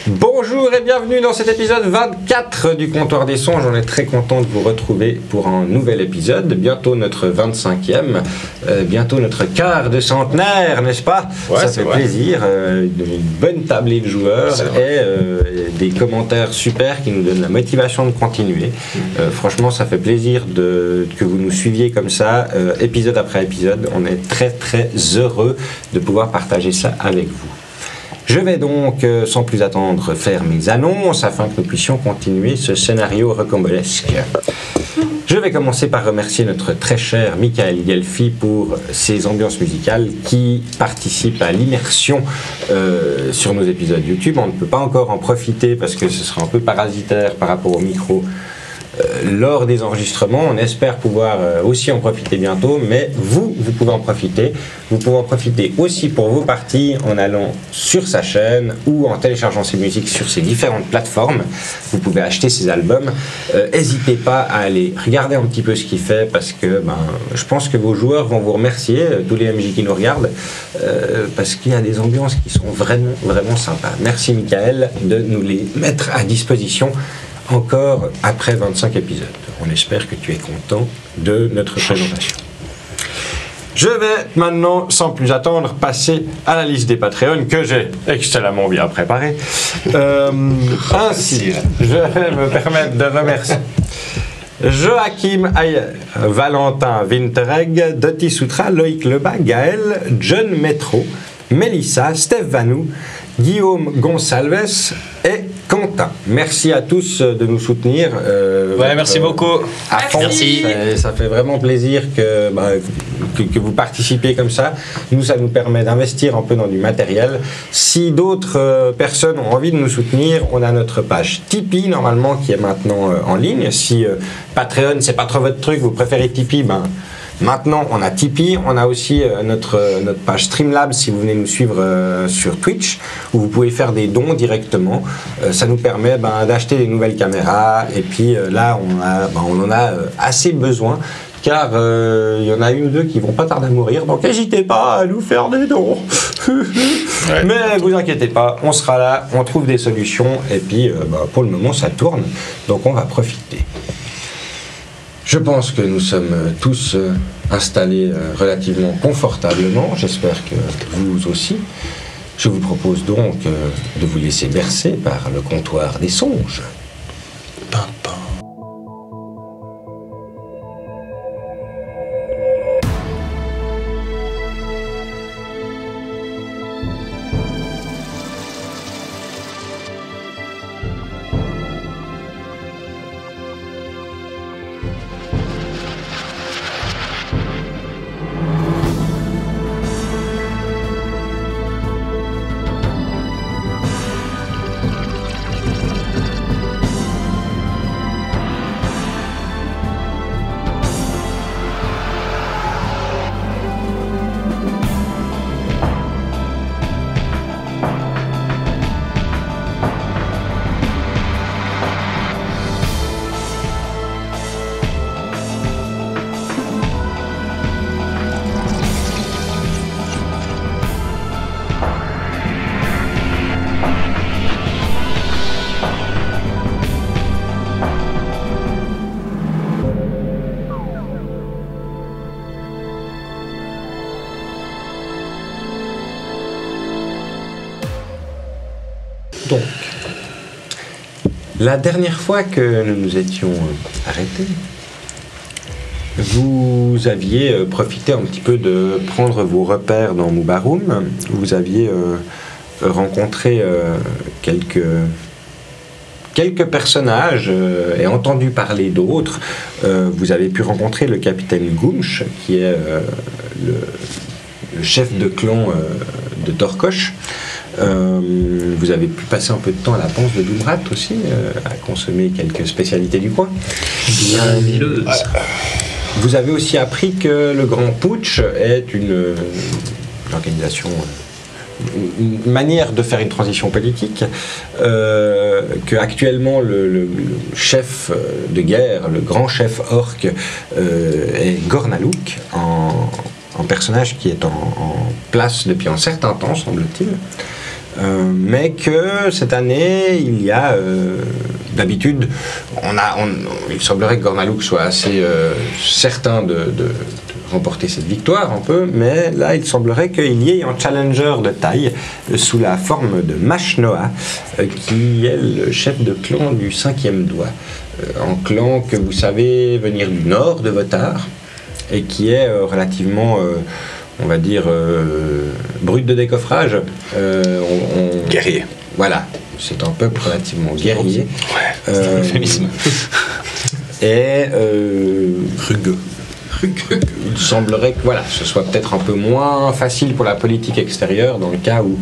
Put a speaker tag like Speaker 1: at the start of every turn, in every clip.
Speaker 1: Bonjour et bienvenue dans cet épisode 24 du Comptoir des Songes. On est très content de vous retrouver pour un nouvel épisode. Bientôt notre 25e, bientôt notre quart de centenaire, n'est-ce pas?
Speaker 2: Ouais,
Speaker 1: ça fait plaisir. Une bonne tablée de joueurs et des commentaires super qui nous donnent la motivation de continuer. Franchement, ça fait plaisir que vous nous suiviez comme ça, épisode après épisode. On est très très heureux de pouvoir partager ça avec vous. Je vais donc, sans plus attendre, faire mes annonces afin que nous puissions continuer ce scénario rocambolesque. Je vais commencer par remercier notre très cher Michael Gelfi pour ses ambiances musicales qui participent à l'immersion sur nos épisodes YouTube. On ne peut pas encore en profiter parce que ce sera un peu parasitaire par rapport au micro. Lors des enregistrements, on espère pouvoir aussi en profiter bientôt, mais vous pouvez en profiter. Vous pouvez en profiter aussi pour vos parties en allant sur sa chaîne ou en téléchargeant ses musiques sur ses différentes plateformes. Vous pouvez acheter ses albums. N'hésitez pas à aller regarder un petit peu ce qu'il fait parce que je pense que vos joueurs vont vous remercier, tous les MJ qui nous regardent, parce qu'il y a des ambiances qui sont vraiment, vraiment sympas. Merci Michael de nous les mettre à disposition. Encore après 25 épisodes. On espère que tu es content de notre présentation. Je vais maintenant, sans plus attendre, passer à la liste des Patreons que j'ai excellemment bien préparée. Ainsi, je vais me permettre de remercier Joachim Ayer, Valentin Wintereg, Doty Soutra, Loïc Lebas, Gaël, John Metro, Mélissa, Steph Vanou, Guillaume Gonsalves et Quentin. Merci à tous de nous soutenir.
Speaker 2: Merci beaucoup.
Speaker 1: À fond.
Speaker 2: Merci.
Speaker 1: Ça fait vraiment plaisir que vous participiez comme ça. Nous, ça nous permet d'investir un peu dans du matériel. Si d'autres personnes ont envie de nous soutenir, on a notre page Tipeee, normalement, qui est maintenant en ligne. Si Patreon, c'est pas trop votre truc, vous préférez Tipeee, maintenant, on a Tipeee, on a aussi notre page Streamlabs si vous venez nous suivre sur Twitch, où vous pouvez faire des dons directement. Ça nous permet d'acheter des nouvelles caméras, et puis là, on en a assez besoin, car il y en a une ou deux qui vont pas tarder à mourir, donc n'hésitez pas à nous faire des dons. Mais vous inquiétez pas, on sera là, on trouve des solutions, et puis pour le moment, ça tourne, donc on va profiter. Je pense que nous sommes tous installés relativement confortablement, j'espère que vous aussi. Je vous propose donc de vous laisser bercer par le comptoir des songes. Pam, pam. Donc, la dernière fois que nous nous étions arrêtés, vous aviez profité un petit peu de prendre vos repères dans Moubaroum. Vous aviez rencontré quelques personnages et entendu parler d'autres. Vous avez pu rencontrer le capitaine Goumch, qui est le chef de clan de Torkosh. Vous avez pu passer un peu de temps à la panse de Doumrat aussi, à consommer quelques spécialités du coin.
Speaker 2: Bien mileuse.
Speaker 1: Vous avez aussi appris que le Grand Putsch est une organisation, une manière de faire une transition politique, que actuellement le chef de guerre, le grand chef orc, est Gornalouk, un personnage qui est en place depuis un certain temps, semble-t-il. mais que cette année, il y a d'habitude, il semblerait que Gormalouk soit assez certain de remporter cette victoire un peu, mais là il semblerait qu'il y ait un challenger de taille sous la forme de Mashnoa, qui est le chef de clan du 5e doigt, un clan que vous savez venir du nord de Votar et qui est relativement on va dire brut de décoffrage,
Speaker 3: guerrier.
Speaker 1: Voilà, c'est un peuple relativement guerrier.
Speaker 3: Ouais, c'est un euphémisme.
Speaker 1: Et
Speaker 3: rugueux.
Speaker 1: Il semblerait que voilà, ce soit peut-être un peu moins facile pour la politique extérieure dans le cas où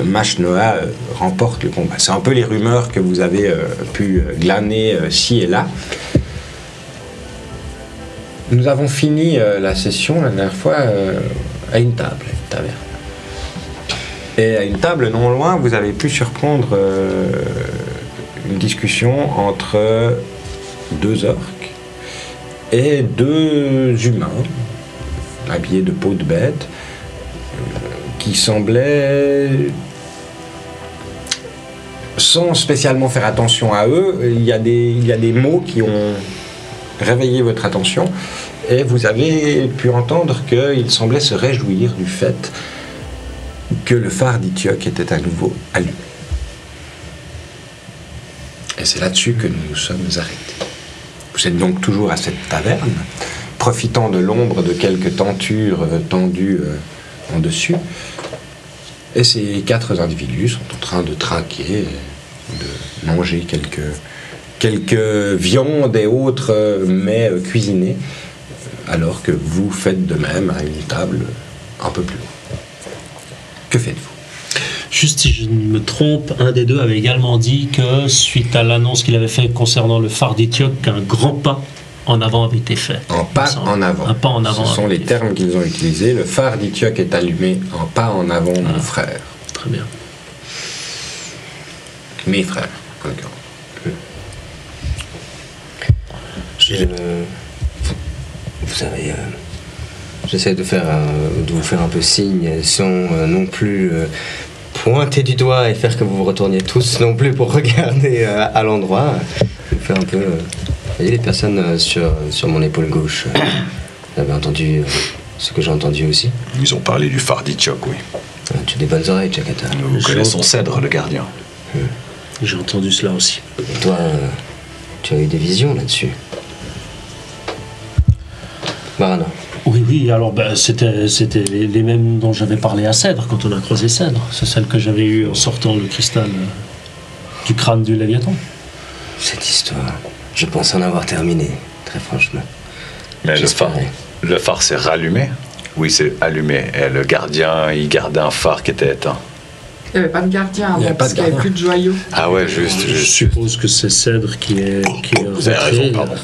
Speaker 1: Mashnoa remporte le combat. C'est un peu les rumeurs que vous avez pu glaner ci et là. Nous avons fini la session la dernière fois à une table, à une taverne. Et à une table non loin, vous avez pu surprendre une discussion entre 2 orques et 2 humains habillés de peau de bête qui semblaient, sans spécialement faire attention à eux, il y a des mots qui ont réveillé votre attention et vous avez pu entendre qu'ils semblaient se réjouir du fait que le phare d'Itioc était à nouveau allumé. Et c'est là-dessus que nous nous sommes arrêtés. Vous êtes donc toujours à cette taverne, profitant de l'ombre de quelques tentures tendues en dessus. Et ces 4 individus sont en train de trinquer, de manger quelques viandes et autres mets cuisinés, alors que vous faites de même à une table un peu plus loin. Que faites-vous ?
Speaker 4: Juste si je ne me trompe, un des 2 avait également dit que, suite à l'annonce qu'il avait faite concernant le phare d'Itioc, qu'un grand pas en avant avait été fait.
Speaker 1: Un pas en avant.
Speaker 4: Un pas en avant.
Speaker 1: Ce sont les termes qu'ils ont utilisés. Le phare d'Itioc est allumé, un pas en avant, mon frère.
Speaker 4: Très bien.
Speaker 1: Mes frères, en l'occurrence.
Speaker 5: Vous savez, j'essaie de vous faire un peu signe sans non plus pointer du doigt et faire que vous vous retourniez tous non plus pour regarder à l'endroit. Vous faire un peu... Il y a des personnes sur mon épaule gauche. Vous avez entendu ce que j'ai entendu aussi?
Speaker 3: Ils ont parlé du phare d'Itioc, oui.
Speaker 5: Tu as des bonnes oreilles, Jakata.
Speaker 3: Nous connaissons Cèdre, le gardien.
Speaker 4: J'ai entendu cela aussi.
Speaker 5: Et toi, tu as eu des visions là-dessus? Marana.
Speaker 4: Oui, alors c'était les mêmes dont j'avais parlé à Cèdre quand on a croisé Cèdre. C'est celle que j'avais eue en sortant le cristal du crâne du Léviathan.
Speaker 5: Cette histoire, je pense en avoir terminé, très franchement.
Speaker 3: Mais le phare s'est rallumé? Oui, c'est allumé. Et le gardien, il gardait un phare qui était éteint.
Speaker 6: Il n'y avait pas de gardien avant, parce qu'il n'y avait plus de joyaux.
Speaker 3: Ah ouais, juste.
Speaker 4: Je suppose que c'est Cèdre qui est
Speaker 3: Vous avez raison, pardon.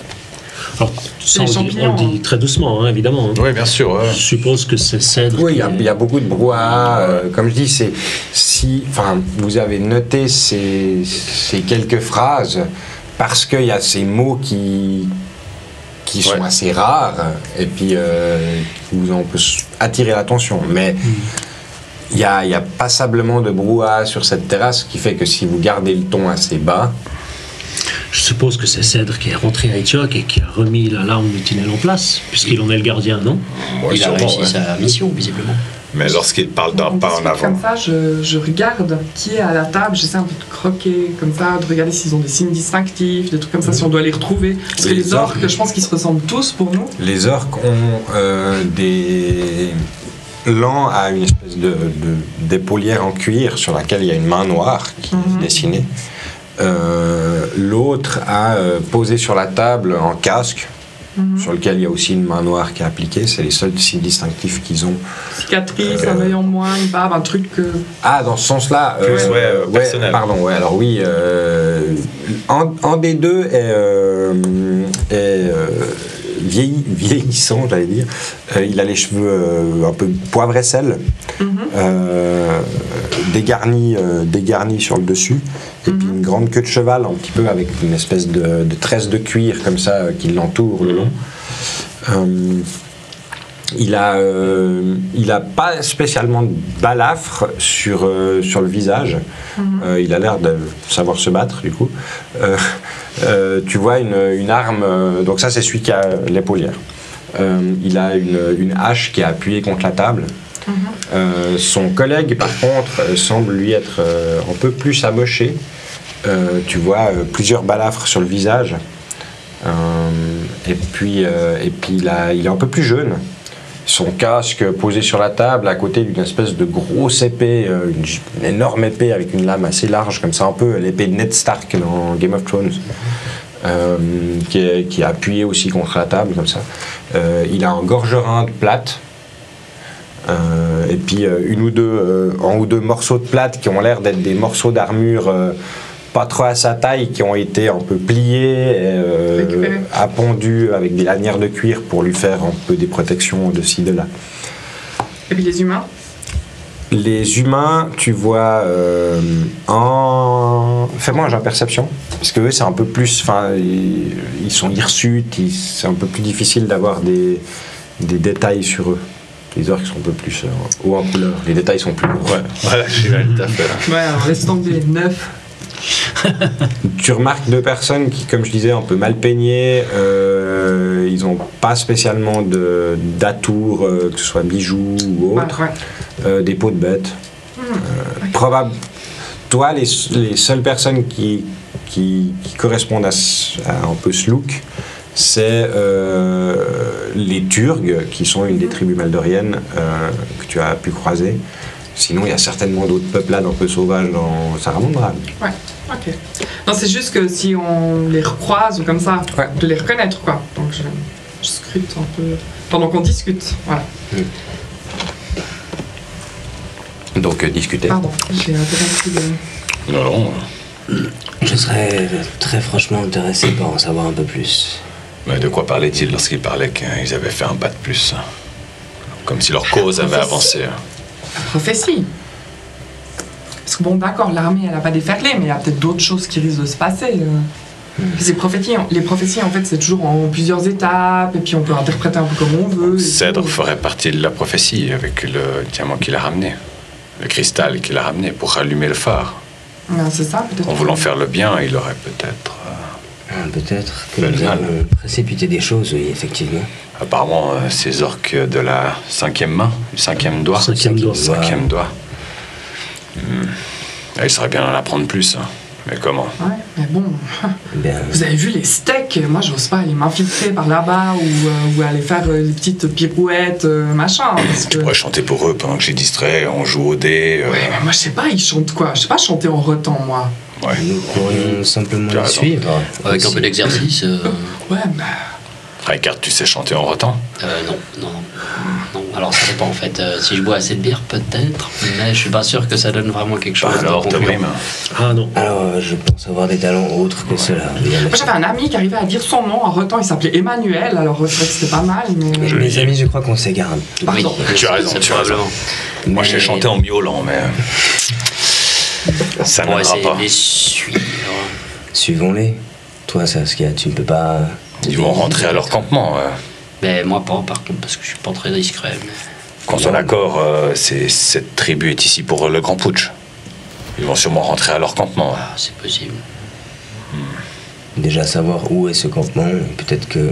Speaker 4: Alors, ça, on dit très doucement, hein, évidemment. Hein.
Speaker 3: Oui, bien sûr. Ouais.
Speaker 4: Je suppose que c'est Cèdre.
Speaker 1: Oui, il y a beaucoup de brouhaha. Comme je dis, vous avez noté ces quelques phrases parce qu'il y a ces mots qui sont assez rares et puis où on peut attirer l'attention. Mais il y a passablement de brouhaha sur cette terrasse qui fait que si vous gardez le ton assez bas.
Speaker 4: Je suppose que c'est Cèdre qui est rentré à Itioc et qui a remis l'alarme du tunnel en place, puisqu'il en est le gardien, non?
Speaker 5: Il a réussi sa mission, visiblement.
Speaker 3: Mais lorsqu'il parle d'un pas en avant...
Speaker 6: Comme ça, je regarde qui est à la table, j'essaie un peu de croquer, comme ça, de regarder s'ils ont des signes distinctifs, des trucs comme ça, si on doit les retrouver. Parce que les orques, je pense qu'ils se ressemblent tous pour nous.
Speaker 1: Les orques ont des... L'un a une espèce d'épaulière en cuir sur laquelle il y a une main noire qui est dessinée. L'autre a posé sur la table un casque sur lequel il y a aussi une main noire qui est appliquée. C'est les seuls signes distinctifs qu'ils ont.
Speaker 6: Cicatrice, un œil en moins, une barbe, un truc que...
Speaker 1: Ah, dans ce sens-là,
Speaker 3: personnel.
Speaker 1: Pardon, ouais, alors oui, un des 2 est vieillissant, j'allais dire. Il a les cheveux un peu poivre et sel, dégarnis sur le dessus, et puis une grande queue de cheval, un petit peu avec une espèce de tresse de cuir comme ça qui l'entoure le long. Il a pas spécialement de balafre sur le visage. Il a l'air de savoir se battre, du coup. Tu vois une arme, donc ça c'est celui qui a l'épaulière. Il a une hache qui est appuyée contre la table. Son collègue, par contre, semble lui être un peu plus amoché. Tu vois plusieurs balafres sur le visage. Et puis il est un peu plus jeune. Son casque posé sur la table à côté d'une espèce de grosse épée, une énorme épée avec une lame assez large, comme ça, un peu l'épée de Ned Stark dans Game of Thrones, qui est appuyée aussi contre la table, comme ça. Il a un gorgerin de plate, et puis un ou deux morceaux de plate qui ont l'air d'être des morceaux d'armure pas trop à sa taille, qui ont été un peu pliés, appendus avec des lanières de cuir pour lui faire un peu des protections de ci, de là.
Speaker 6: Et puis les humains?
Speaker 1: Les humains, tu vois, fais-moi un jet de perception, parce que eux, c'est un peu plus, enfin, ils sont hirsutes, c'est un peu plus difficile d'avoir des détails sur eux. Les orques sont un peu plus haut en couleur, les détails sont plus lourds.
Speaker 3: Ouais, voilà, j'ai tout à fait.
Speaker 6: Ouais, alors laisse tomber 9.
Speaker 1: Tu remarques deux personnes qui, comme je disais, un peu mal peignées, ils n'ont pas spécialement d'atours, que ce soit bijoux ou autre, des peaux de bêtes. Toi, les seules personnes qui correspondent à un peu ce look, c'est les Turgs, qui sont une des tribus maldoriennes que tu as pu croiser. Sinon, il y a certainement d'autres peuplades un peu sauvages dans Saramandra.
Speaker 6: Ouais, ok. Non, c'est juste que si on les recroise ou comme ça, de les reconnaître, quoi. Donc je scrute un peu pendant qu'on discute, voilà.
Speaker 1: Donc, discuter.
Speaker 6: Pardon, j'ai interrompu le...
Speaker 3: Non.
Speaker 5: Je serais très franchement intéressé par en savoir un peu plus.
Speaker 3: Mais de quoi parlait-il lorsqu'il parlait qu'ils avaient fait un pas de plus? Comme si leur cause avait avancé.
Speaker 6: La prophétie. Parce que bon, d'accord, l'armée, elle a pas déferlé, mais il y a peut-être d'autres choses qui risquent de se passer. Les prophéties, en fait, c'est toujours en plusieurs étapes, et puis on peut interpréter un peu comme on veut.
Speaker 3: Cèdre ferait partie de la prophétie avec le diamant qu'il a ramené, le cristal qu'il a ramené pour rallumer le phare.
Speaker 6: C'est ça, peut-être.
Speaker 3: En voulant faire le bien, il aurait peut-être...
Speaker 5: Peut-être que nous avons précipité des choses, oui, effectivement.
Speaker 3: Apparemment, ces orques de la 5e main, du 5e doigt.
Speaker 4: 5e
Speaker 3: doigt. Il serait bien d'en apprendre plus. Mais comment?
Speaker 6: Ouais, mais bon. Vous avez vu les steaks? Moi, j'ose pas aller m'infiltrer par là-bas ou aller faire des petites pirouettes, machin. Parce que...
Speaker 3: Tu pourrais chanter pour eux pendant que j'ai distrait, on joue au dé.
Speaker 6: Ouais, mais moi, je sais pas, ils chantent quoi? Je sais pas chanter en rotan, moi.
Speaker 3: Ouais.
Speaker 5: Nous pourrions simplement les suivre.
Speaker 2: Avec un peu d'exercice.
Speaker 6: Ouais, bah.
Speaker 3: Ricard, tu sais chanter en rotan?
Speaker 2: Non. Alors ça dépend en fait. Si je bois assez de bière, peut-être, mais je suis pas sûr que ça donne vraiment quelque chose.
Speaker 3: Alors,
Speaker 2: de concluant.
Speaker 4: Ah non.
Speaker 5: Alors, je pense avoir des talents autres que cela.
Speaker 6: Moi, j'avais un ami qui arrivait à dire son nom en rotan, il s'appelait Emmanuel, alors c'est vrai que c'était pas mal, mais.
Speaker 5: Mes amis, je crois qu'on s'égare.
Speaker 6: Pardon.
Speaker 3: Tu as raison. Moi, je sais chanter en miaulant, mais. Ça
Speaker 2: On va
Speaker 3: n'ira
Speaker 2: essayer
Speaker 3: pas.
Speaker 2: de les suivre.
Speaker 5: Suivons-les. Toi, Saskia, tu ne peux pas...
Speaker 3: Ils vont rentrer à leur campement.
Speaker 2: Mais moi pas, par contre, parce que je suis pas très discret. Mais...
Speaker 3: Qu'on soit d'accord, cette tribu est ici pour le grand putsch. Ils vont sûrement rentrer à leur campement.
Speaker 2: Ah, c'est possible.
Speaker 5: Déjà savoir où est ce campement, peut-être que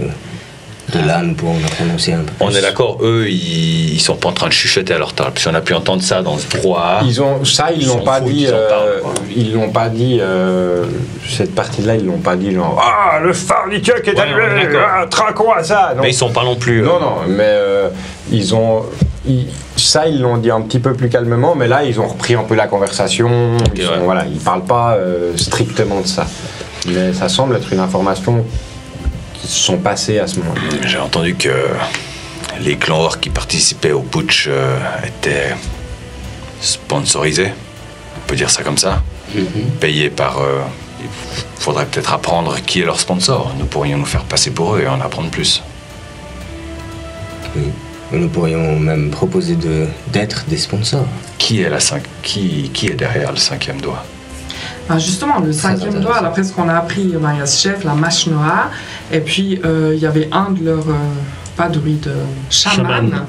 Speaker 5: de là, nous pourrons en prononcer un peu plus.
Speaker 3: On est d'accord, eux, ils sont pas en train de chuchoter à leur table. Si on a pu entendre ça dans ce brouhaha...
Speaker 1: Ils l'ont pas dit. Ils l'ont pas dit. Cette partie-là, ils l'ont pas dit genre ah le phare d'Ituck est allumé, trinquons à ça. Non.
Speaker 3: Mais ils sont pas non plus.
Speaker 1: Non, mais ils l'ont dit un petit peu plus calmement, mais là ils ont repris un peu la conversation. Voilà, ils parlent pas strictement de ça, mais ça semble être une information qui se sont passées à ce moment-là.
Speaker 3: J'ai entendu que les clans orques qui participaient au putsch étaient sponsorisés, on peut dire ça comme ça, payés par... il faudrait peut-être apprendre qui est leur sponsor. Nous pourrions nous faire passer pour eux et en apprendre plus.
Speaker 5: Oui. Nous pourrions même proposer d'être des sponsors.
Speaker 3: Qui est derrière le 5e doigt?
Speaker 6: Justement, le 5e doigt, d'après ce qu'on a appris, il y a ce chef, la Mâche Noire, et puis il y avait un de leurs pas druide, chaman,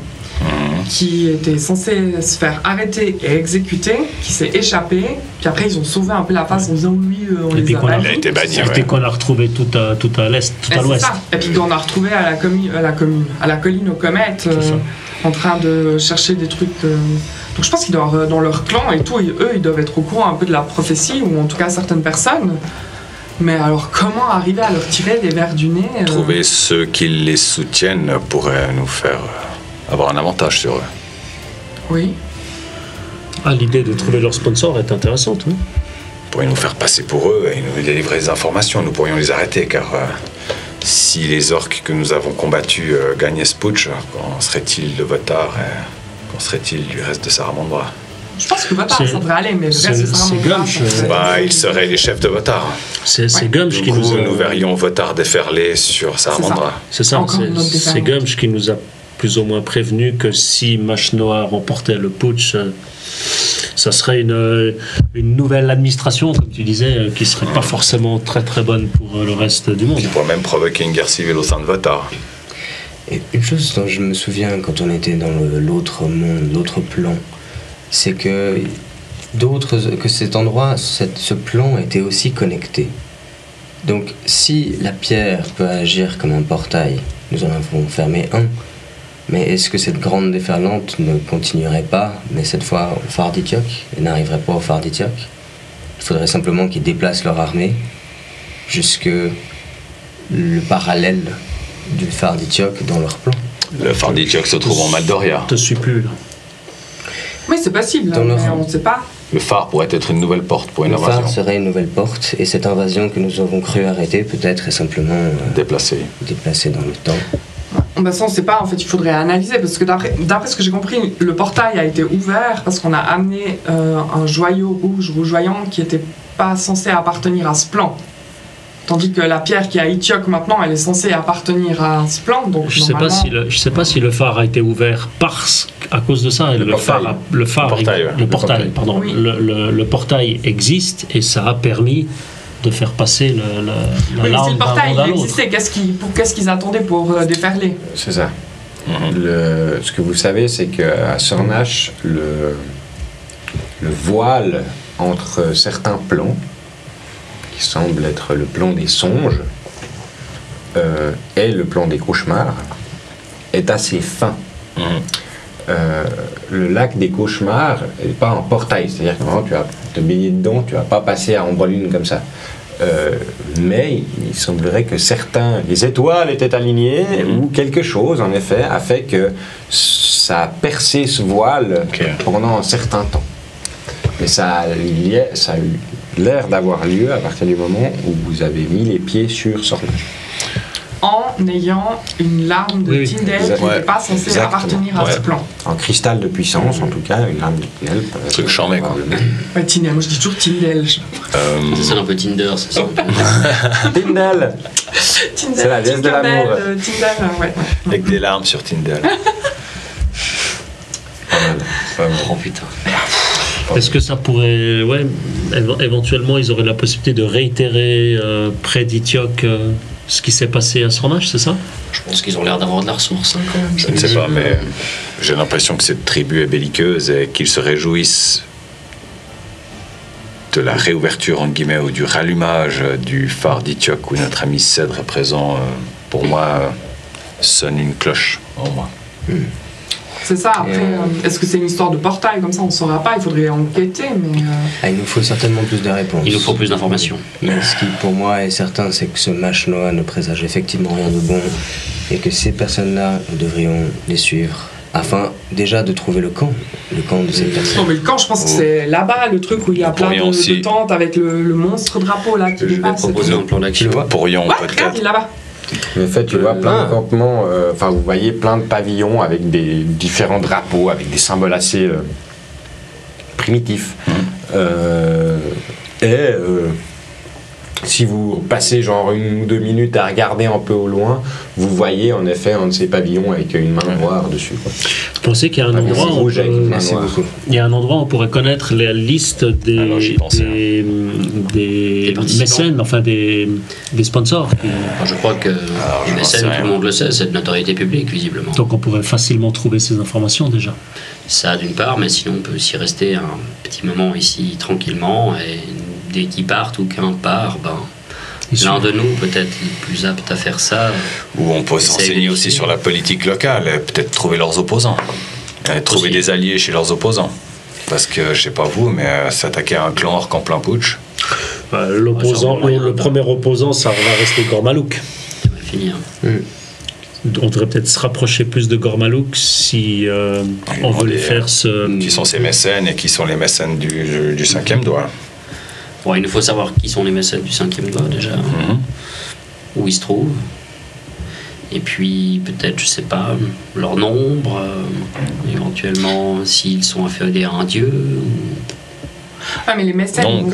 Speaker 6: qui était censé se faire arrêter et exécuter, qui s'est échappé, puis après ils ont sauvé un peu la face en disant oui, on
Speaker 4: Et puis
Speaker 6: les a
Speaker 4: qu'on a-
Speaker 6: bannis.
Speaker 3: Il a été banni,
Speaker 4: Et puis qu'on a retrouvé tout à l'est, tout
Speaker 6: Et
Speaker 4: à
Speaker 6: c'est
Speaker 4: l'ouest.
Speaker 6: ça. Et puis qu'on a retrouvé à la colline aux comètes,
Speaker 4: C'est ça.
Speaker 6: en train de chercher des trucs. Donc je pense qu'ils doivent, dans leur clan et tout, eux, ils doivent être au courant un peu de la prophétie, ou en tout cas certaines personnes. Mais alors comment arriver à leur tirer les vers du nez
Speaker 3: Trouver ceux qui les soutiennent pourrait nous faire avoir un avantage sur eux.
Speaker 6: Oui.
Speaker 4: Ah, l'idée de trouver leur sponsor est intéressante, oui.
Speaker 3: Ils pourraient nous faire passer pour eux et nous délivrer des informations. Nous pourrions les arrêter car si les orques que nous avons combattus gagnaient ce putsch, qu'en serait-il de Votar et qu'en serait-il du reste de Saramandra?
Speaker 6: Je pense que Votar,
Speaker 4: C'est-
Speaker 6: ça devrait aller, mais le reste,
Speaker 4: c'est
Speaker 6: vraiment
Speaker 4: Gumsh,
Speaker 3: Ils seraient les chefs de Votar.
Speaker 4: C'est
Speaker 6: Ouais.
Speaker 4: Gumsh
Speaker 3: Du
Speaker 4: qui
Speaker 3: coup,
Speaker 4: nous a...
Speaker 3: nous verrions Votar déferler sur Saramandra.
Speaker 4: C'est ça,
Speaker 6: Encore une autre
Speaker 4: c'est
Speaker 6: déferlante.
Speaker 4: Gumsh qui nous a plus ou moins prévenu que si Machnoa remportait le putsch, ça serait une nouvelle administration, comme tu disais, qui serait pas forcément très très bonne pour le reste du monde.
Speaker 3: Qui pourrait même provoquer une guerre civile au sein de Votar.
Speaker 5: Et une chose dont je me souviens quand on était dans l'autre monde, l'autre plan, c'est que cet endroit, ce plan était aussi connecté. Donc si la pierre peut agir comme un portail, nous en avons fermé un, mais est-ce que cette grande déferlante ne continuerait pas, mais cette fois au phare d'Itioc, et n'arriverait pas au phare d'Itioc? Il faudrait simplement qu'ils déplacent leur armée jusque le parallèle du phare d'Itioc dans leur plan.
Speaker 3: Le phare d'Itioc se trouve en Maldoria.
Speaker 4: Je te suis plus là.
Speaker 6: Oui, c'est possible,
Speaker 5: Dans
Speaker 6: mais
Speaker 5: leur-
Speaker 6: on ne sait pas.
Speaker 3: Le phare pourrait être une nouvelle porte pour une
Speaker 5: Le phare
Speaker 3: invasion.
Speaker 5: serait une nouvelle porte, et cette invasion que nous avons cru arrêter peut-être est simplement
Speaker 3: Déplacée.
Speaker 5: déplacée dans le temps.
Speaker 6: Bah ça, on ne sait pas, en fait, il faudrait analyser, parce que d'après ce que j'ai compris, le portail a été ouvert parce qu'on a amené un joyau rouge rougeoyant qui n'était pas censé appartenir à ce plan. Tandis que la pierre qui est à Itioc maintenant, elle est censée appartenir à ce plan, donc
Speaker 4: Je sais pas si le phare a été ouvert à cause de ça. Le
Speaker 3: portail.
Speaker 4: portail, pardon.
Speaker 6: Oui.
Speaker 4: Le portail existe et ça a permis de faire passer la
Speaker 6: Oui, mais si
Speaker 4: larme
Speaker 6: le
Speaker 4: d'un
Speaker 6: portail
Speaker 4: monde à
Speaker 6: il
Speaker 4: l'autre.
Speaker 6: existait, qu'est-ce qu'ils attendaient pour déferler?
Speaker 1: C'est ça. Ce que vous savez, c'est qu'à Sornache, le voile entre certains plans, qui semble être le plan des songes, et le plan des cauchemars, est assez fin. Le lac des cauchemars n'est pas un portail, c'est-à-dire que vraiment, tu vas te baigner dedans, tu vas pas passer à ombre lune comme ça. Mais il semblerait que les étoiles étaient alignées ou quelque chose en effet a fait que ça a percé ce voile pendant un certain temps. Mais ça a eu l'air d'avoir lieu à partir du moment où vous avez mis les pieds sur Sornache.
Speaker 6: En ayant une larme de
Speaker 4: Oui,
Speaker 6: Tyndale qui
Speaker 3: ouais,
Speaker 6: n'était pas censée
Speaker 1: exactement.
Speaker 6: appartenir à ce plan.
Speaker 1: En cristal de puissance, en tout cas, une lame de Tyndale.
Speaker 3: Truc charmé, quoi.
Speaker 6: Ouais, Tyndale, moi je dis toujours Tyndale.
Speaker 2: Ça sonne un peu Tinder, c'est ça.
Speaker 1: Tyndale.
Speaker 6: Tyndale,
Speaker 1: C'est la déesse de l'amour.
Speaker 6: Tyndale, ouais.
Speaker 3: Avec des larmes sur Tyndale.
Speaker 2: Oh putain.
Speaker 4: Est-ce que ça pourrait, éventuellement, ils auraient la possibilité de réitérer près d'Itioc ce qui s'est passé à Sornache, c'est ça?
Speaker 2: Je pense qu'ils ont l'air d'avoir de la ressource, hein, quand même.
Speaker 3: Je ne sais pas, mais j'ai l'impression que cette tribu est belliqueuse et qu'ils se réjouissent de la réouverture, entre guillemets, ou du rallumage du phare d'Itioc où notre ami Cèdre est présent. Pour moi, sonne une cloche en moi.
Speaker 6: C'est ça, après, est-ce que c'est une histoire de portail comme ça, on ne saura pas, il faudrait enquêter, mais...
Speaker 5: Il nous faut certainement plus de réponses.
Speaker 2: Il nous faut plus d'informations.
Speaker 5: Mais ce qui pour moi est certain, c'est que ce Machnoa ne présage effectivement rien de bon et que ces personnes-là, nous devrions les suivre afin déjà de trouver le camp de ces
Speaker 6: Non,
Speaker 5: personnes.
Speaker 6: mais le camp, je pense que c'est là-bas, le truc où il y a plein
Speaker 3: pourrions aussi-
Speaker 6: de tentes avec le monstre drapeau là qui
Speaker 2: Je vais
Speaker 6: dépasse.
Speaker 2: proposer un plan
Speaker 5: Tu le
Speaker 2: d'action.
Speaker 5: vois?
Speaker 3: Pourrions
Speaker 6: Ouais, regarde,
Speaker 3: peut-être.
Speaker 6: il est là-bas.
Speaker 1: En effet, tu vois plein de campements, enfin vous voyez plein de pavillons avec des différents drapeaux, avec des symboles assez primitifs. Si vous passez genre 1 ou 2 minutes à regarder un peu au loin, vous voyez en effet un de ces pavillons avec une main noire dessus. Quoi.
Speaker 4: Vous pensez qu'il y a un
Speaker 1: Pavillon
Speaker 4: endroit où on
Speaker 1: rouge avec une
Speaker 4: peut-
Speaker 1: main noire.
Speaker 4: il y a un endroit où on pourrait connaître la liste
Speaker 3: Alors, j'y pensais,
Speaker 4: des
Speaker 2: participants.
Speaker 4: mécènes, enfin des sponsors.
Speaker 2: Enfin, je crois que les
Speaker 3: j'en
Speaker 2: mécènes,
Speaker 3: sais
Speaker 2: tout
Speaker 3: rien.
Speaker 2: le monde le sait, c'est de notoriété publique, visiblement.
Speaker 4: Donc on pourrait facilement trouver ces informations déjà.
Speaker 2: Ça, d'une part, mais sinon, on peut aussi rester un petit moment ici tranquillement, et dès qu'ils partent ou qu'un part, l'un de nous peut-être le plus apte à faire ça.
Speaker 3: Ou on peut
Speaker 2: Essayer
Speaker 3: s'enseigner
Speaker 2: de-
Speaker 3: aussi sur la politique locale, et peut-être trouver leurs opposants. Et trouver
Speaker 2: Aussi.
Speaker 3: des alliés chez leurs opposants. Parce que, je sais pas vous, mais s'attaquer à un clan orc en plein putsch,
Speaker 4: L'opposant,
Speaker 2: Ouais, ça,
Speaker 4: le premier opposant, ça va rester Gormalouk.
Speaker 2: Ça va finir.
Speaker 4: On devrait peut-être se rapprocher plus de Gormalouk si on veut les faire se...
Speaker 3: qui sont ces mécènes et qui sont les mécènes du 5e doigt.
Speaker 2: Bon, il nous faut savoir qui sont les mécènes du 5e doigt déjà, où ils se trouvent. Et puis peut-être, je sais pas, leur nombre, éventuellement s'ils sont affiliés à un dieu.
Speaker 6: Ah, mais les mécènes,
Speaker 3: Non,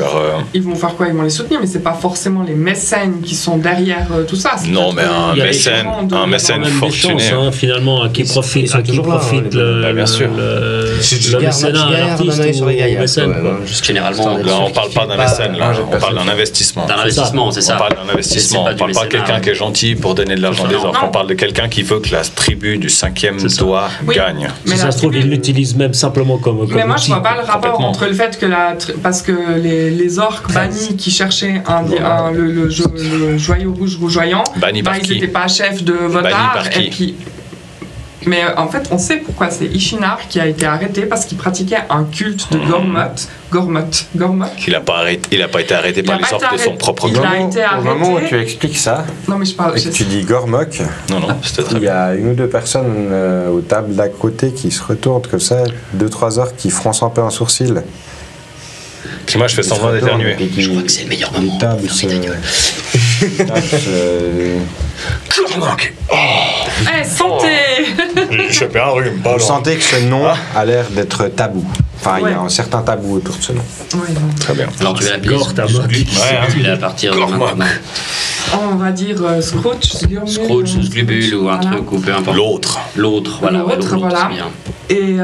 Speaker 6: ils vont faire quoi? Ils vont les soutenir, mais c'est pas forcément les mécènes qui sont derrière tout ça. C'est
Speaker 3: non, mais
Speaker 6: peut-être,
Speaker 3: un
Speaker 4: il y a des
Speaker 3: mécène,
Speaker 6: gens de-
Speaker 3: un
Speaker 6: dans
Speaker 3: mécène
Speaker 4: Même des
Speaker 3: fortuné.
Speaker 4: chances, hein, finalement, à qui
Speaker 5: Ils
Speaker 4: profite,
Speaker 5: sont
Speaker 4: à qui
Speaker 5: toujours là,
Speaker 4: profite
Speaker 5: hein,
Speaker 4: le,
Speaker 3: bah, bien sûr.
Speaker 4: le mécénat à l'artiste
Speaker 5: sur les
Speaker 4: ou au
Speaker 5: gaillards,
Speaker 4: mécène.
Speaker 5: quand même, hein.
Speaker 2: Généralement,
Speaker 3: Là, on parle pas d'un mécène, là, on parle d'un investissement.
Speaker 2: d'un investissement, c'est ça.
Speaker 3: On parle d'un investissement,
Speaker 2: C'est
Speaker 3: on parle pas de
Speaker 2: du
Speaker 3: quelqu'un
Speaker 2: mécénat.
Speaker 3: qui est gentil pour donner de l'argent des
Speaker 2: Non.
Speaker 3: orques, on parle de quelqu'un qui veut que la tribu du 5e
Speaker 4: C'est ça.
Speaker 3: doigt
Speaker 6: Oui.
Speaker 3: gagne.
Speaker 6: Mais
Speaker 4: Si
Speaker 6: la
Speaker 4: ça se trouve,
Speaker 6: tribu-
Speaker 4: ils l'utilisent même simplement comme
Speaker 6: Mais moi, je
Speaker 4: outil.
Speaker 6: vois pas le rapport
Speaker 3: complètement.
Speaker 6: entre le fait que parce que les orques bannis qui cherchaient le joyau rouge rougeoyant,
Speaker 3: Banni par
Speaker 6: ils
Speaker 3: qui
Speaker 6: n'étaient pas chefs de Votar.
Speaker 3: par qui
Speaker 6: Et puis, mais en fait, on sait pourquoi c'est Ishinar qui a été arrêté parce qu'il pratiquait un culte de Gormot.
Speaker 3: Il a pas été arrêté par
Speaker 6: Il a
Speaker 3: les
Speaker 6: pas
Speaker 3: orques
Speaker 6: été
Speaker 3: de son
Speaker 6: arrêté.
Speaker 3: propre
Speaker 6: Il
Speaker 3: clan.
Speaker 6: a été
Speaker 1: Au moment où
Speaker 6: arrêté.
Speaker 1: tu expliques ça,
Speaker 6: Non, mais je parle.
Speaker 1: et que tu dis Gormok,
Speaker 3: Non, c'était très
Speaker 1: il y
Speaker 3: bien.
Speaker 1: a 1 ou 2 personnes aux tables d'à côté qui se retournent comme ça, 2-3 orques qui froncent un peu un sourcil.
Speaker 3: Puis moi, je fais
Speaker 1: Ils se
Speaker 3: semblant
Speaker 1: retournent
Speaker 3: d'éternuer.
Speaker 1: et qui-
Speaker 2: Je crois que c'est le meilleur
Speaker 1: les
Speaker 2: moment.
Speaker 1: tables
Speaker 2: pour fermer ta gueule.
Speaker 6: Eh, santé.
Speaker 3: J'ai chopé un rhume, pas
Speaker 1: Vous
Speaker 3: long.
Speaker 1: sentez que ce nom a l'air d'être tabou. Enfin, il y
Speaker 6: Ouais.
Speaker 1: a un certain tabou autour de ce nom.
Speaker 6: Ouais, non.
Speaker 3: Très bien.
Speaker 2: Alors tu vas l'appeler
Speaker 4: Gore, ta moque.
Speaker 3: Ouais, hein.
Speaker 2: tu l'as à partir de
Speaker 3: Gore-moi.
Speaker 2: maintenant.
Speaker 6: On va dire Scrooge,
Speaker 2: Scrooge ou Sglubule ou un
Speaker 6: Voilà.
Speaker 2: truc ou peu importe.
Speaker 3: L'autre.
Speaker 2: L'autre, voilà. ouais,
Speaker 6: L'autre, voilà.
Speaker 2: c'est bien.
Speaker 6: Et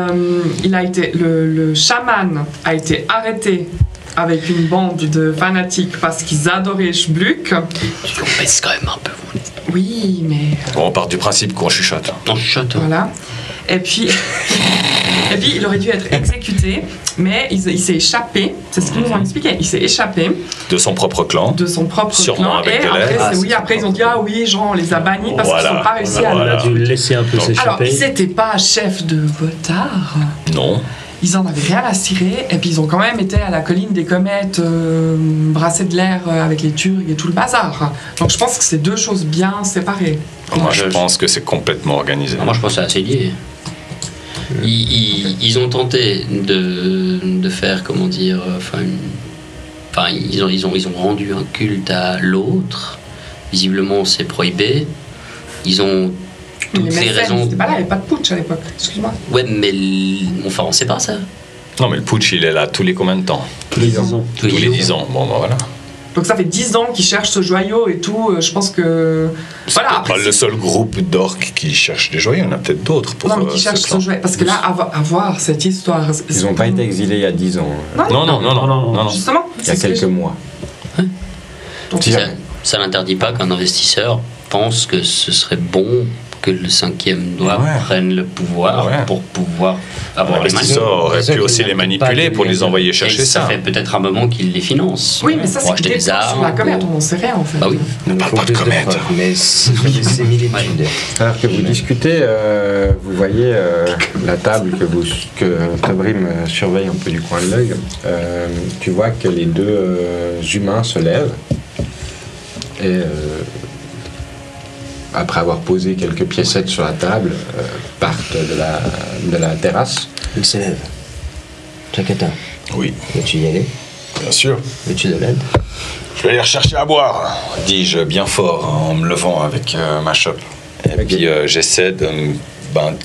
Speaker 6: il a été, le chaman a été arrêté avec une bande de fanatiques parce qu'ils adoraient Schbluck.
Speaker 2: Tu en baisses quand même un peu.
Speaker 6: Oui, mais
Speaker 3: Bon, on part du principe qu'on chuchote.
Speaker 2: Non, chuchote.
Speaker 6: voilà. Et puis, il aurait dû être exécuté, mais il s'est échappé. C'est ce qu'ils nous ont expliqué. Il s'est échappé
Speaker 3: De son propre clan.
Speaker 6: de son propre
Speaker 3: Sûrement
Speaker 6: clan.
Speaker 3: avec
Speaker 6: Et
Speaker 3: de
Speaker 6: après,
Speaker 3: l'aide.
Speaker 6: après, ils ont dit ah oui, genre on les a bannis parce qu'ils
Speaker 3: Voilà.
Speaker 6: n'ont pas réussi à.
Speaker 4: On
Speaker 3: Voilà.
Speaker 4: a dû le laisser un peu
Speaker 3: Donc,
Speaker 6: Alors,
Speaker 4: s'échapper.
Speaker 6: ils n'étaient pas chefs de Votar.
Speaker 3: Non.
Speaker 6: Ils en avaient rien à cirer, et puis ils ont quand même été à la colline des comètes, brasser de l'air avec les Turgs et tout le bazar. Donc je pense que c'est deux choses bien séparées.
Speaker 3: Moi, je
Speaker 2: je-
Speaker 3: pense que c'est complètement organisé.
Speaker 2: Ah, moi, je pense que c'est assez lié. Ils ont tenté de faire, comment dire, ils ont rendu un culte à l'autre. Visiblement, c'est prohibé. Ils ont
Speaker 6: Mais
Speaker 2: toutes les
Speaker 6: mécènes,
Speaker 2: raisons.
Speaker 6: c'était pas là, il n'y avait pas de putsch à l'époque, excuse-moi.
Speaker 2: Ouais, mais enfin, on sait pas ça.
Speaker 3: Non, mais le putsch, il est là tous les combien de temps
Speaker 4: Tous les 10 ans.
Speaker 3: Tous les 10 ans. Bon, ben voilà.
Speaker 6: Donc ça fait 10 ans qu'ils cherchent ce joyau et tout, je pense que...
Speaker 3: C'est
Speaker 6: Voilà,
Speaker 3: peut-être
Speaker 6: après,
Speaker 3: pas le seul groupe d'orques qui cherche des joyaux, il y en a peut-être d'autres pour
Speaker 6: non mais qui cherchent
Speaker 3: ce
Speaker 6: ce
Speaker 3: clan.
Speaker 6: joyau, parce que là, à voir cette histoire...
Speaker 1: Ils n'ont pas été exilés il y a 10 ans,
Speaker 3: Non.
Speaker 6: Justement,
Speaker 1: il y a
Speaker 6: c'est ce que
Speaker 1: quelques
Speaker 6: je-
Speaker 1: mois.
Speaker 6: Donc,
Speaker 1: Si
Speaker 2: Ça,
Speaker 1: jamais.
Speaker 2: ça n'interdit pas qu'un investisseur pense que ce serait bon que le 5e doigt
Speaker 3: Ouais.
Speaker 2: prenne le pouvoir
Speaker 3: Ouais.
Speaker 2: pour pouvoir avoir les
Speaker 3: L'investisseur
Speaker 2: mains.
Speaker 3: aurait
Speaker 5: C'est ça
Speaker 3: pu
Speaker 5: qui
Speaker 3: aussi les
Speaker 5: n'implique
Speaker 3: manipuler
Speaker 5: pas
Speaker 3: pour
Speaker 5: de
Speaker 3: les
Speaker 5: lien.
Speaker 3: envoyer
Speaker 2: Et
Speaker 3: chercher
Speaker 2: ça
Speaker 3: ça.
Speaker 2: fait peut-être un moment qu'il les finance.
Speaker 6: Oui, mais ça
Speaker 2: pour
Speaker 6: c'est
Speaker 2: acheter
Speaker 6: des
Speaker 2: des
Speaker 6: plans sur la
Speaker 2: armes.
Speaker 6: comète, on n'en sait rien en fait.
Speaker 2: Bah oui.
Speaker 5: On
Speaker 3: parle pas de comète.
Speaker 5: Mais c'est des similitudes.
Speaker 1: Alors que vous discutez, vous voyez la table que Tobrim surveille un peu du coin de l'œil. Tu vois que les deux humains se lèvent et après avoir posé quelques piécettes sur la table, partent de la terrasse.
Speaker 5: Il se lève. Chakata,
Speaker 3: Oui,
Speaker 5: veux-tu y aller?
Speaker 3: bien sûr.
Speaker 5: Veux-tu de l'aide?
Speaker 3: Je vais aller rechercher à boire, dis-je bien fort en me levant avec ma chope. Et puis j'essaie de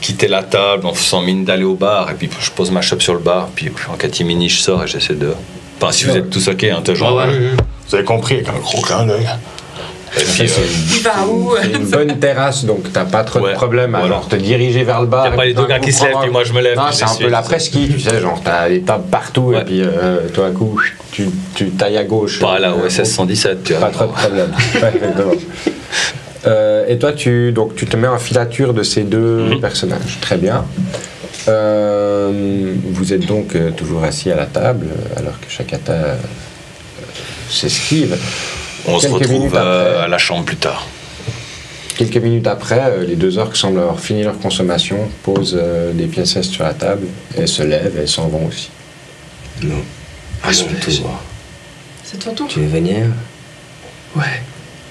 Speaker 3: quitter la table en faisant mine d'aller au bar. Et puis je pose ma chope sur le bar. Puis en catimini, je sors et j'essaie de. Enfin, si vous êtes tous ok, hein, t'as genre.
Speaker 2: Ouais, ouais.
Speaker 3: Vous avez compris, avec un gros clin d'œil. Et puis,
Speaker 6: Il va où
Speaker 1: C'est une bonne terrasse, donc t'as pas trop de problème à
Speaker 3: voilà.
Speaker 1: genre te diriger vers le bas.
Speaker 3: y a pas les deux gars qui se lèvent, puis moi je me lève.
Speaker 1: Non,
Speaker 3: puis
Speaker 1: c'est un
Speaker 3: j'essuie.
Speaker 1: peu la presqu'île, tu sais, genre t'as des tables partout et puis tout à coup tu tailles à gauche.
Speaker 3: Pas là, au SS 117, tu vois.
Speaker 1: Pas trop de problème. Ouais, exactement. Et toi, tu te mets en filature de ces deux personnages. Très bien. Vous êtes donc toujours assis à la table, alors que Shakata s'esquive.
Speaker 3: On se
Speaker 1: Quelques minutes
Speaker 3: retrouve
Speaker 1: après.
Speaker 3: à la chambre plus tard.
Speaker 1: Quelques minutes après, les deux orques semblent avoir fini leur consommation, posent des pièces sur la table, et se lèvent et s'en vont aussi.
Speaker 5: Non.
Speaker 2: Ah, c'est-
Speaker 6: C'est ton tour.
Speaker 5: Tu veux venir?
Speaker 6: Ouais.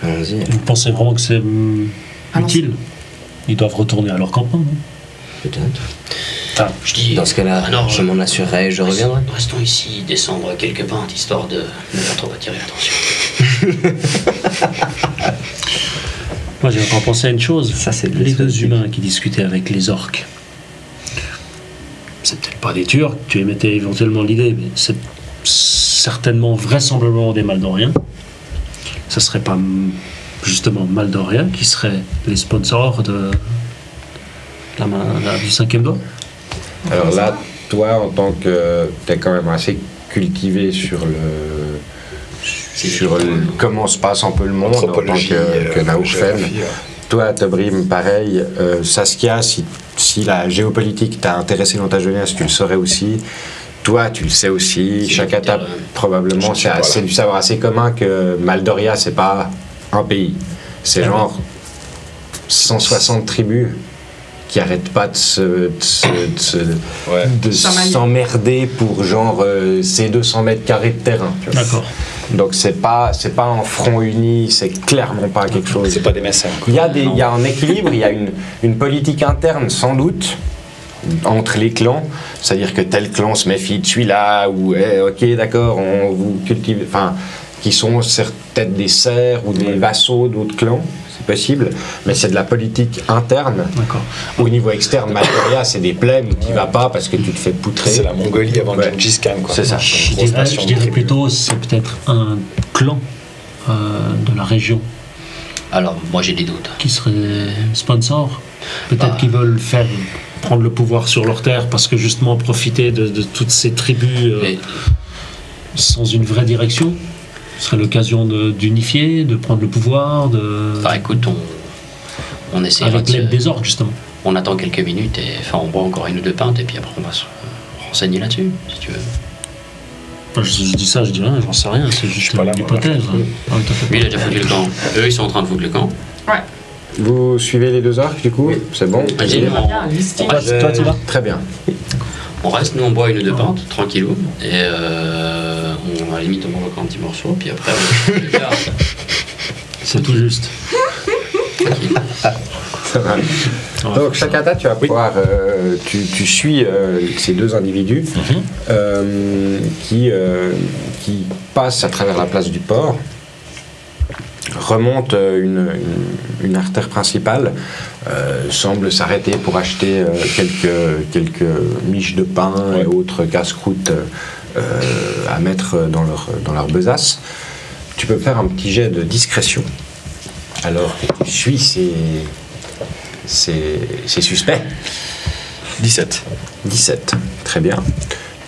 Speaker 5: Allons-y.
Speaker 4: Vous pensez vraiment que c'est utile? Ils doivent retourner à leur campement, non?
Speaker 5: Peut-être.
Speaker 4: Enfin,
Speaker 2: Je dis.
Speaker 5: Dans ce cas-là,
Speaker 2: Ah non,
Speaker 5: je m'en assurerai et je reviendrai.
Speaker 2: Restons ici, descendre quelques pentes, histoire de ne pas trop attirer l'attention.
Speaker 4: moi, j'ai encore pensé à une chose.
Speaker 5: Ça, c'est de
Speaker 4: les deux
Speaker 5: l'esthétique.
Speaker 4: humains qui discutaient avec les orques. C'est peut-être pas des Turcs, tu émettais éventuellement l'idée, mais c'est certainement, vraisemblablement des Maldoriens. Ce serait pas justement Maldoriens qui seraient les sponsors de du cinquième doigt?
Speaker 1: Alors là, toi, en tant que... T'es quand même assez cultivé sur comment se passe un peu le monde en tant
Speaker 3: Anthropologie,
Speaker 1: que Naofen.
Speaker 3: géographie,
Speaker 1: Toi, Tobrim, pareil. Saskia, si la géopolitique t'a intéressé dans ta jeunesse, tu le saurais aussi. Toi, tu le sais aussi.
Speaker 2: C'est
Speaker 1: Shakata,
Speaker 2: le terrain.
Speaker 1: probablement, c'est du savoir assez commun que Maldoria, c'est pas un pays. C'est genre 160 tribus qui arrêtent pas de s'emmerder pour genre ces 200 mètres carrés de terrain. tu vois.
Speaker 4: D'accord.
Speaker 1: Donc c'est pas un front uni, c'est clairement pas quelque chose.
Speaker 3: C'est pas des mécènes.
Speaker 1: Il y a un équilibre, il y a une politique interne sans doute entre les clans, c'est-à-dire que tel clan se méfie de celui-là ou ok d'accord on vous cultive, enfin qui sont peut-être des serfs ou des vassaux d'autres clans, c'est possible, mais c'est de la politique interne.
Speaker 4: D'accord.
Speaker 1: Au niveau externe, Maldoria, c'est des plaines où tu vas pas parce que tu te fais poutrer.
Speaker 3: C'est la Mongolie avant
Speaker 1: Ouais.
Speaker 3: Gengis Khan, quoi.
Speaker 1: C'est ça.
Speaker 4: Je
Speaker 3: Une grosse
Speaker 4: dirais,
Speaker 3: nation
Speaker 4: je
Speaker 3: de
Speaker 4: dirais
Speaker 3: tribus.
Speaker 4: plutôt c'est peut-être un clan de la région
Speaker 2: Alors, moi j'ai des doutes.
Speaker 4: qui serait sponsor. Peut-être
Speaker 2: Bah.
Speaker 4: qu'ils veulent prendre le pouvoir sur leur terre parce que justement profiter de toutes ces tribus
Speaker 2: Mais
Speaker 4: sans une vraie direction. Ce serait l'occasion d'unifier, de prendre le pouvoir,
Speaker 2: bah, écoute, on essaie.
Speaker 4: avec l'aide des orques justement.
Speaker 2: On attend quelques minutes et enfin on boit encore une ou deux pintes et puis après on va se renseigner là-dessus, si tu veux.
Speaker 4: Enfin, je dis ça, je dis rien, j'en sais rien, c'est juste
Speaker 3: pas là,
Speaker 4: une
Speaker 3: moi,
Speaker 4: hypothèse. hein. Ah, oui, t'as fait
Speaker 2: Lui il a déjà foutu le camp. Eux ils sont en train de foutre le camp.
Speaker 6: Ouais.
Speaker 1: Vous suivez les deux orques du coup? C'est bon?
Speaker 2: Vas-y,
Speaker 6: On va bien, listing.
Speaker 4: Toi, tu vas?
Speaker 1: Très bien.
Speaker 2: On reste, nous on boit une ou deux pintes, tranquillou, et à la limite on mange encore un petit morceau, puis après
Speaker 4: C'est tout juste.
Speaker 1: Ça va.
Speaker 4: On va
Speaker 1: Donc,
Speaker 4: faire ça.
Speaker 1: Shakata, tu vas pouvoir. Tu suis ces deux individus qui passent à travers la place du port, remontent une artère principale, semblent s'arrêter pour acheter quelques miches de pain et autres casse-croûtes à mettre dans leur besace. Tu peux faire un petit jet de discrétion alors que tu suis ces suspects.
Speaker 3: 17.
Speaker 1: 17, très bien.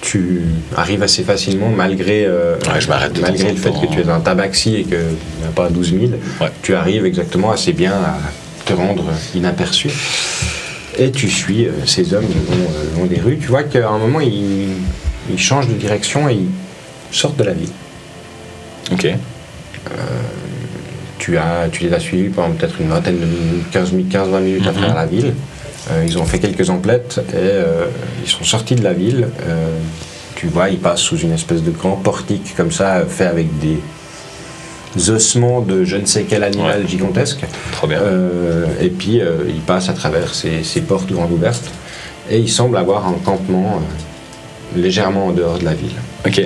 Speaker 1: Tu arrives assez facilement malgré,
Speaker 3: je m'arrête de
Speaker 1: malgré
Speaker 3: temps en
Speaker 1: le fait
Speaker 3: temps.
Speaker 1: que tu es un tabaxi et que tu n'as pas 12 000.
Speaker 3: Ouais.
Speaker 1: Tu arrives exactement assez bien à te rendre inaperçu. Et tu suis ces hommes le long des rues. Tu vois qu'à un moment, ils changent de direction et ils sortent de la ville.
Speaker 3: Ok.
Speaker 1: Tu les as suivis pendant peut-être une vingtaine de minutes, 15-20 minutes à travers la ville. Ils ont fait quelques emplettes et ils sont sortis de la ville. Tu vois, ils passent sous une espèce de grand portique comme ça, fait avec des ossements de je ne sais quel animal gigantesque.
Speaker 3: Trop bien.
Speaker 1: Et puis ils passent à travers ces portes grandes ouvertes et ils semblent avoir un campement légèrement en dehors de la ville.
Speaker 3: Ok.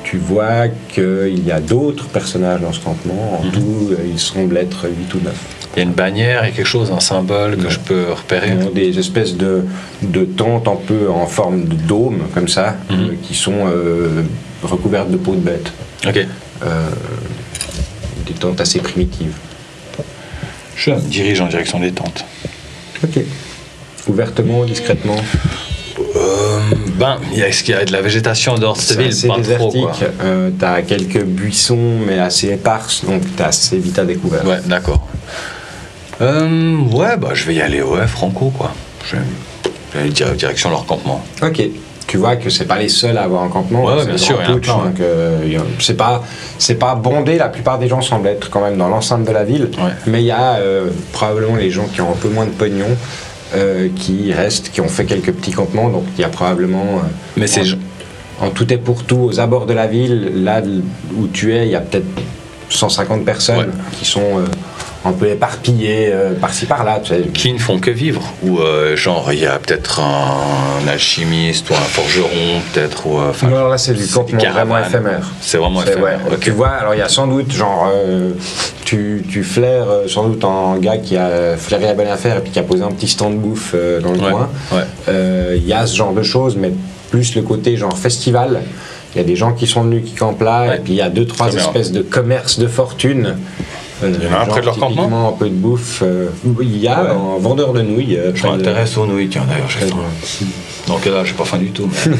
Speaker 1: Tu vois qu'il y a d'autres personnages dans ce campement. En tout, ils semblent être 8 ou 9.
Speaker 3: Il y a une bannière et quelque chose, un symbole que
Speaker 1: Non.
Speaker 3: je peux repérer.
Speaker 1: Ils ont des espèces de tentes un peu en forme de dôme, comme ça, qui sont recouvertes de peau de bête.
Speaker 3: Ok.
Speaker 1: Des tentes assez primitives.
Speaker 3: Je me dirige en direction des tentes.
Speaker 1: Ok. Ouvertement, discrètement.
Speaker 3: Est-ce qu'il y a de la végétation dehors de cette ville?
Speaker 1: C'est
Speaker 3: Pas trop,
Speaker 1: désertique.
Speaker 3: quoi.
Speaker 1: T'as quelques buissons, mais assez éparses, donc t'as assez vite à découvert.
Speaker 3: Ouais, d'accord. Je vais y aller, franco, quoi. Je vais aller direction leur campement.
Speaker 1: Ok. Tu vois que c'est pas les seuls à avoir un campement.
Speaker 3: Ouais,
Speaker 1: c'est
Speaker 3: bien
Speaker 1: le
Speaker 3: sûr,
Speaker 1: grand
Speaker 3: il y en a
Speaker 1: putsch,
Speaker 3: plein,
Speaker 1: donc c'est pas bondé. La plupart des gens semblent être quand même dans l'enceinte de la ville.
Speaker 3: Ouais.
Speaker 1: Mais il y a probablement les gens qui ont un peu moins de pognon qui restent, qui ont fait quelques petits campements. Donc il y a probablement.
Speaker 3: Mais c'est.
Speaker 1: En tout et pour tout, aux abords de la ville, là où tu es, il y a peut-être 150 personnes qui sont un peu éparpillées par-ci par-là. Tu sais.
Speaker 3: Qui ne font que vivre. Ou il y a peut-être un alchimiste ou un forgeron, peut-être. Ou,
Speaker 1: Non, alors là, c'est du campement vraiment
Speaker 3: caravanes.
Speaker 1: éphémère.
Speaker 3: C'est vraiment éphémère.
Speaker 1: Ouais.
Speaker 3: Ok.
Speaker 1: Tu vois, alors il y a sans doute, tu flaires sans doute un gars qui a flairé la bonne affaire et puis qui a posé un petit stand de bouffe dans le coin.
Speaker 3: Ouais.
Speaker 1: Il y a ce genre de choses, mais plus le côté genre festival. Il y a des gens qui sont venus, qui campent là, et puis il y a 2-3 espèces de commerces de fortune.
Speaker 3: Il y en a un près de leur campement.
Speaker 1: Un peu de bouffe. Il y a un vendeur de nouilles.
Speaker 3: Je m'intéresse aux nouilles, tiens, d'ailleurs, j'ai faim. Donc là, j'ai pas faim du tout. Mais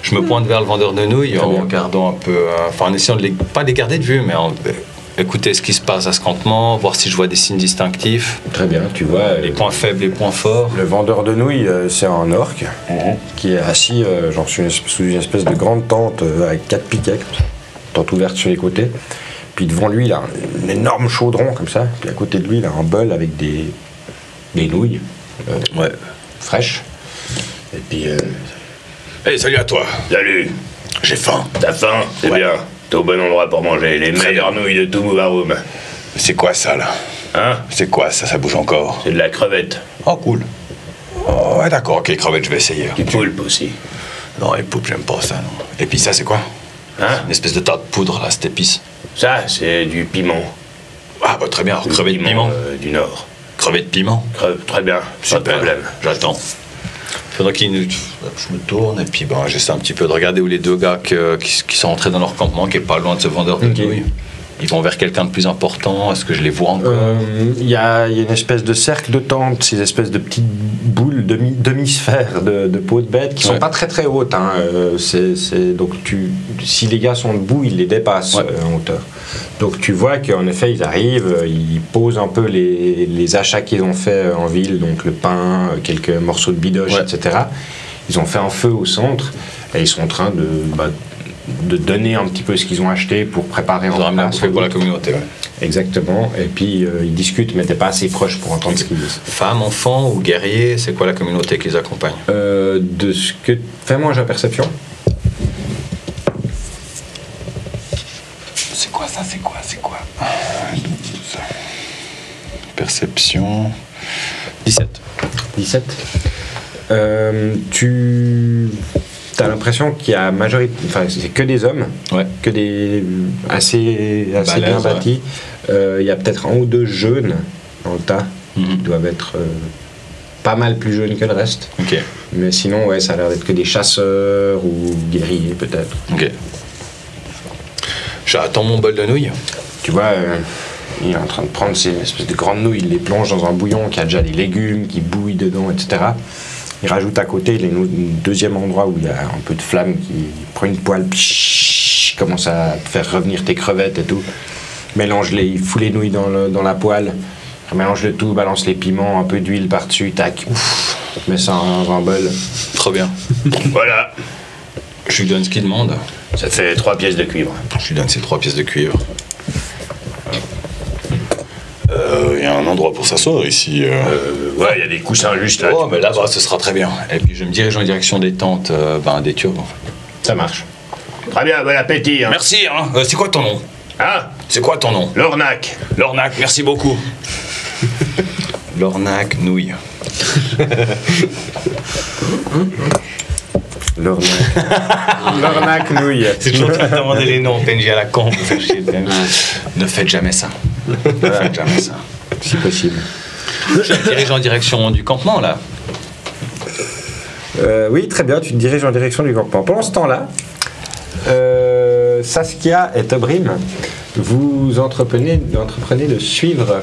Speaker 3: je me pointe vers le vendeur de nouilles en regardant un peu, en essayant de pas les garder de vue, mais écouter ce qui se passe à ce campement, voir si je vois des signes distinctifs.
Speaker 1: Très bien, tu vois.
Speaker 3: Les points faibles, les points forts.
Speaker 1: Le vendeur de nouilles, c'est un orc qui est assis sous une espèce de grande tente avec 4 piquets, tente ouverte sur les côtés. Puis devant lui, il a un énorme chaudron comme ça. Puis à côté de lui, il a un bol avec des nouilles fraîches. Et puis.
Speaker 7: Hey, salut à toi. Salut.
Speaker 3: J'ai faim.
Speaker 7: T'as faim? C'est bien. T'es au bon endroit pour manger les meilleures nouilles de tout Mouvaroum.
Speaker 3: C'est quoi ça, là?
Speaker 7: Hein?
Speaker 3: C'est quoi ça? Ça bouge encore?
Speaker 7: C'est de la crevette.
Speaker 3: Oh, cool. Oh, ouais, d'accord. Ok, crevette, je vais essayer.
Speaker 7: Du poulpe aussi.
Speaker 3: Non, les poulpes, j'aime pas ça, non. Et puis ça, c'est quoi?
Speaker 7: Hein?
Speaker 3: Une espèce de tas de poudre, là, cette épice.
Speaker 7: Ça, c'est du piment.
Speaker 3: Ah, bah très bien. Alors, crevette piment.
Speaker 7: Du Nord.
Speaker 3: Crevette piment.
Speaker 7: Très bien. Pas de problème.
Speaker 3: J'attends. Pendant je me tourne et puis j'essaie un petit peu de regarder où les deux gars qui sont entrés dans leur campement, qui est pas loin de ce vendeur de nouilles. Ils vont vers quelqu'un de plus important. Est-ce que je les vois encore?
Speaker 1: Il y a une espèce de cercle de tente, ces espèces de petites boules, demi-sphères de peau de bête qui sont pas très très hautes. Hein. Donc si les gars sont debout, ils les dépassent en hauteur. Donc tu vois qu'en effet ils arrivent, ils posent un peu les achats qu'ils ont fait en ville, donc le pain, quelques morceaux de bidoche, etc. Ils ont fait un feu au centre et ils sont en train de donner un petit peu ce qu'ils ont acheté pour préparer
Speaker 3: un repas pour la communauté.
Speaker 1: Exactement. Et puis ils discutent, mais t'es pas assez proche pour entendre ce qu'ils disent.
Speaker 3: Femmes, enfants ou guerriers, c'est quoi la communauté qui les accompagne?
Speaker 1: Fais-moi un jeu à perception.
Speaker 3: C'est quoi ça? C'est quoi Perception. 17.
Speaker 1: 17. T'as l'impression qu'il y a c'est que des hommes, que des assez bien bâtis. Il y a peut-être un ou deux jeunes dans le tas qui doivent être pas mal plus jeunes que le reste.
Speaker 3: Ok.
Speaker 1: Mais sinon, ça a l'air d'être que des chasseurs ou guerriers peut-être.
Speaker 3: Ok. J'attends mon bol de nouilles.
Speaker 1: Tu vois, il est en train de prendre ces espèces de grandes nouilles, il les plonge dans un bouillon qui a déjà des légumes qui bouillent dedans, etc. Il rajoute à côté un deuxième endroit où il y a un peu de flamme qui prend une poêle, commence à faire revenir tes crevettes et tout. Mélange-les, il fout les nouilles dans la poêle, mélange le tout, balance les piments, un peu d'huile par-dessus, tac, mets ça dans un bol.
Speaker 3: Trop bien.
Speaker 7: Voilà.
Speaker 3: Je lui donne ce qu'il demande.
Speaker 7: Ça fait 3 pièces de cuivre.
Speaker 3: Je lui donne ces 3 pièces de cuivre. Il y a un endroit pour s'asseoir ici.
Speaker 7: Il y a des coussins juste là.
Speaker 3: Oh, mais là-bas, ce sera très bien. Et puis je me dirige en direction des tentes, des Turcs. En fait.
Speaker 1: Ça marche.
Speaker 7: Très bien, bon appétit. Hein.
Speaker 3: Merci. C'est quoi ton nom?
Speaker 7: Hein?
Speaker 3: C'est quoi ton nom?
Speaker 7: Lornac.
Speaker 3: Lornac, merci beaucoup. Lornac, nouille.
Speaker 1: Lornac nouille.
Speaker 3: C'est toujours en train de demander les noms, PNJ à la con. Ne faites jamais ça. Ne faites jamais ça.
Speaker 1: Si possible.
Speaker 3: Je me dirige en direction du campement, là.
Speaker 1: Oui, très bien, tu te diriges en direction du campement. Pendant ce temps-là, Saskia et Tobrim, vous entreprenez de suivre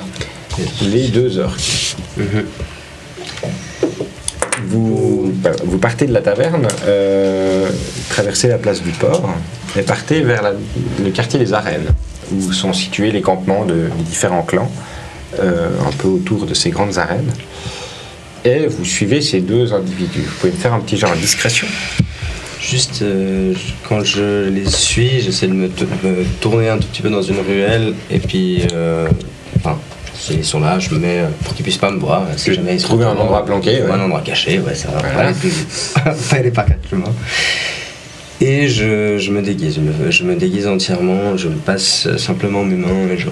Speaker 1: les 2 orques. Vous partez de la taverne, traversez la place du port et partez vers le quartier des arènes, où sont situés les campements des différents clans, un peu autour de ces grandes arènes. Et vous suivez ces 2 individus. Vous pouvez me faire un petit genre de discrétion.
Speaker 5: Juste quand je les suis, j'essaie de me tourner un tout petit peu dans une ruelle et puis, s'ils sont là, je me mets pour qu'ils puissent pas me voir. Si jamais ils
Speaker 1: trouver un endroit planqué,
Speaker 5: un endroit caché, ouais, ça va.
Speaker 1: Voilà.
Speaker 5: Pas aller par 4 chemins. Et je me déguise. Je me déguise entièrement. Je me passe simplement mes mains et je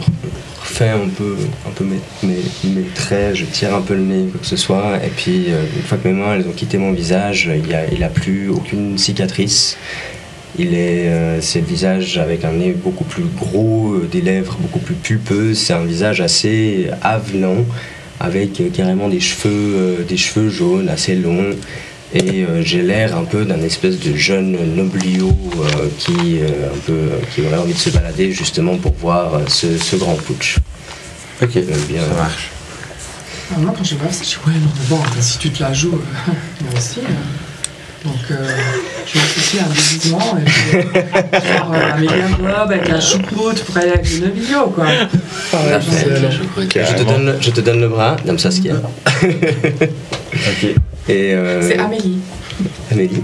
Speaker 5: refais un peu mes traits. Je tire un peu le nez, quoi que ce soit. Et puis une fois que mes mains elles ont quitté mon visage, il a plus aucune cicatrice. C'est le visage avec un nez beaucoup plus gros, des lèvres beaucoup plus pulpeuses. C'est un visage assez avenant, avec carrément des cheveux jaunes assez longs. Et j'ai l'air un peu d'un espèce de jeune nobliau qui aurait envie de se balader justement pour voir ce grand putsch.
Speaker 1: Ok,
Speaker 5: bien,
Speaker 1: ça marche.
Speaker 6: Moi, quand je vois ça, je dis ouais, non, mais bon, si tu te la joues, moi aussi. Donc, je m'associe à un déguisement, et puis, genre, un méga robe avec la choucroute pour aller avec le noblio, quoi.
Speaker 5: Je te donne le bras, Dame Saskia.
Speaker 1: Ok.
Speaker 5: Et
Speaker 6: c'est Amélie.
Speaker 5: Amélie.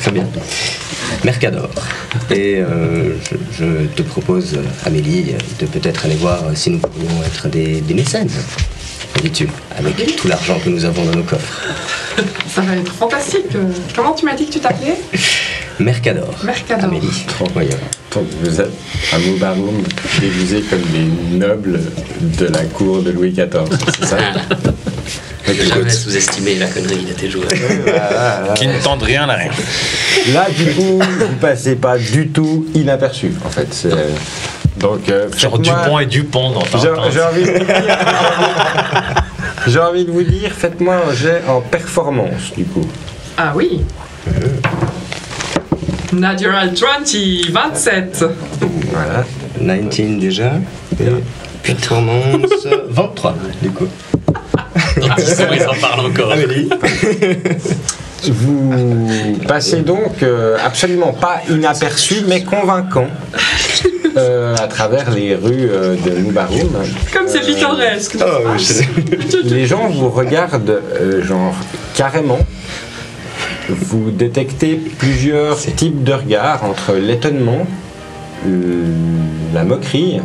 Speaker 5: Très bien. Mercador. Et je te propose, Amélie, de peut-être aller voir si nous pourrions être des mécènes. Dis-tu, avec tout l'argent que nous avons dans nos coffres.
Speaker 6: Ça va être fantastique. Comment tu m'as dit que tu t'appelais?
Speaker 5: Mercador.
Speaker 6: Mercador.
Speaker 5: Amélie. Voyons.
Speaker 1: Donc vous êtes à Moubaroum déguisés comme des nobles de la cour de Louis XIV, c'est ça?
Speaker 2: J'ai jamais sous-estimé la connerie de tes joueurs.
Speaker 3: Qui ne tente rien à rien.
Speaker 1: Là, du coup, vous passez pas du tout inaperçu, en fait. Donc,
Speaker 4: Genre Dupont et Dupont dans Tintin.
Speaker 1: J'ai envie de vous dire, faites-moi un jet en performance, du coup.
Speaker 6: Ah oui. Natural 20, 27.
Speaker 1: Voilà.
Speaker 5: 19 déjà. Et performance 23, du coup.
Speaker 2: Ils en parlent encore.
Speaker 5: Amélie.
Speaker 1: Vous passez donc absolument pas inaperçu, mais convaincant à travers les rues de Moubaroum.
Speaker 6: Comme c'est pittoresque.
Speaker 1: Les gens vous regardent genre carrément. Vous détectez plusieurs types de regards entre l'étonnement, la moquerie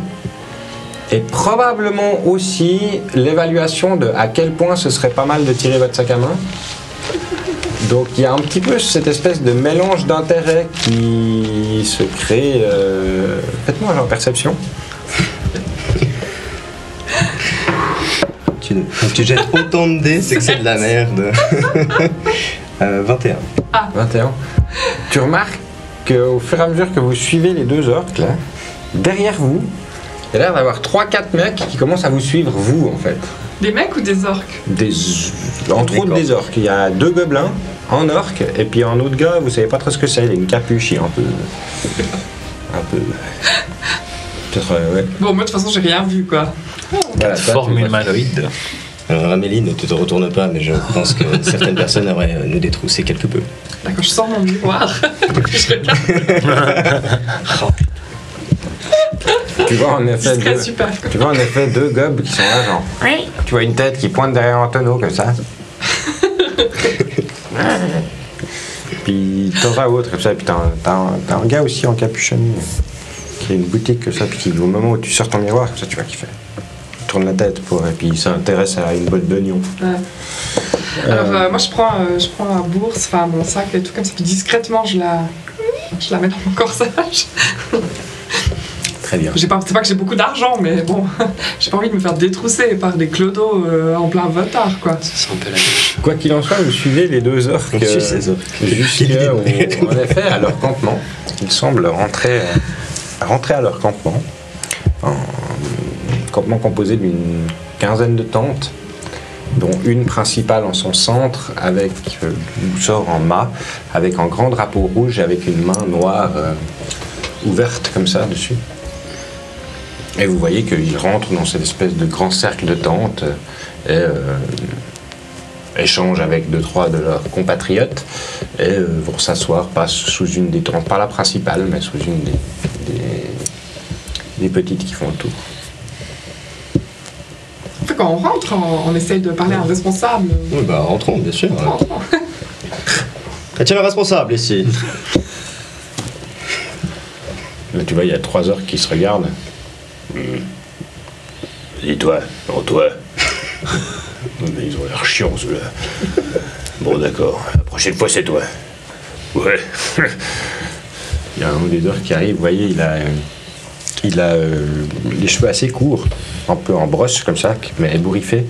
Speaker 1: et probablement aussi l'évaluation de à quel point ce serait pas mal de tirer votre sac à main. Donc il y a un petit peu cette espèce de mélange d'intérêts qui se crée. Faites-moi genre perception.
Speaker 5: Tu jettes autant de dés, c'est que c'est de la merde. 21.
Speaker 1: 21. Tu remarques qu'au fur et à mesure que vous suivez les 2 orques, là, derrière vous, il y a l'air d'avoir 3-4 mecs qui commencent à vous suivre, vous, en fait.
Speaker 6: Des mecs ou des orques?
Speaker 1: Entre autres des orques. Il y a 2 gobelins, un orque, et puis un autre gars, vous savez pas trop ce que c'est, il a une capuche, il est un peu... Peut-être, ouais.
Speaker 6: Bon, moi, de toute façon, j'ai rien vu, quoi.
Speaker 1: Voilà, toi,
Speaker 3: Forme
Speaker 1: tu vois.
Speaker 3: humanoïde.
Speaker 5: Alors Amélie, ne te retourne pas, mais je pense que certaines personnes auraient nous détroussé quelque peu.
Speaker 6: D'accord, je sors mon miroir.
Speaker 1: Tu vois en effet
Speaker 6: C'est très super.
Speaker 1: tu vois en effet 2 gobes qui sont là, genre. Tu vois une tête qui pointe derrière un tonneau comme ça. Puis de temps à autre, comme ça, puis t'as un gars aussi en capuchon qui a une boutique comme ça, puis qui, au moment où tu sors ton miroir, comme ça, tu vois qu'il fait. Il tourne la tête et puis il s'intéresse à une botte d'oignons.
Speaker 6: Ouais. Alors, moi, je prends ma bourse, enfin mon sac et tout comme ça, puis discrètement, je la mets dans mon corsage.
Speaker 1: Très bien.
Speaker 6: C'est pas que j'ai beaucoup d'argent, mais bon, j'ai pas envie de me faire détrousser par des clodos en plein Votard, quoi.
Speaker 2: C'est un peu la gauche.
Speaker 1: Quoi qu'il en soit, vous suivez les 2 orques
Speaker 5: On suit ces orques.
Speaker 1: jusqu'à en effet à leur campement. Ils semblent rentrer à leur campement. Un campement composé d'une quinzaine de tentes, dont une principale en son centre, avec d'où sort en mât, avec un grand drapeau rouge, avec une main noire ouverte comme ça dessus. Et vous voyez qu'ils rentrent dans cette espèce de grand cercle de tente et échangent avec 2-3 de leurs compatriotes et vont s'asseoir pas sous une des tentes, pas la principale, mais sous une des petites qui font le tour.
Speaker 6: Quand on rentre, on essaye de parler à un responsable.
Speaker 5: Oui, bah rentrons, bien sûr.
Speaker 6: Rentrons.
Speaker 5: Est-il un responsable ici?
Speaker 1: Là, tu vois, il y a 3 orques qui se regardent.
Speaker 7: Dis-toi, non toi. Mais ils ont l'air chiants, ceux-là. Bon, d'accord. La prochaine fois, c'est toi. Ouais.
Speaker 1: Il y a un des orques qui arrive, vous voyez, il a les cheveux assez courts, un peu en brosse comme ça, mais ébouriffé.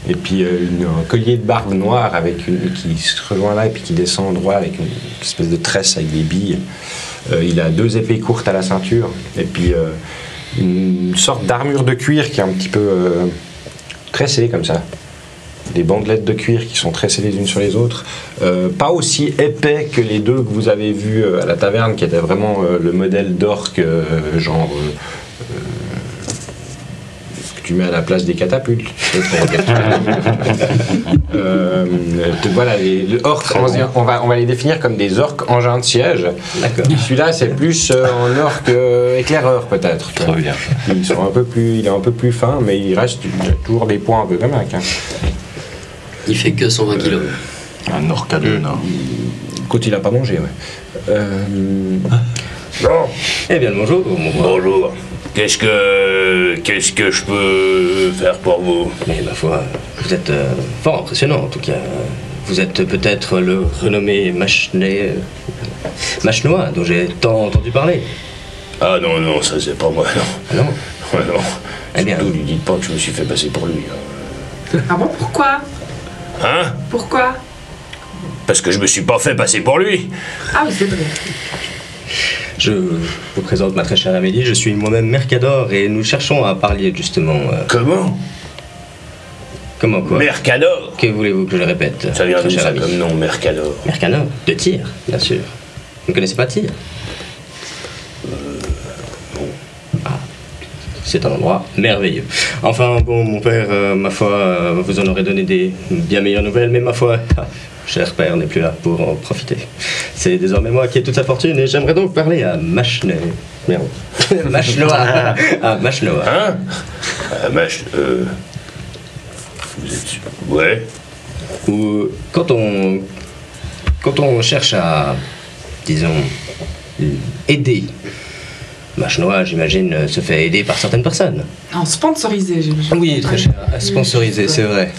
Speaker 1: Et puis un collier de barbe noire qui se rejoint là et puis qui descend droit avec une espèce de tresse avec des billes. Il a 2 épées courtes à la ceinture et puis une sorte d'armure de cuir qui est un petit peu tressée comme ça. Des bandelettes de cuir qui sont tressées les unes sur les autres. Pas aussi épais que les 2 que vous avez vus à la taverne, qui étaient vraiment le modèle d'orque, genre que tu mets à la place des catapultes. Voilà, les orques, on va les définir comme des orques engins de siège.
Speaker 5: D'accord.
Speaker 1: Celui-là, c'est plus un orque éclaireur, peut-être.
Speaker 3: Trop bien.
Speaker 1: Il est un peu plus fin, mais il reste toujours des points un peu comme ça.
Speaker 2: Il fait que 120 kilos.
Speaker 3: Un orque à 2, non?
Speaker 1: Quand il a pas mangé, ouais.
Speaker 7: Bon,
Speaker 5: Eh bien, bonjour.
Speaker 7: bonjour. Qu'est-ce que je peux faire pour vous?
Speaker 5: Mais ma foi, vous êtes fort impressionnant en tout cas. Vous êtes peut-être le renommé Machnois dont j'ai tant entendu parler.
Speaker 7: Ah non, ça c'est pas moi, non.
Speaker 5: Ah non?
Speaker 7: Ouais, non.
Speaker 5: Eh bien.
Speaker 7: Surtout, lui dites pas que je me suis fait passer pour lui.
Speaker 6: Ah bon, pourquoi?
Speaker 7: Hein?
Speaker 6: Pourquoi?
Speaker 7: Parce que je me suis pas fait passer pour lui.
Speaker 6: Ah oui, c'est vrai.
Speaker 5: Je vous présente ma très chère Amélie, je suis moi-même Mercador et nous cherchons à parler justement...
Speaker 7: Comment?
Speaker 5: Comment quoi?
Speaker 7: Mercador.
Speaker 5: Que voulez-vous que je répète?
Speaker 7: Ça vient
Speaker 5: très
Speaker 7: d'où
Speaker 5: chère
Speaker 7: ça
Speaker 5: amie?
Speaker 7: comme nom, Mercador?
Speaker 5: Mercador? De Tyr, bien sûr. Vous ne connaissez pas Tyr? Ah, c'est un endroit merveilleux. Enfin, bon, mon père, ma foi, vous en aurez donné des bien meilleures nouvelles, mais ma foi, cher père n'est plus là pour en profiter. C'est désormais moi qui ai toute sa fortune et j'aimerais donc parler à Machnois. À Machnois.
Speaker 7: Hein? Vous êtes sûr? Ouais.
Speaker 5: Ou quand on cherche à, disons, aider, Machnois, j'imagine, se fait aider par certaines personnes.
Speaker 6: Non, sponsorisé, j'imagine.
Speaker 5: Oui, très cher. Sponsorisé, c'est vrai.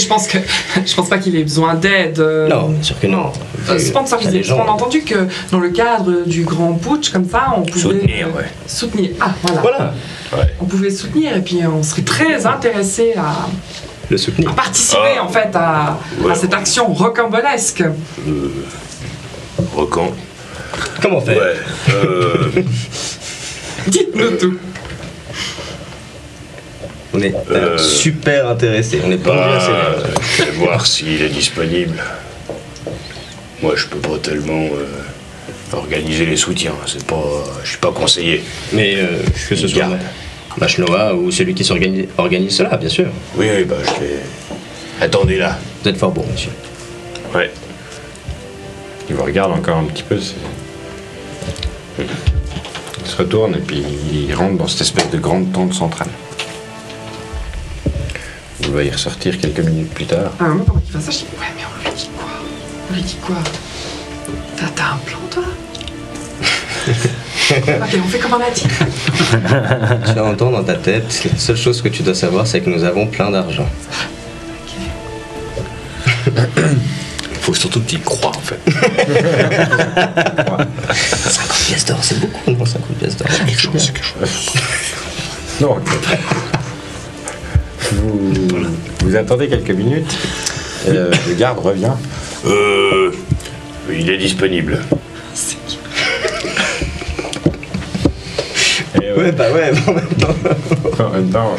Speaker 6: Parce que je pense pas qu'il ait besoin d'aide.
Speaker 5: Non, bien sûr que non.
Speaker 6: Sponsorisé. Parce qu'on a entendu que dans le cadre du grand putsch, comme ça, on pouvait
Speaker 7: Soutenir, ouais.
Speaker 6: soutenir. Ah, voilà.
Speaker 5: Voilà,
Speaker 7: Ouais.
Speaker 6: On pouvait soutenir et puis on serait très intéressé à
Speaker 5: le soutenir.
Speaker 6: participer en fait à cette action rocambolesque.
Speaker 7: Recan.
Speaker 5: Comment faire?
Speaker 7: Ouais.
Speaker 6: Dites-nous tout.
Speaker 5: On est super intéressés. On n'est pas
Speaker 7: Bah,
Speaker 5: assez bien.
Speaker 7: je vais voir s'il est disponible. Moi, je peux pas tellement organiser les soutiens. C'est pas, je suis pas conseiller.
Speaker 5: Mais que ce soit
Speaker 7: Garde.
Speaker 5: Machnois ou celui qui organise cela, bien sûr.
Speaker 7: Oui, bah je vais. Attendez là.
Speaker 5: Vous êtes fort bon, monsieur.
Speaker 7: Ouais.
Speaker 1: Il vous regarde encore un petit peu. Il se retourne et puis il rentre dans cette espèce de grande tente centrale. Vous le voyez ressortir quelques minutes plus tard.
Speaker 6: À un moment, pendant qu'il fait ça, je dis ouais, mais on lui dit quoi? On lui dit quoi? T'as un plan, toi? Ok, on fait comme on a dit.
Speaker 5: Tu entends dans ta tête, la seule chose que tu dois savoir, c'est que nous avons plein d'argent.
Speaker 3: Faut surtout que tu y crois, en fait.
Speaker 5: 50 pièces d'or, c'est beaucoup, non? 50 pièces d'or.
Speaker 3: C'est quelque chose.
Speaker 1: Non, ok. Vous attendez quelques minutes. Et, le garde revient.
Speaker 7: Il est disponible.
Speaker 1: Et,
Speaker 5: Ouais, bah ouais, en même temps.
Speaker 1: en même temps,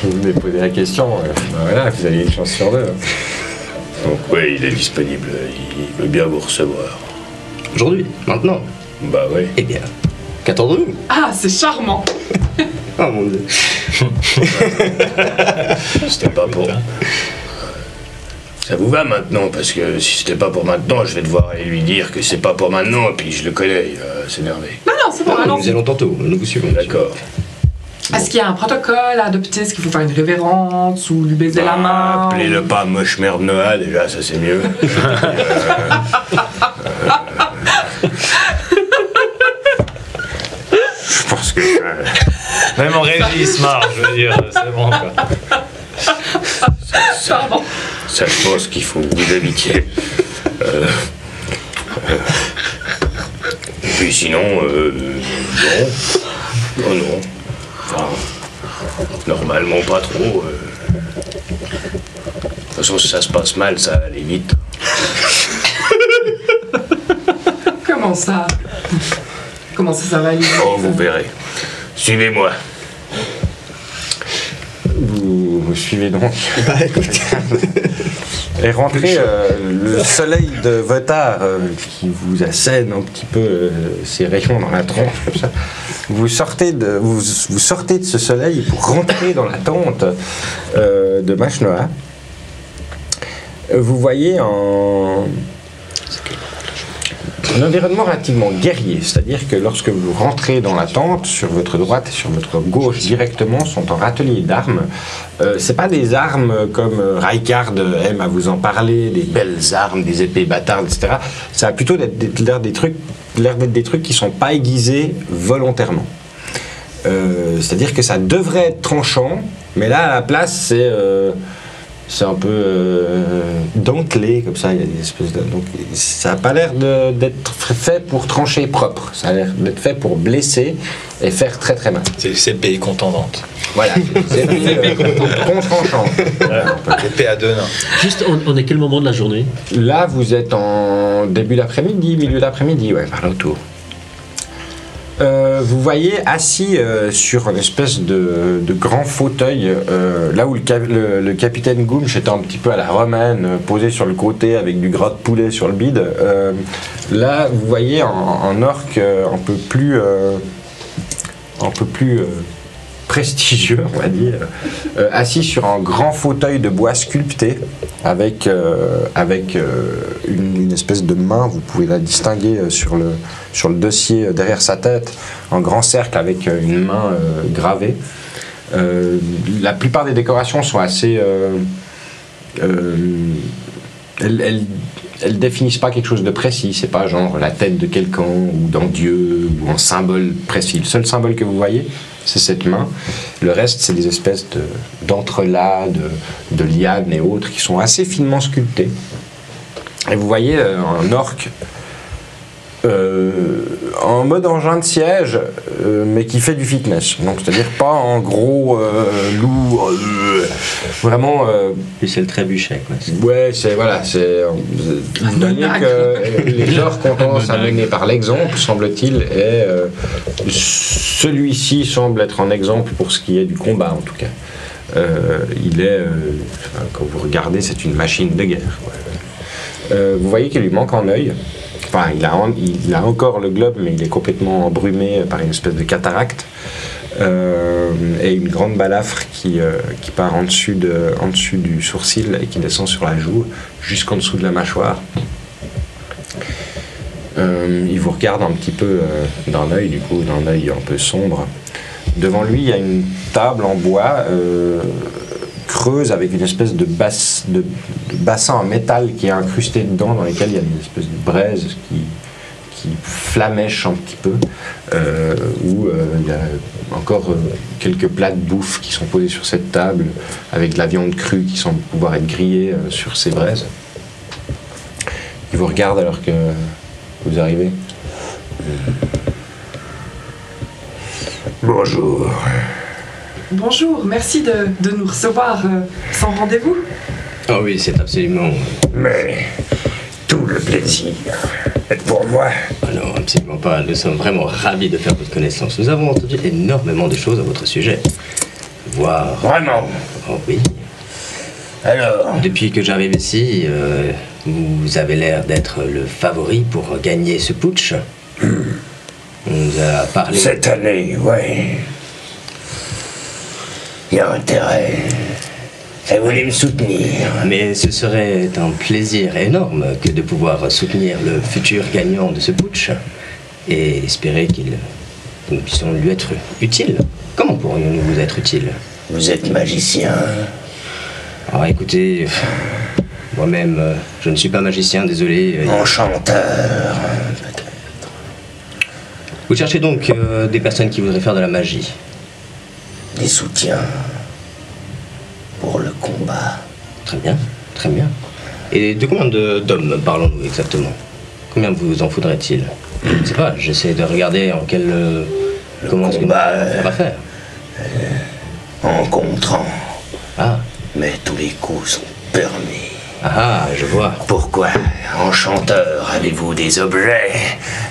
Speaker 1: vous venez poser la question. Voilà, vous avez une chance sur 2.
Speaker 7: Donc oui, il est disponible. Il veut bien vous recevoir.
Speaker 5: Aujourd'hui, maintenant.
Speaker 7: Bah oui.
Speaker 5: Eh bien, Qu'attendons-nous?
Speaker 6: Ah, c'est charmant.
Speaker 5: Oh mon dieu.
Speaker 7: C'était pas pour... Ça vous va maintenant? Parce que si c'était pas pour maintenant, je vais devoir aller lui dire que c'est pas pour maintenant, et puis je le connais, il va s'énerver.
Speaker 6: Non, c'est bon,
Speaker 5: Nous
Speaker 6: allons-y.
Speaker 5: allons tantôt, nous vous suivons.
Speaker 7: D'accord.
Speaker 6: Est-ce qu'il y a un protocole à adopter? Est-ce qu'il faut faire une révérence ou lui baiser la main?
Speaker 7: Appelez-le pas moche merde Noah, déjà, ça c'est mieux. Je pense que...
Speaker 3: Même en régie, il se marre, je veux dire, c'est bon quoi.
Speaker 6: Pardon.
Speaker 7: Ça, je pense qu'il faut que vous évitiez. Et puis sinon, non. Oh non. Enfin, normalement pas trop. De toute façon, si ça se passe mal, ça va aller vite.
Speaker 6: Comment ça? Comment ça va aller?
Speaker 7: Oh, vous verrez. Suivez-moi.
Speaker 1: Vous suivez donc.
Speaker 5: Bah écoute.
Speaker 1: Et rentrez, le soleil de Votar qui vous assène un petit peu ses rayons dans la tronche, comme ça. Vous sortez de ce soleil pour rentrer dans la tente de Mashnoa. Vous voyez un environnement relativement guerrier, c'est-à-dire que lorsque vous rentrez dans la tente, sur votre droite et sur votre gauche directement sont en râtelier d'armes. C'est pas des armes comme Raikard aime à vous en parler, des belles armes, des épées bâtardes, etc. Ça a plutôt l'air d'être des trucs qui sont pas aiguisés volontairement. C'est-à-dire que ça devrait être tranchant, mais là à la place c'est un peu dentelé comme ça, il y a des espèces de... Donc ça n'a pas l'air d'être fait pour trancher propre, ça a l'air d'être fait pour blesser et faire très très mal.
Speaker 3: C'est les épées contendantes.
Speaker 1: Voilà, c'est tranchant.
Speaker 3: Épée à deux nains.
Speaker 4: Juste, on est quel moment de la journée?
Speaker 1: Là vous êtes en début d'après-midi, milieu d'après-midi, ouais, par là autour. Vous voyez assis sur une espèce de grand fauteuil, là où le capitaine Goumch était un petit peu à la romaine, posé sur le côté avec du gras de poulet sur le bide. Là, vous voyez un orc un peu plus prestigieux, on va dire, assis sur un grand fauteuil de bois sculpté avec une espèce de main, vous pouvez la distinguer sur le dossier derrière sa tête, un grand cercle avec une main gravée. La plupart des décorations sont assez... elles définissent pas quelque chose de précis, c'est pas genre la tête de quelqu'un ou d'un dieu ou un symbole précis. Le seul symbole que vous voyez, c'est cette main. Le reste, c'est des espèces d'entrelacs, de lianes et autres qui sont assez finement sculptés. Et vous voyez un orc en mode engin de siège, mais qui fait du fitness. Donc, c'est-à-dire pas en gros loup, vraiment.
Speaker 5: Puis c'est le trébuchet, quoi.
Speaker 1: Ouais, c'est voilà, c'est. Vous voyez que les orcs ont tendance à mener par l'exemple, semble-t-il, et celui-ci semble être un exemple pour ce qui est du combat, en tout cas. Il est, quand vous regardez, c'est une machine de guerre. Vous voyez qu'il lui manque un œil. Enfin, il a encore le globe, mais il est complètement embrumé par une espèce de cataracte. Et une grande balafre qui part en dessus du sourcil et qui descend sur la joue, jusqu'en dessous de la mâchoire. Il vous regarde un petit peu d'un œil, du coup, d'un œil un peu sombre. Devant lui, il y a une table en bois creuse avec une espèce de bassin en métal qui est incrusté dedans, dans lequel il y a une espèce de braise qui flamèche un petit peu, où il y a encore quelques plats de bouffe qui sont posés sur cette table, avec de la viande crue qui semble pouvoir être grillée sur ces braises. Il vous regarde alors que vous arrivez.
Speaker 7: Bonjour.
Speaker 6: Bonjour, merci de nous recevoir sans rendez-vous.
Speaker 5: Oh oui, c'est absolument...
Speaker 7: Mais tout le plaisir est pour moi.
Speaker 5: Ah non, absolument pas. Nous sommes vraiment ravis de faire votre connaissance. Nous avons entendu énormément de choses à votre sujet. Voire...
Speaker 7: Vraiment?
Speaker 5: Oh oui.
Speaker 7: Alors?
Speaker 5: Depuis que j'arrive ici, vous avez l'air d'être le favori pour gagner ce putsch. On nous a parlé.
Speaker 7: Cette année, ouais. Il y a intérêt. Elle voulait me soutenir.
Speaker 5: Mais ce serait un plaisir énorme que de pouvoir soutenir le futur gagnant de ce putsch et espérer que nous puissions lui être utiles. Comment pourrions-nous vous être utiles?
Speaker 7: Vous êtes magicien.
Speaker 5: Alors écoutez, moi-même, je ne suis pas magicien, désolé.
Speaker 7: Enchanteur.
Speaker 5: Vous cherchez donc des personnes qui voudraient faire de la magie?
Speaker 7: Des soutiens. Pour le combat.
Speaker 5: Très bien, très bien. Et de combien d'hommes parlons-nous exactement? Combien vous en faudrait-il? Je ne sais pas, j'essaie de regarder en quel... comment est-ce que on va faire.
Speaker 7: En contrant.
Speaker 5: Ah.
Speaker 7: Mais tous les coups sont permis.
Speaker 5: Ah, je vois.
Speaker 7: Pourquoi, enchanteur, avez-vous des objets,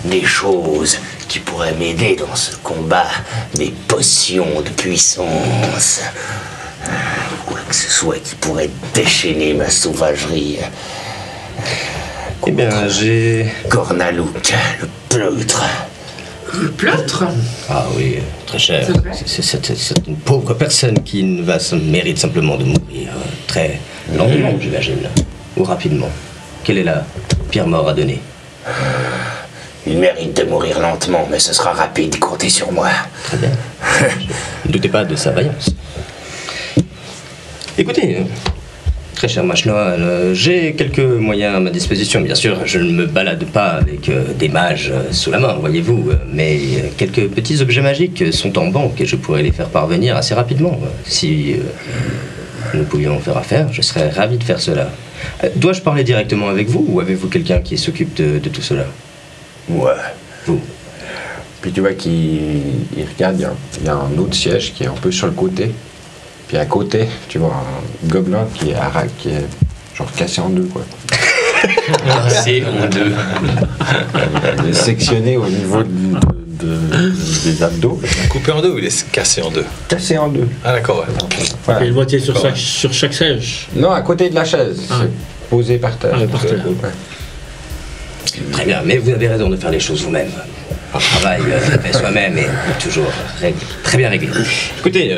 Speaker 7: des choses qui pourraient m'aider dans ce combat, des potions de puissance, quoi que ce soit qui pourrait déchaîner ma sauvagerie?
Speaker 5: Eh bien, j'ai...
Speaker 7: Gornalouk, le pleutre.
Speaker 6: Le pleutre?
Speaker 5: Ah oui, très cher. C'est une pauvre personne qui mérite simplement de mourir très lentement, j'imagine. Ou rapidement. Quelle est la pire mort à donner?
Speaker 7: Il mérite de mourir lentement, mais ce sera rapide, comptez sur moi.
Speaker 5: Très bien. Ne doutez pas de sa vaillance. Écoutez, très cher Machnoa, j'ai quelques moyens à ma disposition. Bien sûr, je ne me balade pas avec des mages sous la main, voyez-vous, mais quelques petits objets magiques sont en banque et je pourrais les faire parvenir assez rapidement. Si nous pouvions faire affaire, je serais ravi de faire cela. Dois-je parler directement avec vous ou avez-vous quelqu'un qui s'occupe de tout cela?
Speaker 7: Ouais.
Speaker 5: Vous?
Speaker 1: Puis tu vois qu'il regarde, il y a un autre siège qui est un peu sur le côté. Puis à côté, tu vois un gobelin qui est genre cassé en deux, quoi.
Speaker 2: C'est en deux.
Speaker 1: Il est sectionné au niveau des abdos.
Speaker 3: Coupé en deux ou il est cassé en deux?
Speaker 1: Cassé en deux.
Speaker 3: Ah d'accord, ouais.
Speaker 1: Voilà.
Speaker 4: Et une moitié sur chaque siège.
Speaker 1: Non, à côté de la chaise.
Speaker 4: Ah.
Speaker 1: C'est posé par terre.
Speaker 4: Ah, par terre.
Speaker 1: Ouais.
Speaker 5: Très bien, mais vous avez raison de faire les choses vous-même. Un travail fait soi-même est toujours très bien réglé. Écoutez,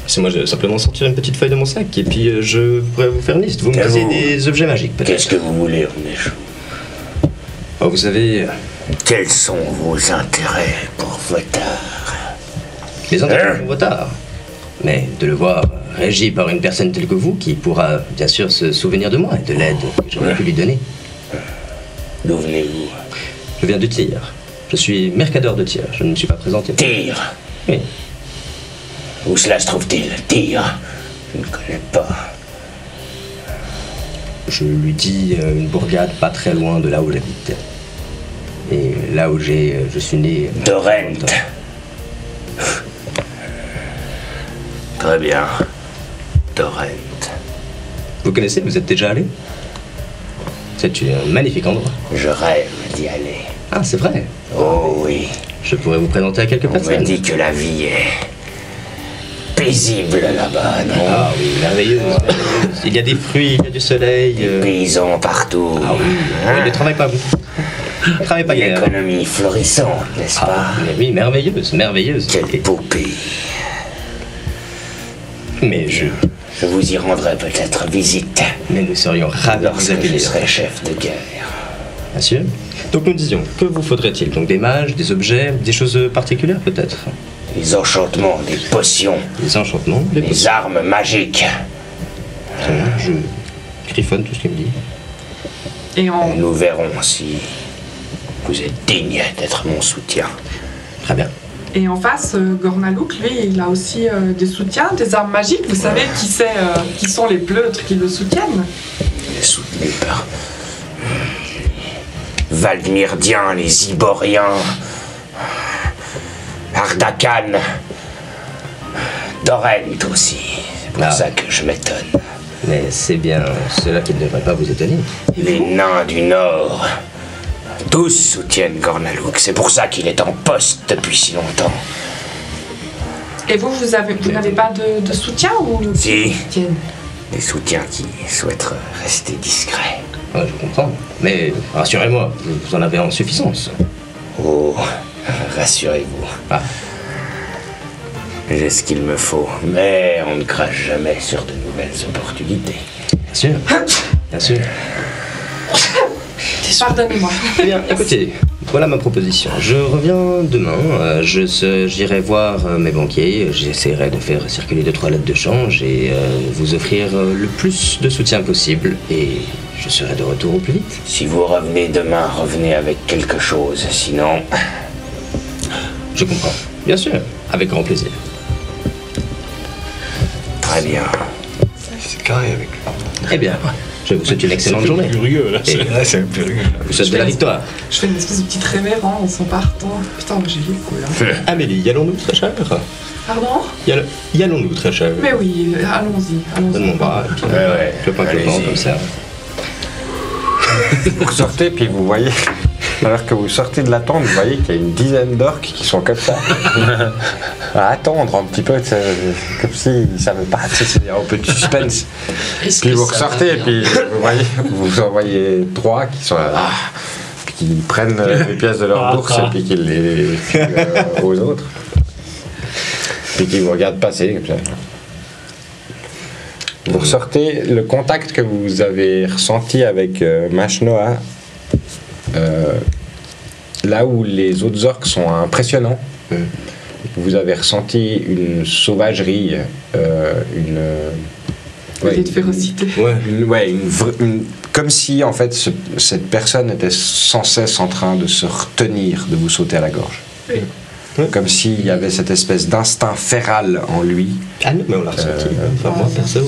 Speaker 5: laissez-moi simplement sortir une petite feuille de mon sac et puis je pourrais vous faire une liste. Vous me disiez des objets magiques, peut-être.
Speaker 7: Qu'est-ce que vous voulez, Ornéchou?
Speaker 5: Oh, vous savez,
Speaker 7: Quels sont vos intérêts pour Votard?
Speaker 5: les intérêts pour Votard. Mais de le voir régi par une personne telle que vous, qui pourra bien sûr se souvenir de moi et de l'aide que j'aurais pu lui donner.
Speaker 7: D'où venez-vous?
Speaker 5: Je viens de Tyr. Je suis mercadeur de Tyr. Je ne me suis pas présenté.
Speaker 7: Tyr.
Speaker 5: Oui.
Speaker 7: Où cela se trouve-t-il? Tyr. Je ne connais pas.
Speaker 5: Je lui dis une bourgade pas très loin de là où j'habite. Et là où je suis né.
Speaker 7: Dorent. Très bien. Dorent.
Speaker 5: Vous connaissez? Vous êtes déjà allé? C'est un magnifique endroit.
Speaker 7: Je rêve d'y aller.
Speaker 5: Ah, c'est vrai.
Speaker 7: Oh oui.
Speaker 5: Je pourrais vous présenter à quelques
Speaker 7: On me
Speaker 5: personnes.
Speaker 7: dit que la vie est paisible là-bas, non?
Speaker 5: Ah oui, merveilleuse, merveilleuse. Il y a des fruits, il y a du soleil.
Speaker 7: Des paysans partout.
Speaker 5: Ah oui,
Speaker 7: Hein?
Speaker 5: ne travaille pas. Ne travaille pas
Speaker 7: Une
Speaker 5: guère.
Speaker 7: économie florissante, n'est-ce
Speaker 5: Ah,
Speaker 7: pas?
Speaker 5: mais oui, merveilleuse, merveilleuse.
Speaker 7: Quel beau pays.
Speaker 5: Mais
Speaker 7: Je vous y rendrai peut-être visite
Speaker 5: mais nous serions ravis de vous
Speaker 7: lorsque je
Speaker 5: accueillir.
Speaker 7: serai chef de guerre.
Speaker 5: Bien sûr. Donc nous disions, que vous faudrait-il? Donc des mages, des objets, des choses particulières peut-être?
Speaker 7: Les enchantements, des potions,
Speaker 5: Des enchantements, des
Speaker 7: des
Speaker 5: potions.
Speaker 7: armes magiques.
Speaker 5: Très bien, je griffonne tout ce qu'il me dit.
Speaker 6: Et en...
Speaker 7: Nous verrons si vous êtes digne d'être mon soutien.
Speaker 5: Très bien.
Speaker 6: Et en face, Gornalouk, lui, il a aussi des soutiens, des armes magiques. Vous savez qui sont les pleutres qui le soutiennent?
Speaker 7: Il est soutenu par Valmirdiens, les Iboriens, Ardakan, Dorent aussi. C'est pour
Speaker 5: Ah.
Speaker 7: ça que je m'étonne.
Speaker 5: Mais c'est bien cela qui ne devrait pas vous étonner.
Speaker 7: Les nains du Nord, tous soutiennent Gornalouk. C'est pour ça qu'il est en poste depuis si longtemps.
Speaker 6: Et vous n'avez pas de soutien ou
Speaker 7: Si.
Speaker 6: Tienne.
Speaker 7: Des soutiens qui souhaitent rester discrets.
Speaker 5: Ouais, je comprends. Mais rassurez-moi, vous en avez en suffisance.
Speaker 7: Oh, Rassurez-vous. J'ai ce qu'il me faut, mais on ne crache jamais sur de nouvelles opportunités.
Speaker 5: Bien sûr. Bien sûr.
Speaker 6: Pardonnez-moi.
Speaker 5: Eh bien, écoutez, voilà ma proposition. Je reviens demain, j'irai voir mes banquiers, j'essaierai de faire circuler 2-3 lettres de change et vous offrir le plus de soutien possible et je serai de retour au plus vite.
Speaker 7: Si vous revenez demain, revenez avec quelque chose, sinon...
Speaker 5: Je comprends. Bien sûr, avec grand plaisir.
Speaker 7: Très bien.
Speaker 3: C'est carré avec lui.
Speaker 5: Eh bien, je vous souhaite une excellente journée.
Speaker 4: Curieux, là.
Speaker 5: Et
Speaker 3: Là, c'est curieux.
Speaker 5: je vous souhaite de la victoire.
Speaker 6: Je fais une espèce de petite révérence en partant. Putain, moi j'ai eu le coup là.
Speaker 5: Amélie, y allons-nous très cher?
Speaker 6: Pardon?
Speaker 5: Y allons-nous très cher?
Speaker 6: Mais oui, allons-y.
Speaker 5: Donne mon bras, et puis
Speaker 7: Ouais.
Speaker 5: clopin,
Speaker 7: Allez-y.
Speaker 5: comme ça.
Speaker 1: Vous sortez, puis vous voyez, alors que vous sortez de la tente, vous voyez qu'il y a une dizaine d'orques qui sont comme ça, à attendre un petit peu, comme s'ils ne savaient pas, c'est un peu de suspense.
Speaker 2: Est-ce
Speaker 1: Puis
Speaker 2: que
Speaker 1: vous
Speaker 2: ça
Speaker 1: ressortez,
Speaker 2: va
Speaker 1: et
Speaker 2: bien
Speaker 1: puis vous en voyez 3 qui sont là, puis qui prennent les pièces de leur bourse et puis qui les filent aux autres. Puis qui vous regardent passer comme ça. Vous ressortez, le contact que vous avez ressenti avec Mashnoa, là où les autres orques sont impressionnants, vous avez ressenti une sauvagerie,
Speaker 6: Côté de férocité.
Speaker 1: comme si en fait cette personne était sans cesse en train de se retenir de vous sauter à la gorge.
Speaker 6: Oui.
Speaker 1: Comme s'il y avait cette espèce d'instinct féral en lui.
Speaker 5: Ah non, mais on l'a ressenti. Enfin, moi, perso.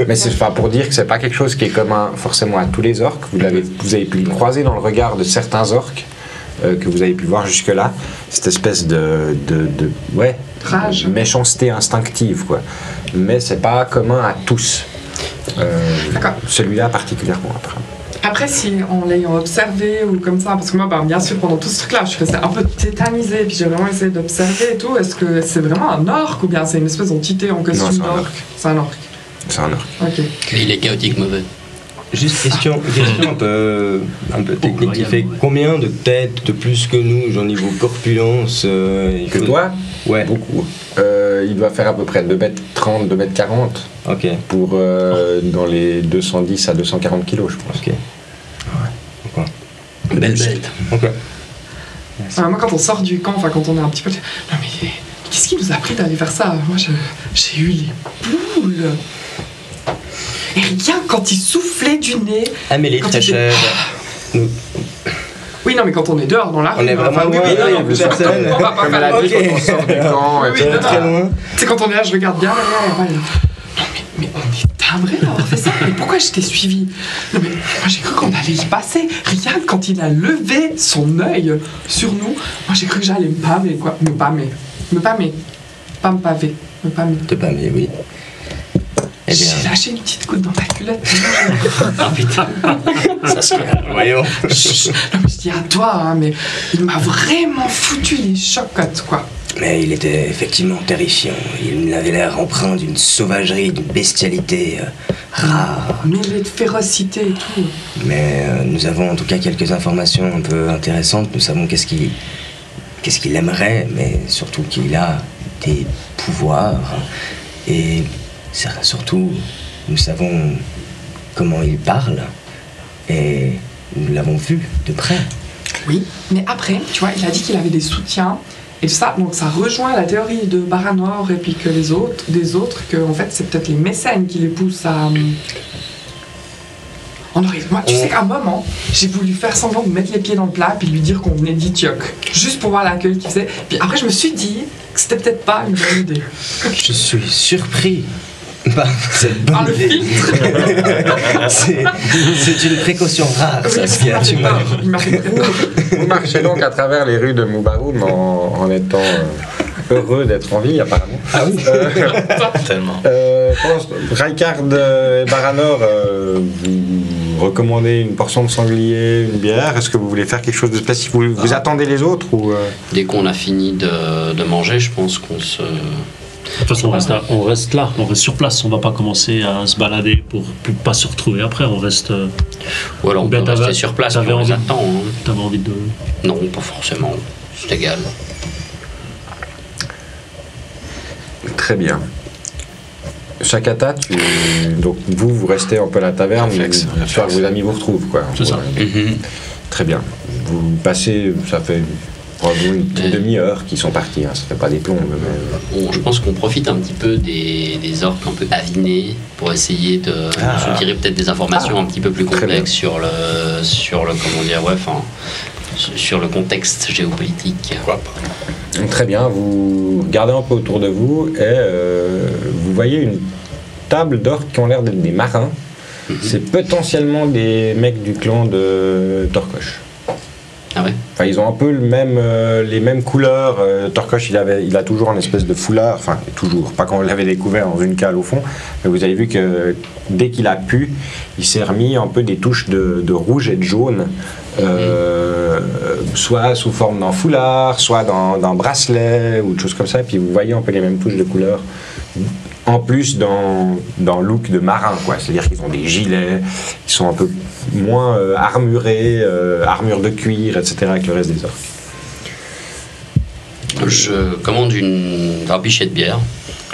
Speaker 1: Mais c'est pas pour dire que c'est pas quelque chose qui est commun forcément à tous les orques. Vous avez pu le croiser dans le regard de certains orques que vous avez pu voir jusque-là. Cette espèce de
Speaker 6: Rage.
Speaker 1: méchanceté instinctive, quoi. Mais c'est pas commun à tous.
Speaker 6: D'accord.
Speaker 1: Celui-là particulièrement après.
Speaker 6: Après, si en l'ayant observé ou comme ça, parce que moi, bien sûr, pendant tout ce truc-là, je suis restée un peu tétanisée, puis j'ai vraiment essayé d'observer et tout. Est-ce que c'est vraiment un orque ou bien c'est une espèce d'entité en costume
Speaker 1: Non, c'est un
Speaker 6: d'orque?
Speaker 1: orque.
Speaker 6: C'est un orque.
Speaker 1: C'est un orque.
Speaker 6: Ok.
Speaker 2: Mais il est chaotique mauvais.
Speaker 5: Juste question un peu technique. Il fait combien de têtes de plus que nous, genre niveau corpulence
Speaker 1: Que toi?
Speaker 5: Ouais.
Speaker 1: Beaucoup. Il doit faire à peu près 2m30, 2m40
Speaker 5: Ok.
Speaker 1: pour dans les 210 à 240 kilos, je pense.
Speaker 5: Ok. Ouais.
Speaker 2: Belle bête.
Speaker 5: Ok.
Speaker 6: Moi, quand on sort du camp, enfin, quand on est un petit peu. Non, mais qu'est-ce qui nous a pris d'aller faire ça? Moi, j'ai eu les boules. Et rien quand il soufflait du nez.
Speaker 5: Amélie,
Speaker 6: Quand
Speaker 5: très
Speaker 6: il
Speaker 5: chère. Nous-
Speaker 6: Oui, non, mais quand on est dehors dans la rue.
Speaker 5: On est vraiment
Speaker 6: oui,
Speaker 5: loin,
Speaker 6: oui,
Speaker 5: oui,
Speaker 6: non,
Speaker 5: plus
Speaker 6: mais
Speaker 5: personne.
Speaker 6: on va pas
Speaker 1: Comme
Speaker 6: faire
Speaker 1: elle a dit
Speaker 5: Ok.
Speaker 1: quand on sort du camp,
Speaker 6: Oui, oui,
Speaker 1: etc.
Speaker 6: non,
Speaker 5: Très loin.
Speaker 6: Tu sais, quand on est là, je regarde bien derrière et voilà. Non, mais on est timbré d'avoir fait ça. Mais pourquoi je t'ai suivi? Non, mais moi, j'ai cru qu'on allait y passer. Rien que quand il a levé son œil sur nous, moi, j'ai cru que j'allais me paver, quoi. Me paver. Pas me paver. Me paver.
Speaker 5: Te pas, mais oui. Eh bien,
Speaker 6: J'ai lâché une petite goutte dans ta culotte.
Speaker 2: Ah putain. Ça se calme.
Speaker 5: voyons.
Speaker 6: Chut. Non, mais je dis à toi, hein, mais il m'a vraiment foutu les chocottes, quoi.
Speaker 5: Mais il était effectivement terrifiant. Il avait l'air empreint d'une sauvagerie, d'une bestialité rare.
Speaker 6: Mêlé de férocité et tout.
Speaker 5: Mais nous avons en tout cas quelques informations un peu intéressantes. Nous savons qu'est-ce qu'il aimerait, mais surtout qu'il a des pouvoirs. Et surtout, nous savons comment il parle. Et nous l'avons vu de près.
Speaker 6: Oui, mais après, tu vois, il a dit qu'il avait des soutiens et tout ça, donc ça rejoint la théorie de Baranor et puis que des autres, que en fait c'est peut-être les mécènes qui les poussent à. Moi, tu sais qu'à un moment, j'ai voulu faire semblant de mettre les pieds dans le plat puis lui dire qu'on venait d'Itioc, juste pour voir l'accueil qu'il faisait. Puis après, je me suis dit que c'était peut-être pas une bonne idée.
Speaker 5: Je suis surpris par cette bonne
Speaker 6: Ah, le
Speaker 5: idée.
Speaker 6: filtre.
Speaker 5: C'est une précaution rare,
Speaker 6: Oui,
Speaker 5: Saskia. Tu m'as.
Speaker 6: il m'a fait peur.
Speaker 1: Vous marchez donc à travers les rues de Moubaroum en étant heureux d'être en vie, apparemment.
Speaker 5: Ah oui.
Speaker 3: Tellement.
Speaker 1: Raikard et Baranor, vous recommandez une portion de sanglier, une bière. Est-ce que vous voulez faire quelque chose de spécifique? Vous attendez les autres ou
Speaker 2: Dès qu'on a fini de manger, je pense qu'on
Speaker 4: De toute façon, on reste là, on reste sur place. On va pas commencer à se balader pour pas se retrouver après. On reste.
Speaker 2: Ou alors on peut rester sur place,
Speaker 4: t'avais
Speaker 2: on
Speaker 4: envie,
Speaker 2: les attend. Hein.
Speaker 4: T'avais envie de.
Speaker 2: Non, pas forcément. C'est égal.
Speaker 1: Très bien. Chakata, donc vous restez un peu à la taverne, j'espère que vos amis vous retrouvent, quoi.
Speaker 4: C'est ça.
Speaker 1: Très bien. Vous passez, ça fait probablement une demi-heure qu'ils sont partis, hein. Ça fait pas des plombs. Mais...
Speaker 2: Bon, je pense qu'on profite un petit peu des orques un peu avinés pour essayer de soutirer peut-être des informations un petit peu plus complexes sur le comment dire, ouais, enfin, sur le contexte géopolitique.
Speaker 1: Très bien, vous regardez un peu autour de vous et vous voyez une table d'orques qui ont l'air d'être des marins. C'est potentiellement des mecs du clan de Torkosh.
Speaker 2: Ah ouais.
Speaker 1: Enfin, ils ont un peu les mêmes couleurs. Torkosh, il a toujours une espèce de foulard. Enfin, toujours. Pas quand on l'avait découvert dans une cale au fond. Mais vous avez vu que dès qu'il a pu, il s'est remis un peu des touches de rouge et de jaune. Soit sous forme d'un foulard, soit d'un bracelet ou de choses comme ça. Et puis vous voyez un peu les mêmes touches de couleurs. En plus dans le look de marin, quoi. C'est-à-dire qu'ils ont des gilets, ils sont un peu moins armurés, armure de cuir, etc. que le reste des orques.
Speaker 2: Je commande un pichet de bière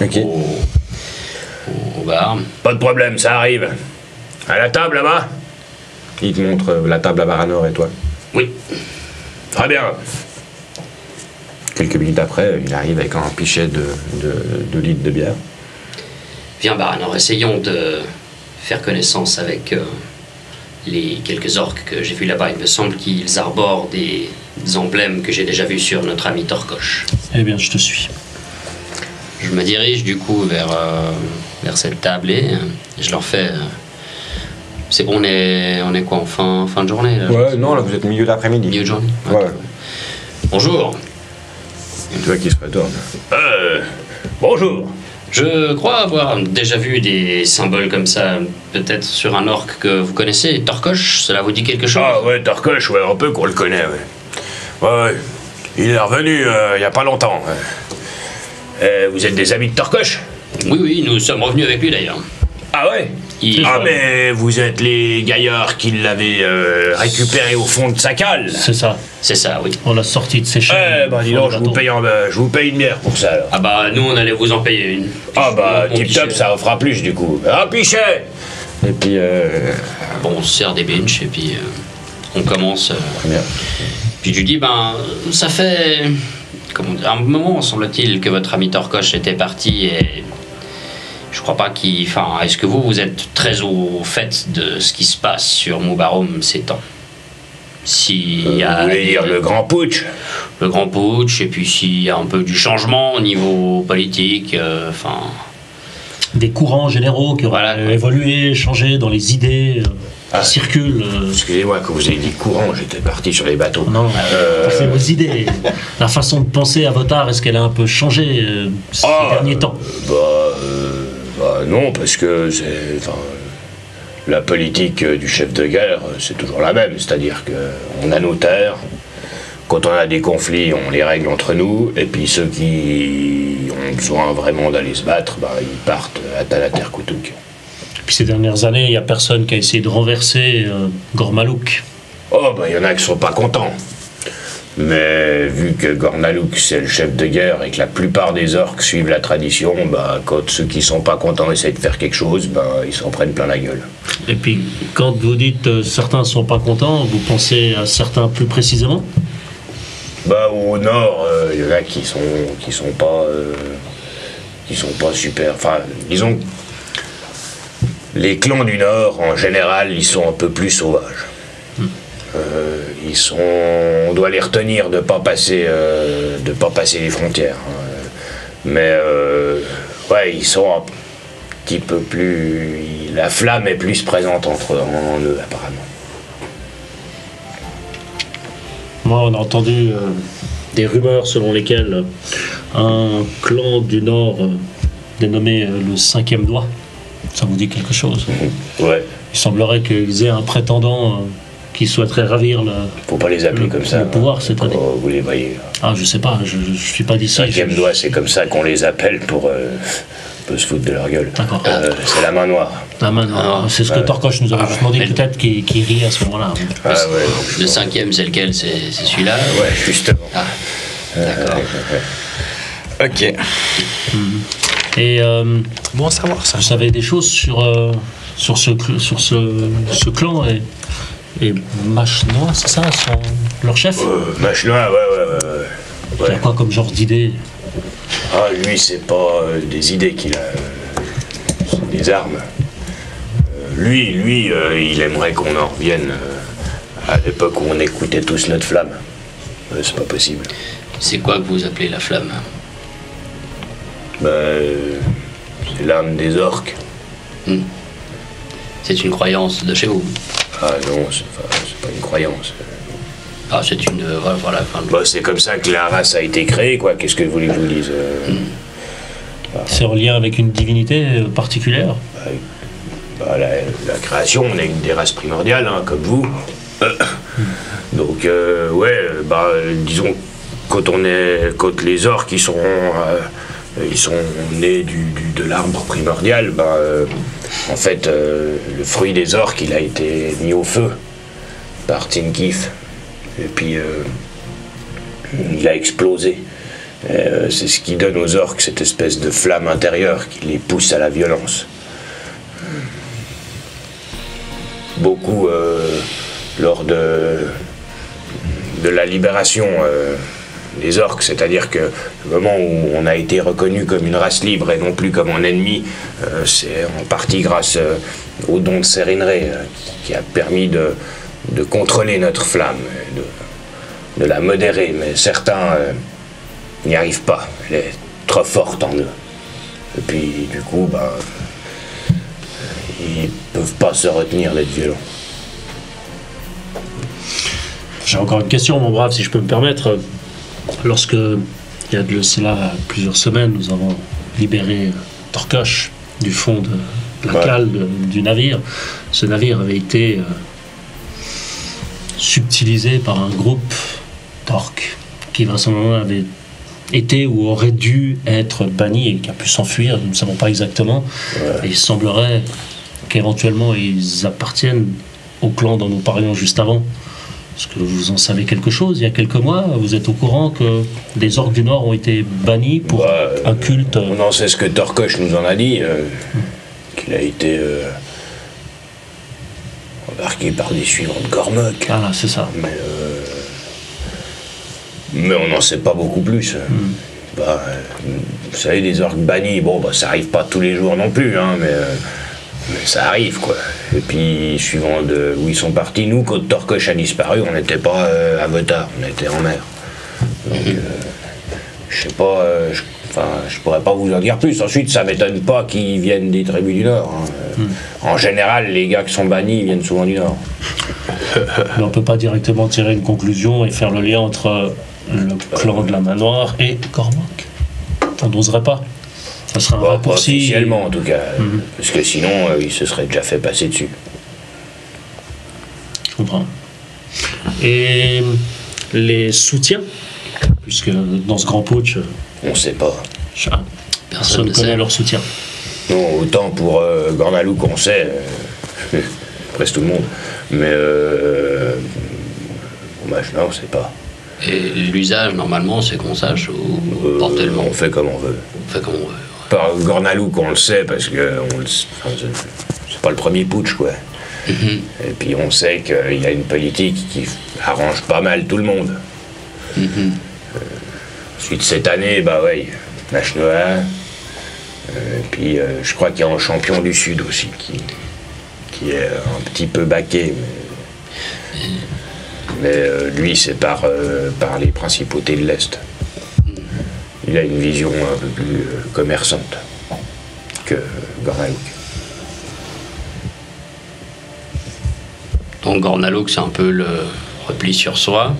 Speaker 2: au bar.
Speaker 7: Pas de problème, ça arrive. À la table là-bas?
Speaker 1: Il te montre la table à Baranor et toi.
Speaker 7: Oui. Très bien.
Speaker 1: Quelques minutes après, il arrive avec un pichet de litres de bière.
Speaker 2: Viens, Baranor, essayons de faire connaissance avec les quelques orques que j'ai vus là-bas. Il me semble qu'ils arborent des emblèmes que j'ai déjà vus sur notre ami Torkosh.
Speaker 4: Eh bien, je te suis.
Speaker 2: Je me dirige du coup vers cette table et je leur fais... c'est bon, on est quoi, en fin de journée là,
Speaker 1: ouais, non, là vous êtes milieu d'après-midi.
Speaker 2: Milieu de journée.
Speaker 1: Ouais.
Speaker 2: Okay. Bonjour.
Speaker 1: Et toi qui se retourne.
Speaker 7: Bonjour.
Speaker 2: Je crois avoir déjà vu des symboles comme ça, peut-être sur un orque que vous connaissez, Torkosh, cela vous dit quelque chose?
Speaker 7: Ah ouais, Torkosh, ouais, un peu qu'on le connaît, ouais. Ouais, il est revenu il y a pas longtemps. Vous êtes des amis de Torkosh?
Speaker 2: Oui, nous sommes revenus avec lui d'ailleurs.
Speaker 7: Ah ouais? Mais vous êtes les gaillards qui l'avaient récupéré au fond de sa cale.
Speaker 4: C'est ça.
Speaker 2: C'est ça, oui.
Speaker 4: On l'a sorti de ses chaînes.
Speaker 7: Dis donc, je vous paye une bière pour ça, alors.
Speaker 2: Ah bah, nous, on allait vous en payer une.
Speaker 7: Tip-top, ça en fera plus, du coup. Un pichet.
Speaker 1: Et puis...
Speaker 2: Bon, on se sert des benches, et puis on commence...
Speaker 1: Très bien.
Speaker 2: Puis je lui dis, ça fait... un moment, semble-t-il, que votre ami Torkosh était parti, et... Je crois pas qu'il... Enfin, est-ce que vous êtes très au fait de ce qui se passe sur Mubarum ces temps? S'il y a...
Speaker 7: Vous voulez dire le grand putsch?
Speaker 2: Le grand putsch, et puis s'il y a un peu du changement au niveau politique,
Speaker 4: des courants généraux qui auraient évolué, changé dans les idées qui circulent.
Speaker 7: Excusez-moi, quand vous avez dit courant, j'étais parti sur les bateaux.
Speaker 4: Non, c'est vos idées. La façon de penser à Votar, est-ce qu'elle a un peu changé ces derniers temps?
Speaker 7: Non, parce que la politique du chef de guerre, c'est toujours la même. C'est-à-dire qu'on a nos terres, quand on a des conflits, on les règle entre nous, et puis ceux qui ont besoin vraiment d'aller se battre, ils partent à Talaterkutuk.
Speaker 4: Puis ces dernières années, il n'y a personne qui a essayé de renverser Gormalouk.
Speaker 7: Il y en a qui sont pas contents. Mais vu que Gornalouk c'est le chef de guerre et que la plupart des orques suivent la tradition, quand ceux qui sont pas contents essayent de faire quelque chose, ils s'en prennent plein la gueule.
Speaker 4: Et puis quand vous dites certains sont pas contents, vous pensez à certains plus précisément?
Speaker 7: Au nord, il y en a qui sont pas super. Enfin, disons, les clans du nord en général, ils sont un peu plus sauvages. On doit les retenir de pas passer les frontières. Mais ils sont un petit peu plus. La flamme est plus présente en eux apparemment.
Speaker 4: Moi, on a entendu des rumeurs selon lesquelles un clan du Nord dénommé le 5e doigt, ça vous dit quelque chose?
Speaker 7: Ouais.
Speaker 4: Il semblerait qu'ils aient un prétendant qui souhaiteraient ravir
Speaker 7: Faut pas les appeler comme ça.
Speaker 4: le pouvoir cette année.
Speaker 7: Oh, vous les voyez.
Speaker 4: Ah, je sais pas, je suis pas d'ici.
Speaker 7: Cinquième doigt, c'est comme ça qu'on les appelle pour un peu se foutre de leur gueule.
Speaker 4: D'accord.
Speaker 7: C'est la main noire.
Speaker 4: Ah, maintenant, c'est ce que Torkosh nous avait juste demandé,
Speaker 2: mais-
Speaker 4: peut-être qu'il rit à ce moment-là.
Speaker 7: Ah ouais.
Speaker 2: Le cinquième, c'est lequel? C'est celui-là?
Speaker 7: Ouais, justement.
Speaker 2: Ah, d'accord.
Speaker 3: Ok.
Speaker 4: Et
Speaker 3: Bon à savoir ça.
Speaker 4: vous savez des choses sur ce clan et Machnois, c'est ça, leur chef?
Speaker 7: Machnois, ouais.
Speaker 4: Il a quoi comme genre d'idée?
Speaker 7: Ah, lui, c'est pas des idées qu'il a, c'est des armes. Lui, il aimerait qu'on en revienne à l'époque où on écoutait tous notre flamme. C'est pas possible.
Speaker 2: C'est quoi que vous appelez la flamme?
Speaker 7: C'est l'arme des orques.
Speaker 2: C'est une croyance de chez vous?
Speaker 7: Ah non, c'est pas une croyance.
Speaker 2: Ah, c'est une... voilà, enfin,
Speaker 7: C'est comme ça que la race a été créée, quoi. Qu'est-ce que vous voulez que je vous dise
Speaker 4: C'est en lien avec une divinité particulière?
Speaker 7: La création, on est une des races primordiales, hein, comme vous. Donc, disons, quand les orques ils sont nés de l'arbre primordial, en fait, le fruit des orques, il a été mis au feu par Tinkif. Et puis, il a explosé. C'est ce qui donne aux orques cette espèce de flamme intérieure qui les pousse à la violence. Beaucoup, lors de la libération des orques, c'est-à-dire que le moment où on a été reconnu comme une race libre et non plus comme un ennemi, c'est en partie grâce au don de Serinré qui a permis de contrôler notre flamme, de la modérer, mais certains n'y arrivent pas, elle est trop forte en eux. Et puis du coup, ils peuvent pas se retenir d'être violents.
Speaker 4: J'ai encore une question, mon brave, si je peux me permettre. Lorsque, il y a de cela plusieurs semaines, nous avons libéré Torkosh du fond de la cale du navire. Ce navire avait été subtilisé par un groupe d'orques qui, vraisemblablement, avait été ou aurait dû être banni et qui a pu s'enfuir, nous ne savons pas exactement. Et il semblerait qu'éventuellement ils appartiennent au clan dont nous parlions juste avant. Est-ce que vous en savez quelque chose? Il y a quelques mois, vous êtes au courant que les orques du Nord ont été bannis pour un culte?
Speaker 7: On en sait ce que Torkosh nous en a dit, qu'il a été embarqué par des suivants de Gormok.
Speaker 4: Ah, c'est ça.
Speaker 7: Mais on n'en sait pas beaucoup plus. Vous savez, des orques bannis, ça arrive pas tous les jours non plus, hein, mais ça arrive, quoi. Et puis, suivant où ils sont partis, nous, quand Torkosh a disparu, on n'était pas à Votar, on était en mer. Donc, je sais pas, je pourrais pas vous en dire plus. Ensuite, ça m'étonne pas qu'ils viennent des tribus du Nord. Hein. En général, les gars qui sont bannis, ils viennent souvent du Nord.
Speaker 4: Mais on peut pas directement tirer une conclusion et faire le lien entre le clan de la Main Noire et Gormok. On n'oserait pas. Ça serait un
Speaker 7: Pas
Speaker 4: raccourci.
Speaker 7: officiellement, en tout cas. Parce que sinon, ils se seraient déjà fait passer dessus.
Speaker 4: Je comprends. Et les soutiens, puisque dans ce grand putsch,
Speaker 7: On sait pas.
Speaker 4: personne ne connaît leur soutien.
Speaker 7: Non, autant pour Gornalouk, on sait, presque tout le monde. Mais Machnois, on sait pas.
Speaker 2: Et l'usage, normalement, c'est qu'on sache où porter le nom.
Speaker 7: On fait comme on veut.
Speaker 2: On fait comme on veut.
Speaker 7: Par Gornalouk, on le sait parce que c'est pas le premier putsch, quoi. Et puis on sait qu'il y a une politique qui arrange pas mal tout le monde. Ensuite, cette année, Machnois. Puis je crois qu'il y a un champion du Sud aussi qui est un petit peu baqué. Mais lui, c'est par les principautés de l'Est. Il a une vision un peu plus commerçante que Gornalouk.
Speaker 2: Donc Gornalouk, c'est un peu le repli sur soi.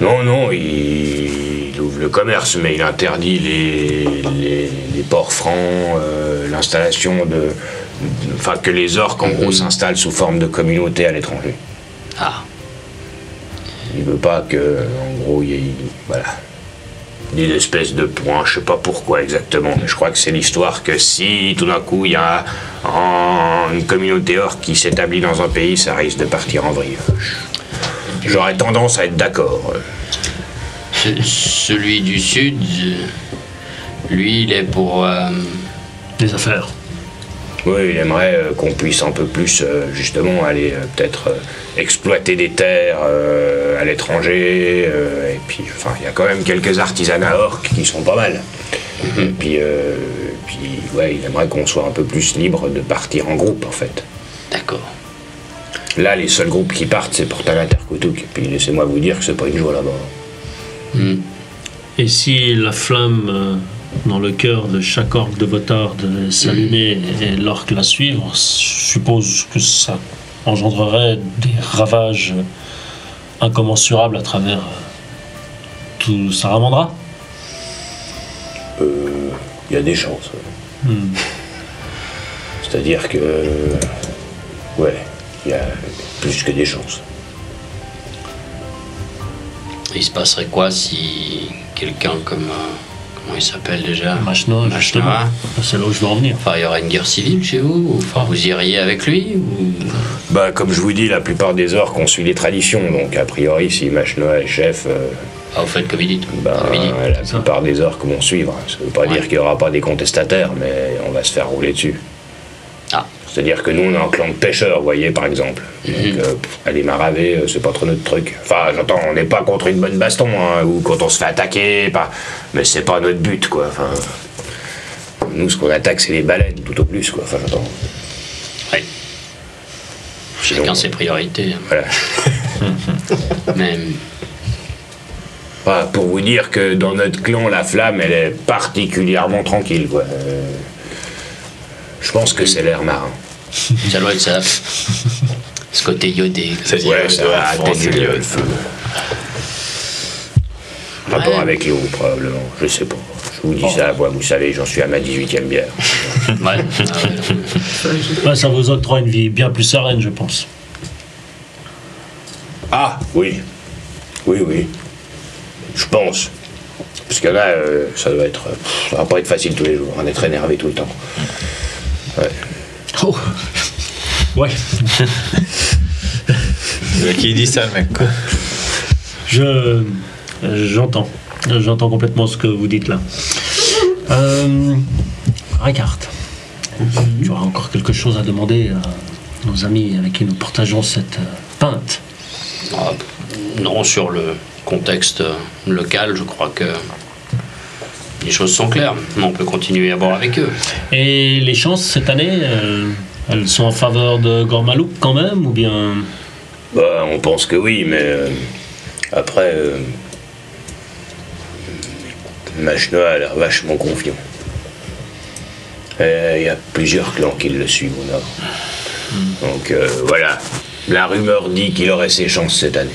Speaker 7: Non, il ouvre le commerce, mais il interdit les ports francs, l'installation que les orques, en gros, s'installent sous forme de communauté à l'étranger.
Speaker 2: Ah,
Speaker 7: Il veut pas que, en gros, il y ait, voilà, une espèce de point, je sais pas pourquoi exactement, mais je crois que c'est l'histoire que si tout d'un coup il y a une communauté orque qui s'établit dans un pays, ça risque de partir en vrille. J'aurais tendance à être d'accord.
Speaker 2: celui du sud, lui, il est pour...
Speaker 4: Des affaires.
Speaker 7: Oui, il aimerait qu'on puisse un peu plus, justement, aller peut-être exploiter des terres à l'étranger. Et puis, enfin, il y a quand même quelques artisanats orques qui sont pas mal. Et puis, ouais, il aimerait qu'on soit un peu plus libre de partir en groupe, en fait.
Speaker 2: D'accord.
Speaker 7: Là, les seuls groupes qui partent, c'est pour Talaterkutuk. Et puis, laissez-moi vous dire que c'est pas une joie là-bas.
Speaker 4: Et si la flamme dans le cœur de chaque orque de Votard de s'allumer et l'orque la suivre, je suppose que ça engendrerait des ravages incommensurables à travers tout Saramandra.
Speaker 7: Il y a des chances. C'est-à-dire que... ouais, il y a plus que des chances.
Speaker 2: Il se passerait quoi si quelqu'un comme... comment il s'appelle déjà?
Speaker 4: Machnoa, justement. C'est là où je veux en venir.
Speaker 2: Enfin, il y aurait une guerre civile chez vous? Enfin, vous iriez avec lui ou...
Speaker 7: Bah, comme je vous dis, la plupart des orques ont suivi les traditions, donc a priori, si Machnoa est chef...
Speaker 2: Ah, vous faites comme il dit.
Speaker 7: bah, la plupart des orques vont suivre. Ça veut pas dire qu'il n'y aura pas des contestataires, mais on va se faire rouler dessus.
Speaker 2: Ah.
Speaker 7: C'est-à-dire que nous, on est un clan de pêcheurs, vous voyez, par exemple. Donc, aller maraver, c'est pas trop notre truc. Enfin, j'entends, on n'est pas contre une bonne baston, hein, ou quand on se fait attaquer, mais c'est pas notre but, quoi. Enfin, nous, ce qu'on attaque, c'est les baleines, tout au plus, quoi. Enfin, j'entends.
Speaker 2: Oui. Chacun ses priorités.
Speaker 7: Voilà.
Speaker 2: Mais...
Speaker 7: Voilà, pour vous dire que dans notre clan, la flamme, elle est particulièrement tranquille, quoi. Je pense que c'est l'air marin.
Speaker 2: Ça doit être ça. Ce côté iodé.
Speaker 7: Ouais, ça va atténuer le feu. Rapport avec l'eau, probablement. Je sais pas. Je vous dis ça, moi, vous savez, j'en suis à ma 18e bière.
Speaker 2: Ouais.
Speaker 4: Ouais, ça vous octroie une vie bien plus sereine, je pense.
Speaker 7: Ah, oui. Oui, oui. Je pense. Parce que là, ça doit être... ça va pas être facile tous les jours. On est très énervé tout le temps. Ouais.
Speaker 4: Oh. Ouais.
Speaker 3: Qui dit ça, le mec, quoi?
Speaker 4: J'entends. J'entends complètement ce que vous dites là. Ricard, tu auras encore quelque chose à demander à nos amis avec qui nous partageons cette pinte?
Speaker 2: Ah, non, sur le contexte local, je crois que les choses sont claires. On peut continuer à boire avec eux.
Speaker 4: Et les chances cette année, elles sont en faveur de Gormalouk quand même, ou bien...
Speaker 7: Bah, on pense que oui, mais après, Machnoa a l'air vachement confiant. Il y a plusieurs clans qui le suivent au nord. Donc voilà, la rumeur dit qu'il aurait ses chances cette année.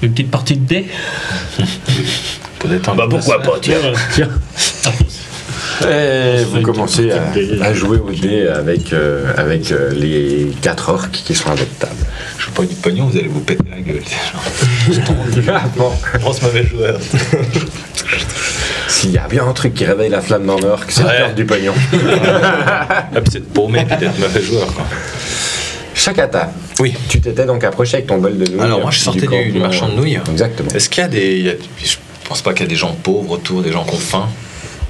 Speaker 4: Une petite partie de dés?
Speaker 3: Peut-être un
Speaker 7: Bah pourquoi pas, tiens.
Speaker 4: Tiens.
Speaker 1: Et vous commencez à jouer au dé avec les 4 orques qui sont à votre table.
Speaker 3: Je veux pas du pognon, vous allez vous péter la gueule.
Speaker 1: Bon,
Speaker 3: Grosse mauvais joueur.
Speaker 1: s'il y a bien un truc qui réveille la flamme dans l'orque, c'est
Speaker 3: Ouais.
Speaker 1: perdre du pognon.
Speaker 3: C'est paumé, peut-être mauvais joueur, quoi.
Speaker 1: Shakata,
Speaker 3: Oui.
Speaker 1: tu t'étais donc approché avec ton bol de nouilles.
Speaker 3: Alors, moi, je sortais du
Speaker 1: campement.
Speaker 3: marchand de nouilles.
Speaker 1: Exactement.
Speaker 3: Est-ce qu'il y a des... je pense pas qu'il y a des gens pauvres autour, des gens qui ont faim.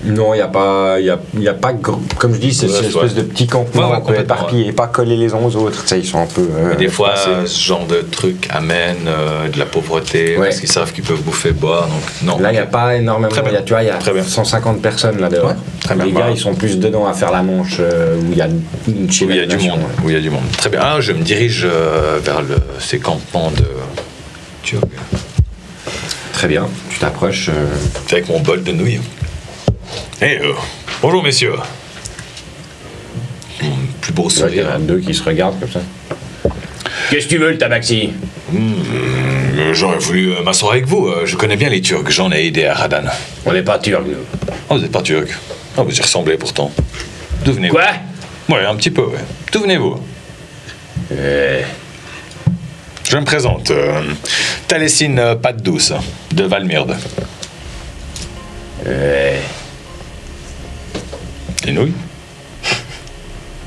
Speaker 1: Non, il n'y a pas, comme je dis, c'est
Speaker 3: Ouais,
Speaker 1: une espèce de petit campement
Speaker 3: Ouais,
Speaker 1: un peu
Speaker 3: complètement,
Speaker 1: éparpillé, pas collés les uns aux autres. Tu sais, ils sont un peu.
Speaker 3: Mais des fois,
Speaker 1: espacés.
Speaker 3: ce genre de truc amène de la pauvreté,
Speaker 1: Ouais.
Speaker 3: parce qu'ils savent qu'ils peuvent bouffer, boire, donc non.
Speaker 1: Là, il n'y a
Speaker 3: ok.
Speaker 1: pas énormément.
Speaker 3: Très bien.
Speaker 1: Tu vois, il y a
Speaker 3: Très bien.
Speaker 1: 150 personnes là dehors.
Speaker 3: Ouais, très bien.
Speaker 1: Les gars, ils sont plus dedans à faire la manche où il y a une
Speaker 3: Où il y a du monde. Où il y a du monde. Très bien. Ah, je me dirige vers ces campements de Turcs.
Speaker 1: Très bien. Tu t'approches.
Speaker 3: Avec mon bol de nouilles. Bonjour messieurs. Mon plus beau
Speaker 1: Il y en
Speaker 3: sourire.
Speaker 1: a 2 qui se regardent comme ça.
Speaker 7: Qu'est-ce que tu veux, le tabaxi?
Speaker 3: J'aurais voulu m'asseoir avec vous. Je connais bien les Turcs. J'en ai aidé à Radan.
Speaker 7: On n'est pas turcs, nous.
Speaker 3: Oh, vous n'êtes pas turc. Oh, vous y ressemblez pourtant. D'où venez-vous?
Speaker 7: Quoi?
Speaker 3: Ouais, un petit peu, ouais. D'où venez-vous? Je me présente. Talessine Pâte Douce, de Valmyrde. Des nouilles?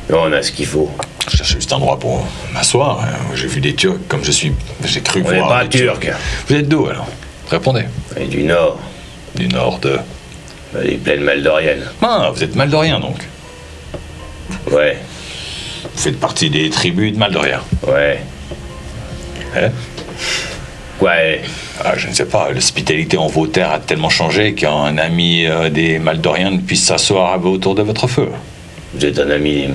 Speaker 7: On a ce qu'il faut.
Speaker 3: Je cherche juste un endroit pour m'asseoir. J'ai vu des Turcs comme je suis. J'ai cru
Speaker 7: On n'est
Speaker 3: voir.
Speaker 7: pas
Speaker 3: des
Speaker 7: turc.
Speaker 3: Vous êtes d'où alors? Répondez.
Speaker 7: Et du nord,
Speaker 3: Du nord de.
Speaker 7: des plaines maldoriennes.
Speaker 3: Ah, vous êtes Maldorien donc.
Speaker 7: Ouais,
Speaker 3: Vous faites partie des tribus de Maldoria.
Speaker 7: ouais.
Speaker 3: Hein?
Speaker 7: Ouais.
Speaker 3: Ah, je ne sais pas, l'hospitalité en vos terres a tellement changé qu'un ami des Maldoriens ne puisse s'asseoir autour de votre feu.
Speaker 7: Vous êtes un ami.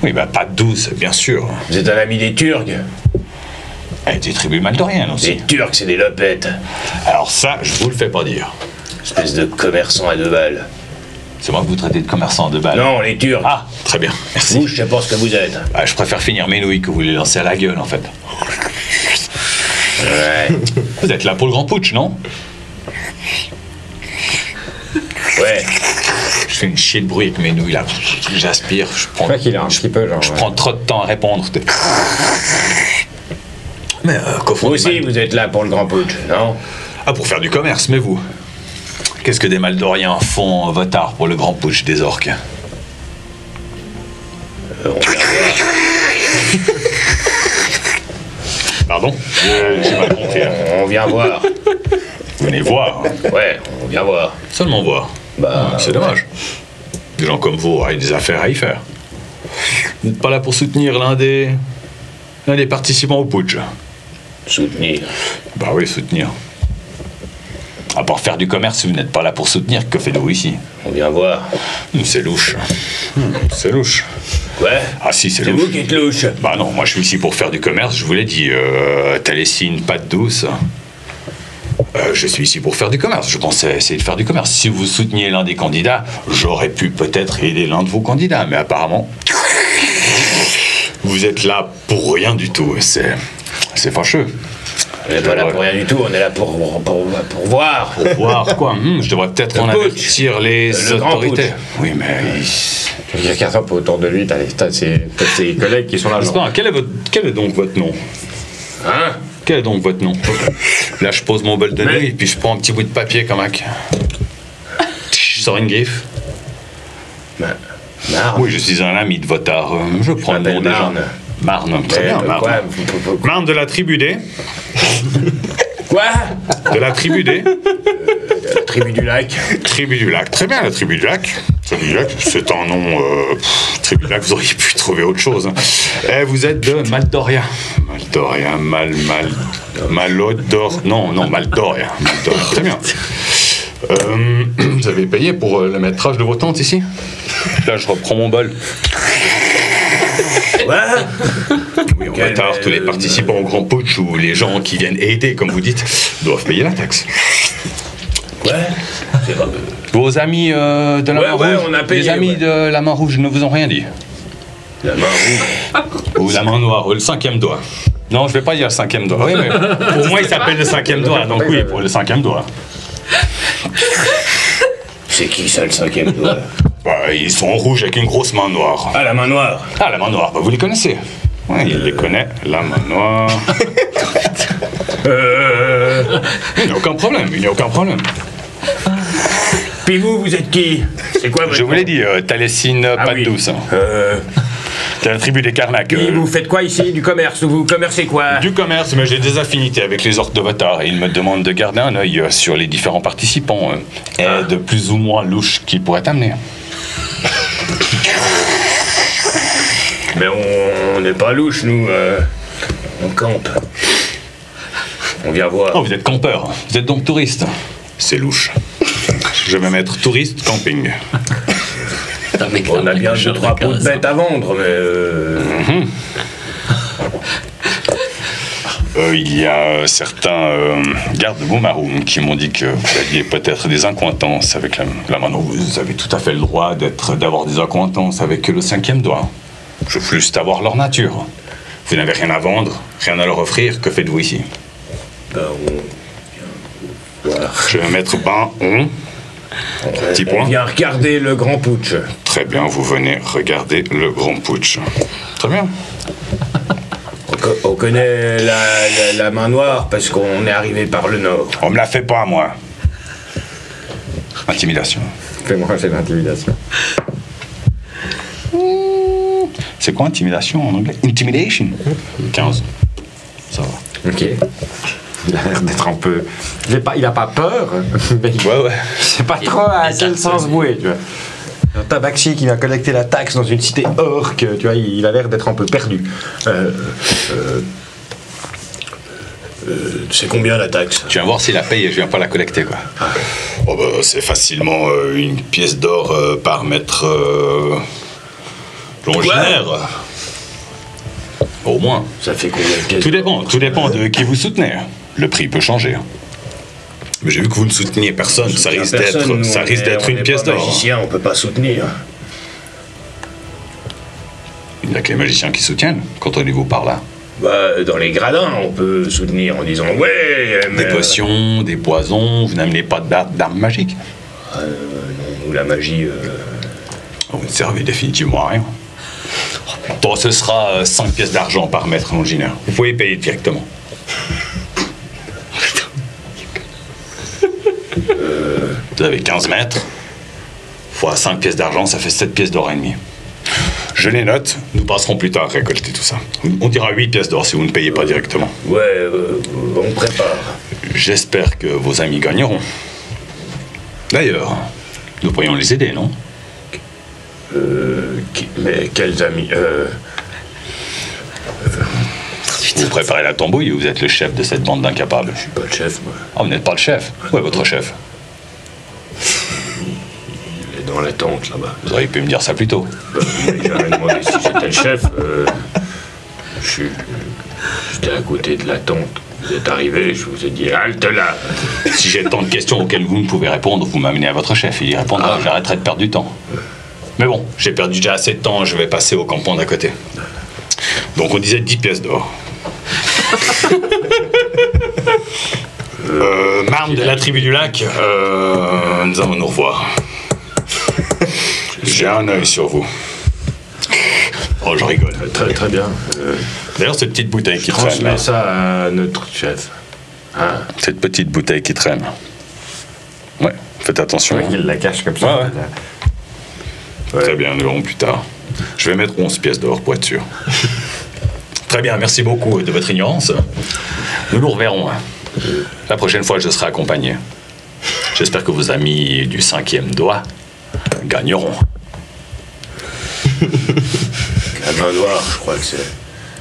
Speaker 3: Oui, bah pas douce, bien sûr.
Speaker 7: Vous êtes un ami des Turcs.
Speaker 3: Et des tribus maldoriennes aussi.
Speaker 7: Les Turcs, c'est des lopettes.
Speaker 3: Alors ça, je vous le fais pas dire.
Speaker 7: Espèce de commerçants à 2 balles.
Speaker 3: C'est moi que vous traitez de commerçant de balles.
Speaker 7: Non, les Turcs.
Speaker 3: Ah, très bien, merci.
Speaker 7: Vous, je sais pas ce que vous êtes.
Speaker 3: Ah, je préfère finir mes nouilles que vous les lancer à la gueule, en fait.
Speaker 7: Ouais.
Speaker 3: Vous êtes là pour le grand putsch, non?
Speaker 7: Ouais.
Speaker 3: Je fais une chier de bruit avec mes nouilles, là. J'aspire, je prends...
Speaker 1: Je crois qu'il est un petit peu genre.
Speaker 3: Je prends trop de temps à répondre. Mais qu'au fond...
Speaker 7: Vous
Speaker 3: des
Speaker 7: aussi, vous êtes là pour le grand putsch, non?
Speaker 3: Ah, pour faire du commerce, mais vous? Qu'est-ce que des Maldoriens font en Votar pour le grand putsch des orques?
Speaker 7: On vient voir.
Speaker 3: Pardon? J'ai mal compris. Hein.
Speaker 7: On vient voir.
Speaker 3: Vous venez voir.
Speaker 7: Ouais, on vient voir.
Speaker 3: Seulement voir.
Speaker 7: Bah,
Speaker 3: C'est dommage. Des gens comme vous auraient des affaires à y faire. Vous n'êtes pas là pour soutenir l'un des participants au putsch.
Speaker 7: soutenir.
Speaker 3: Bah oui, soutenir. À part faire du commerce, vous n'êtes pas là pour soutenir. Que faites-vous ici?
Speaker 7: On vient voir.
Speaker 3: C'est louche. C'est louche.
Speaker 7: Quoi?
Speaker 3: Ah si, c'est
Speaker 7: C'est
Speaker 3: louche.
Speaker 7: vous qui êtes louche.
Speaker 3: Bah non, moi je suis ici pour faire du commerce, je vous l'ai dit. Talessine Pâte Douce. Je suis ici pour faire du commerce. Je pensais essayer de faire du commerce. Si vous souteniez l'un des candidats, j'aurais pu peut-être aider l'un de vos candidats. Mais apparemment, vous êtes là pour rien du tout. C'est fâcheux.
Speaker 7: On n'est pas là pour rien du tout, on est là pour voir.
Speaker 3: Pour voir quoi? Je devrais peut-être
Speaker 7: Le
Speaker 3: en
Speaker 7: putsch.
Speaker 3: avertir les
Speaker 7: Le grand
Speaker 3: autorités.
Speaker 7: putsch.
Speaker 3: Oui, mais...
Speaker 1: Il y a qu'un peu autour de lui, t'as ses collègues qui sont là.
Speaker 3: N'est-ce
Speaker 1: genre.
Speaker 3: pas, quel est donc votre nom?
Speaker 7: Hein?
Speaker 3: Quel est donc votre nom? Là, je pose mon bol de nez et puis je prends un petit bout de papier comme un... Je sors une griffe.
Speaker 7: Marne.
Speaker 3: Oui, je suis un ami de Votar. Je prends le nom des gens. Marne, très bien, Marne.
Speaker 7: Quoi?
Speaker 3: Marne de la tribu D.
Speaker 7: Quoi?
Speaker 3: De la tribu D.
Speaker 7: La tribu du lac.
Speaker 3: Tribu du lac. Très bien, la tribu du lac. Tribu du lac, c'est un nom... tribu du lac, vous auriez pu trouver autre chose. Hein. Et vous êtes de Maldoria. Maldoria, Malodor... Non, Maldoria. Maldoria, très bien. Vous avez payé pour le métrage de vos tentes ici? Là, je reprends mon bol.
Speaker 7: Quoi?
Speaker 3: Oui, on va tard, tous les participants au Grand Putsch ou les gens qui viennent aider, comme vous dites, doivent payer la taxe.
Speaker 7: Quoi? C'est pas...
Speaker 3: Vos amis de la Main
Speaker 7: ouais,
Speaker 3: Rouge,
Speaker 7: on a payé,
Speaker 3: les amis
Speaker 7: ouais.
Speaker 3: de la Main Rouge ne vous ont rien dit?
Speaker 7: La main rouge.
Speaker 3: Ou la main noire, ou le 5e doigt. Non, je vais pas dire le 5e doigt. Oui, mais pour moi, il s'appelle le 5e doigt, donc oui, pour le 5e doigt.
Speaker 7: C'est qui ça, le 5e doigt?
Speaker 3: Bah, ils sont en rouge avec une grosse main noire.
Speaker 7: Ah, la main noire.
Speaker 3: Ah, la main noire, bah, vous les connaissez? Oui, il les connaît, la main noire. Il n'y a aucun problème, il n'y a aucun problème.
Speaker 7: Puis vous êtes qui? C'est quoi votre
Speaker 3: Je vous l'ai
Speaker 7: nom?
Speaker 3: dit, Talessine Pâte
Speaker 7: oui.
Speaker 3: Douce. C'est la tribu des Karnak.
Speaker 7: Et vous faites quoi ici? Du commerce? Vous commercez quoi?
Speaker 3: Du commerce, mais j'ai des affinités avec les orques de Votar et ils me demandent de garder un œil sur les différents participants et de plus ou moins louches qui pourraient amener.
Speaker 7: Mais on n'est pas louche, nous. On campe. On vient voir.
Speaker 3: Oh, vous êtes campeur. Vous êtes donc touriste. C'est louche. Je vais mettre touriste camping.
Speaker 7: On a bien 2-3 pots de bêtes à vendre, mais...
Speaker 3: Il y a certains gardes de Momaroum qui m'ont dit que vous aviez peut-être des accointances avec la main. Non, vous avez tout à fait le droit d'avoir des accointances avec le 5e doigt. Je veux juste avoir leur nature. Vous n'avez rien à vendre, rien à leur offrir. Que faites-vous ici?
Speaker 7: Ben, on vient
Speaker 3: Je vais mettre ben petit
Speaker 1: On
Speaker 3: point.
Speaker 1: vient regarder le grand putsch.
Speaker 3: Très bien, vous venez regarder le grand putsch. Très bien.
Speaker 1: On connaît la main noire parce qu'on est arrivé par le nord.
Speaker 3: On me la fait pas, moi. Intimidation.
Speaker 1: Fais-moi un jet d'intimidation.
Speaker 3: C'est quoi intimidation en anglais? Intimidation. 15. Ça va.
Speaker 1: Ok. Il a l'air d'être un peu. Il a pas peur, mais il
Speaker 3: Ouais.
Speaker 1: sait pas trop à quel sens vouer, tu vois. Un tabaxi qui vient collecter la taxe dans une cité orque, tu vois, il a l'air d'être un peu perdu. C'est combien la taxe?
Speaker 3: Tu viens voir si la paye et je viens pas la collecter, quoi. Oh bah, c'est facilement une pièce d'or par mètre longinaire. Au moins.
Speaker 1: Ça fait combien de pièces?
Speaker 3: Tout dépend de qui vous soutenez. Le prix peut changer. Mais j'ai vu que vous ne souteniez personne. Ça risque d'être une pièce d'or.
Speaker 1: Magicien, on peut pas soutenir.
Speaker 3: Il n'y a que les magiciens qui soutiennent. Qu'entendez-vous par là?
Speaker 1: Bah, dans les gradins, on peut soutenir en disant ouais, mais...
Speaker 3: Des potions, des poisons, vous n'amenez pas d'armes magiques.
Speaker 1: non, nous, la magie...
Speaker 3: Vous ne servez définitivement à rien. Bon, ce sera 5 pièces d'argent par mètre longinaire. Vous pouvez payer directement. Vous avez 15 mètres. Fois 5 pièces d'argent, ça fait 7 pièces d'or et demi. Je les note, nous passerons plus tard à récolter tout ça. On dira 8 pièces d'or si vous ne payez pas directement.
Speaker 1: Ouais, on prépare.
Speaker 3: J'espère que vos amis gagneront. D'ailleurs, nous pourrions les aider, non?
Speaker 1: Mais quels amis
Speaker 3: Vous préparez la tambouille ou vous êtes le chef de cette bande d'incapables?
Speaker 1: Je suis pas le chef, moi.
Speaker 3: Ah, vous n'êtes pas le chef? Où est votre chef?
Speaker 1: Il est dans la tente, là-bas.
Speaker 3: Vous auriez pu me dire ça plus tôt.
Speaker 1: J'avais demandé si j'étais le chef. J'étais à côté de la tente. Vous êtes arrivé, je vous ai dit halte là.
Speaker 3: Si j'ai tant de questions auxquelles vous ne pouvez répondre, vous m'amenez à votre chef. Il y répondra, j'arrêterai de perdre du temps. Mais bon, j'ai perdu déjà assez de temps, je vais passer au campement d'à côté. Donc on disait 10 pièces d'or. Marne de la tribu du lac, nous allons nous revoir. J'ai un œil sur vous. Oh, je rigole.
Speaker 1: Très bien.
Speaker 3: D'ailleurs, cette petite bouteille qui traîne là,
Speaker 1: Transmets ça à notre chef. Hein?
Speaker 3: cette petite bouteille qui traîne. Ouais, faites attention.
Speaker 1: Ouais, il la cache comme ça.
Speaker 3: Ouais. Très bien, nous verrons plus tard. Je vais mettre 11 pièces d'or pour être sûr. Très bien, merci beaucoup de votre ignorance. Nous nous reverrons. La prochaine fois, je serai accompagné. J'espère que vos amis du 5e doigt gagneront.
Speaker 1: La main noire, je crois que c'est.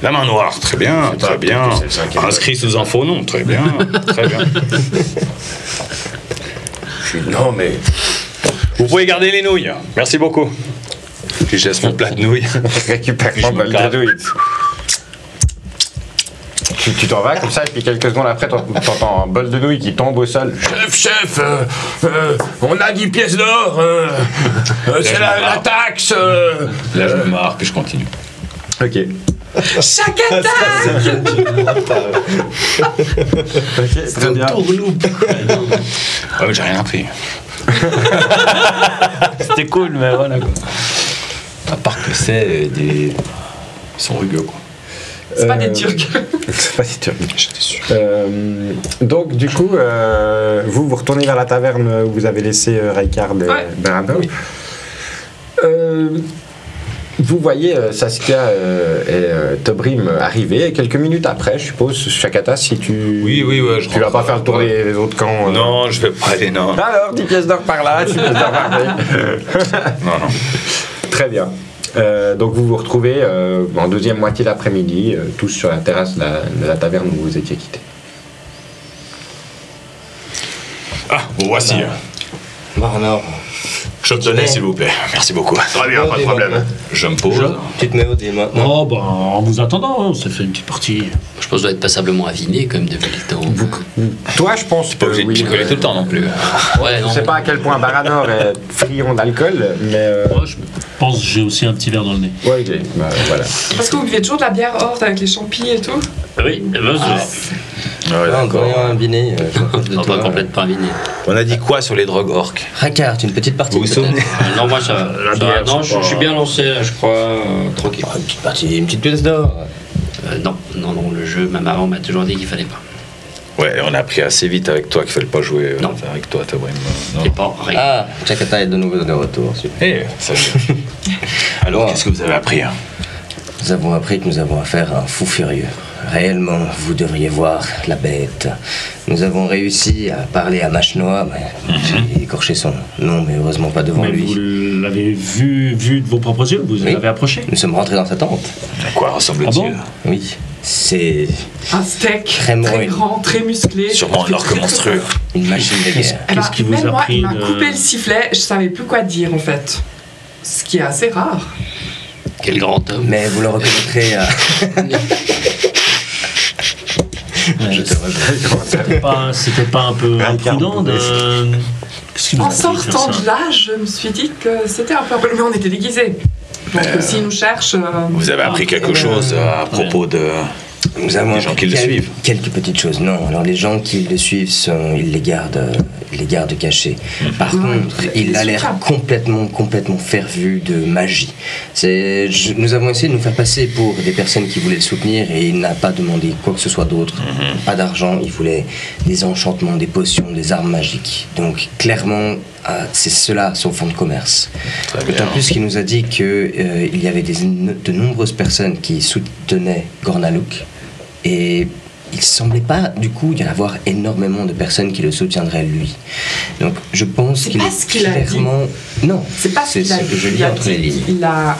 Speaker 3: La main noire, très bien,
Speaker 1: C'est pas
Speaker 3: très bien.
Speaker 1: peut-être que c'est le 5e
Speaker 3: Inscrit sous un faux nom, très bien, très bien.
Speaker 1: Non, mais.
Speaker 3: Vous pouvez garder les nouilles. Merci beaucoup. Puis je laisse mon plat de nouilles.
Speaker 1: Récupère
Speaker 3: Je
Speaker 1: mon
Speaker 3: me
Speaker 1: bol
Speaker 3: casse.
Speaker 1: de douille. Tu t'en vas comme ça, et puis quelques secondes après, t'entends un bol de nouilles qui tombe au sol. Chef, on a 10 pièces d'or, c'est la taxe.
Speaker 3: Là, je me marre, puis je continue.
Speaker 1: Ok.
Speaker 6: Chaque attaque.
Speaker 1: Ok, très bien.
Speaker 3: Ouais, mais j'ai rien appris.
Speaker 4: C'était cool, mais voilà quoi.
Speaker 3: À part que c'est des. Ils sont rugueux, quoi.
Speaker 6: C'est pas des Turcs.
Speaker 1: C'est pas si tu
Speaker 3: J'étais sûr.
Speaker 1: donc, du coup, vous retournez vers la taverne où vous avez laissé Raikard et
Speaker 6: Ouais.
Speaker 1: Bernard. Vous voyez Saskia et Tobrim arriver, et quelques minutes après, je suppose, Shakata, si tu...
Speaker 3: Oui, ouais, je
Speaker 1: Tu vas
Speaker 3: rentre.
Speaker 1: pas faire le tour des autres camps
Speaker 3: Non, je vais pas aller, non.
Speaker 1: Alors, 10 pièces d'or par là, 10 pièces d'or par là.
Speaker 3: Non.
Speaker 1: Très bien. Donc vous vous retrouvez en deuxième moitié d'après-midi, tous sur la terrasse de la taverne où vous étiez quittés.
Speaker 3: Ah, vous voici.
Speaker 5: Marnor,
Speaker 3: Je me donnais, s'il vous plaît. Merci beaucoup.
Speaker 1: Très bien, pas de problème.
Speaker 3: Je me pose.
Speaker 5: tu te mets au dé maintenant.
Speaker 4: Oh, bah, en vous attendant, on s'est fait une petite partie.
Speaker 2: Je pense que doit être passablement aviné quand même depuis le temps.
Speaker 1: Toi, je pense
Speaker 3: Pas obligé de picoler tout le temps non plus.
Speaker 2: Ouais,
Speaker 1: Je
Speaker 2: non.
Speaker 1: sais pas à quel point Baranor est friand d'alcool, mais...
Speaker 4: Moi, je pense que j'ai aussi un petit verre dans le nez.
Speaker 1: Ouais, ok, bah, voilà.
Speaker 6: Parce que vous buvez toujours de la bière horte avec les champis et tout.
Speaker 4: Oui,
Speaker 5: Encore un biné, je m'approche de
Speaker 2: Non,
Speaker 5: toi.
Speaker 2: pas complètement aviné.
Speaker 3: On a dit quoi sur les drogues orques?
Speaker 5: Ricard, une petite partie.
Speaker 3: Vous vous souvenez?
Speaker 2: Non, moi ça va.
Speaker 4: La
Speaker 2: Ça va.
Speaker 4: bière,
Speaker 2: Non,
Speaker 4: c'est pas-
Speaker 2: je suis bien lancé, là, je crois. Tranquille.
Speaker 5: Une petite partie, une petite pièce d'or.
Speaker 2: Non, le jeu, même avant, m'a toujours dit qu'il fallait pas.
Speaker 3: Ouais, on a appris assez vite avec toi qu'il fallait pas jouer
Speaker 2: Non.
Speaker 3: avec toi, Tabouin. Non.
Speaker 2: C'est pas rien.
Speaker 5: Ah, Chakata est de nouveau de retour. Super.
Speaker 3: Eh, salut. Alors,
Speaker 5: Bon.
Speaker 3: qu'est-ce que vous avez appris hein?
Speaker 5: Nous avons appris que nous avons affaire à un fou furieux. Réellement, vous devriez voir la bête. Nous avons réussi à parler à Machnoa. J'ai écorché son nom, mais heureusement pas devant
Speaker 4: Mais
Speaker 5: lui.
Speaker 4: vous l'avez vu de vos propres yeux? Vous
Speaker 5: Oui.
Speaker 4: l'avez approché?
Speaker 5: Nous sommes rentrés dans sa tente.
Speaker 3: À quoi ressemble-t-il?
Speaker 4: Ah bon
Speaker 5: Oui, c'est
Speaker 6: Un steak
Speaker 5: Vraiment,
Speaker 6: très
Speaker 5: oui.
Speaker 6: grand, très musclé.
Speaker 3: Sûrement un orque monstrueux.
Speaker 5: une machine de guerre.
Speaker 6: Eh ben,
Speaker 4: Qu'est-ce qui vous
Speaker 6: même
Speaker 4: a
Speaker 6: moi,
Speaker 4: pris
Speaker 6: il m'a
Speaker 4: de-
Speaker 6: coupé le sifflet, je savais plus quoi dire en fait. Ce qui est assez rare.
Speaker 2: Quel grand homme.
Speaker 5: Mais vous le reconnaîtrez. Je te rejoins.
Speaker 4: C'était pas un peu imprudent de... Qu'est-ce qui vous a
Speaker 6: En
Speaker 4: pris de faire
Speaker 6: sortant
Speaker 4: ça
Speaker 6: de là, je me suis dit que c'était un peu. Mais on était déguisés. Donc s'ils nous cherchent.
Speaker 3: Vous avez appris quelque chose à propos de...
Speaker 5: Nous avons
Speaker 3: Les gens qui le
Speaker 5: appris
Speaker 3: suivent.
Speaker 5: quelques petites choses. Non, alors les gens qui le suivent, ils les gardent cachés. Par contre, il a l'air complètement fervu de magie. Nous avons essayé de nous faire passer pour des personnes qui voulaient le soutenir et il n'a pas demandé quoi que ce soit d'autre. Pas d'argent, il voulait des enchantements, des potions, des armes magiques. Donc clairement, c'est cela son fonds de commerce.
Speaker 3: Très bien.
Speaker 5: D'autant plus qu'il nous a dit qu'il y avait de nombreuses personnes qui soutenaient Gornalouk et il semblait pas du coup y en avoir énormément de personnes qui le soutiendraient lui. Donc je pense
Speaker 6: C'est
Speaker 5: qu'il
Speaker 6: pas
Speaker 5: est
Speaker 6: ce qu'il a dit.
Speaker 5: clairement... Non,
Speaker 6: C'est pas ce
Speaker 5: c'est
Speaker 6: qu'il a
Speaker 5: ce
Speaker 6: dit.
Speaker 5: que je lis
Speaker 6: Il a
Speaker 5: entre les
Speaker 6: dit-
Speaker 5: lignes.
Speaker 6: Il a